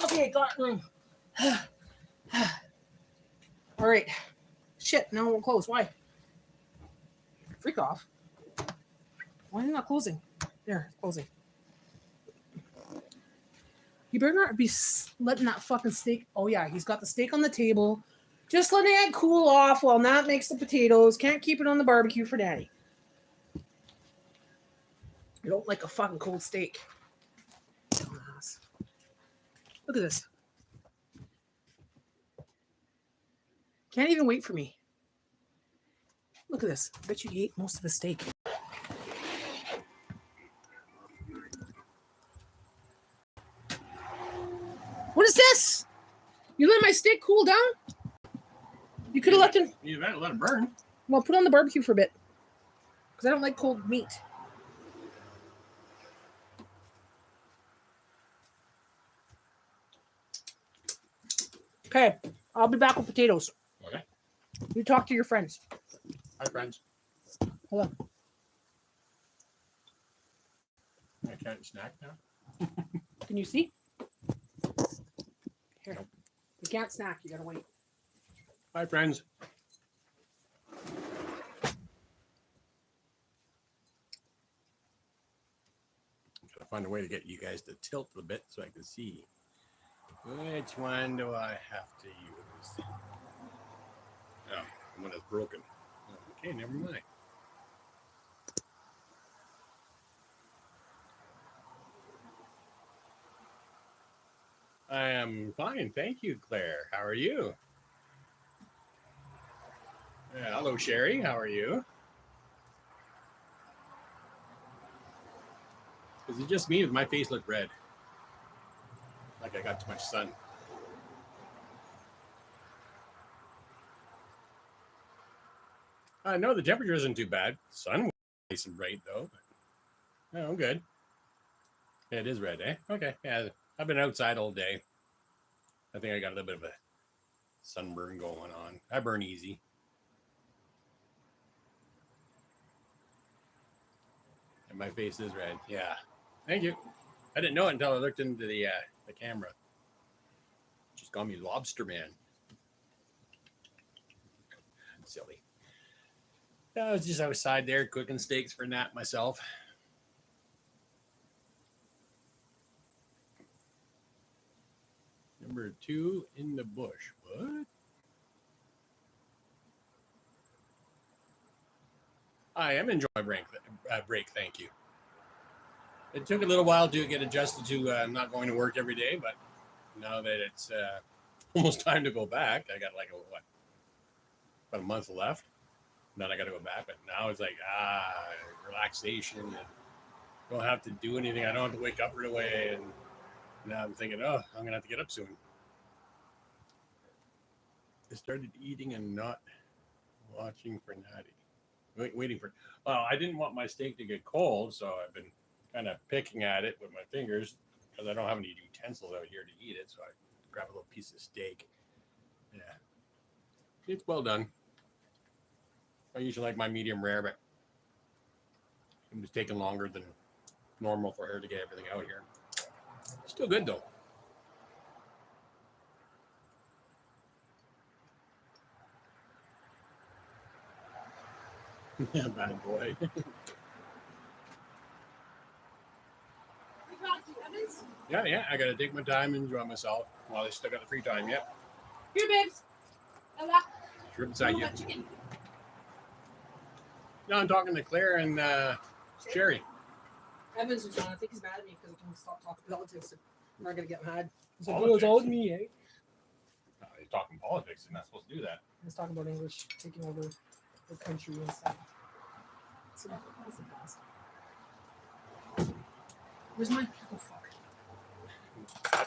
Okay, got room. All right. Shit, now it won't close. Why? Freak off. Why is it not closing? There, it's closing. You better not be letting that fucking steak. Oh, yeah, he's got the steak on the table. Just letting it cool off while Nat makes the potatoes. Can't keep it on the barbecue for Daddy. I don't like a fucking cold steak. Look at this. Can't even wait for me. Look at this. I bet you ate most of the steak. What is this? You let my steak cool down? You could have left it. You better let it burn. Well, put it on the barbecue for a bit. Because I don't like cold meat. Okay, I'll be back with potatoes. Okay. You talk to your friends. Hi, friends. Hold on. I can't snack now. Can you see? Here. Nope. You can't snack. You gotta wait. Hi, friends. Gotta find a way to get you guys to tilt a bit so I can see. Which one do I have to use? Oh, the one that's broken. Okay, never mind. I am fine, thank you, Claire. How are you? Hello, Sherry. How are you? Is it just me? Does my face look red? Like I got too much sun. No, the temperature isn't too bad. Sun was nice and bright though. Oh, I'm good. Yeah, it is red, eh? Okay. Yeah, I've been outside all day. I think I got a little bit of a sunburn going on. I burn easy. And my face is red. Yeah. Thank you. I didn't know it until I looked into the camera. Just call me Lobster Man. I'm silly. I was just outside there cooking steaks for Nat myself. Number 2 in the bush. What? I am enjoying my break. Thank you. It took a little while to get adjusted to not going to work every day, but now that it's almost time to go back, I got like about a month left. Then I got to go back, but now it's like relaxation and don't have to do anything. I don't have to wake up right away, and now I'm thinking, oh, I'm gonna have to get up soon. I started eating and not watching for Natty. Waiting for. Well, I didn't want my steak to get cold, so I've been kind of picking at it with my fingers because I don't have any utensils out here to eat it. So I grab a little piece of steak. Yeah, it's well done. I usually like my medium rare, but it was taking longer than normal for her to get everything out here. Still good though. Yeah, bad boy. Yeah, I gotta take my time and enjoy myself while I still got the free time. Yep. Here, babes. Ella. Sure beside you. No, I'm talking to Claire and Sherry. Evans is on. I think he's mad at me because I told him to stop talking politics. I'm not gonna get mad. He's like, Politics? it's all me, eh? No, he's talking politics. You're not supposed to do that. He's talking about English taking over the country and stuff. So that's the past. Where's my? Oh fuck.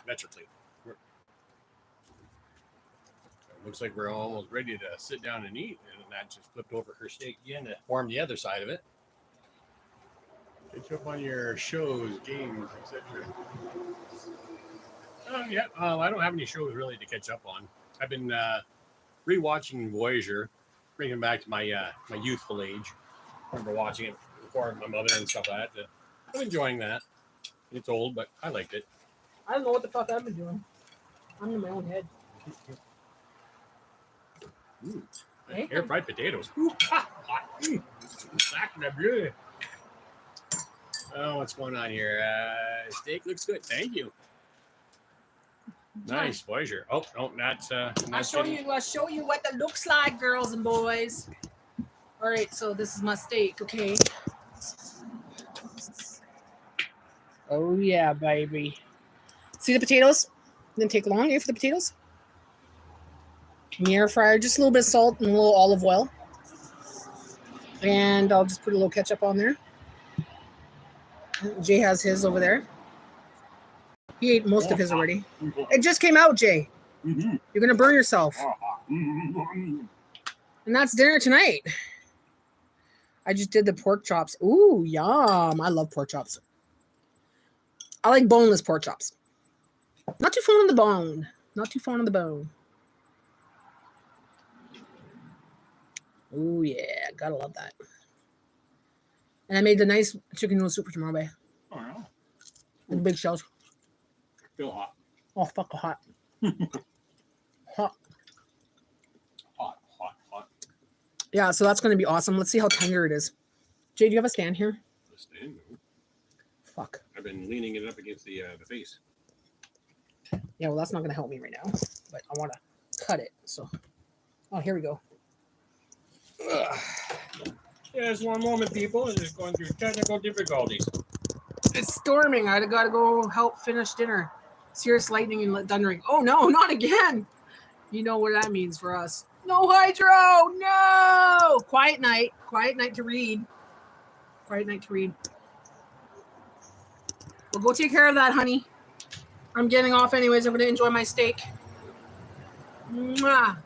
That's your plate. Looks like we're almost ready to sit down and eat, and that just flipped over her steak again to warm the other side of it. Catch up on your shows, games, etc. Yeah, I don't have any shows really to catch up on. I've been rewatching Voyager, bringing back to my my youthful age. I remember watching it before my mother and stuff like that. I'm enjoying that. It's old, but I liked it. I don't know what the fuck I've been doing. I'm in my own head. Ooh, air fried potatoes. Ooh, sacre bleu. Oh, what's going on here? Steak looks good. Thank you. Nice, Voyager. Oh, no, not. I'll show you what that looks like, girls and boys. All right, so this is my steak, okay? Oh yeah, baby. See the potatoes? Didn't take long for the potatoes. In the air fryer, just a little bit of salt and a little olive oil. And I'll just put a little ketchup on there. Jay has his over there. He ate most of his already. It just came out, Jay. Mm-hmm. You're going to burn yourself. And that's dinner tonight. I just did the pork chops. Ooh, yum. I love pork chops. I like boneless pork chops. Not too fond of the bone. Not too fond of the bone. Ooh, yeah. Gotta love that. And I made the nice chicken noodle soup for tomorrow, babe. Oh, yeah. With the big shells. Still hot. Oh, fuck, hot. Hot. Hot. Yeah, so that's going to be awesome. Let's see how tender it is. Jay, do you have a stand here? A stand? Fuck. I've been leaning it up against the face. Yeah, well, that's not going to help me right now. But I want to cut it. So, oh, here we go. Ugh. Yeah, it's one moment, people. It's just going through technical difficulties. It's storming. I got to go help finish dinner. Serious lightning and thundering. Oh, no, not again. You know what that means for us. No hydro. No. Quiet night. Quiet night to read. Quiet night to read. Well, go take care of that, honey. I'm getting off anyways. I'm going to enjoy my steak. Mwah.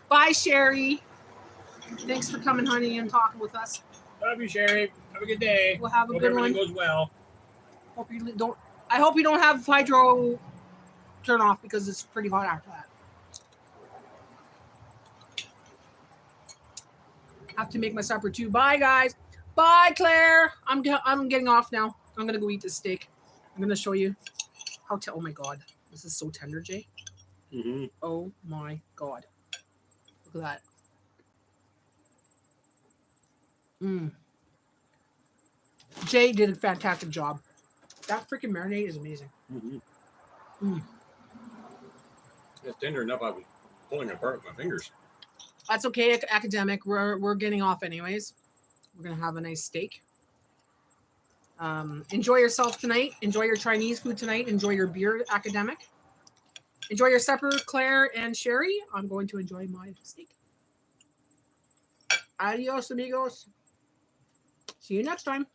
Bye, Sherry. Thanks for coming, honey, and talking with us. Love you, Sherry. Have a good day. We'll have a Hope good one. everything goes well. I hope you don't have hydro turn off because it's pretty hot after that. Have to make my supper too. Bye, guys. Bye, Claire. I'm getting off now. I'm gonna go eat this steak. I'm gonna show you how. Oh my god, this is so tender, Jay. Mm-hmm. Oh my god, look at that. Jay did a fantastic job. That freaking marinade is amazing. Mm-hmm. It's tender enough I was pulling it apart with my fingers. That's okay, academic. We're getting off anyways. We're gonna have a nice steak. Enjoy yourself tonight. Enjoy your Chinese food tonight. Enjoy your beer, academic. Enjoy your supper, Claire and Sherry. I'm going to enjoy my steak. Adios, amigos. See you next time.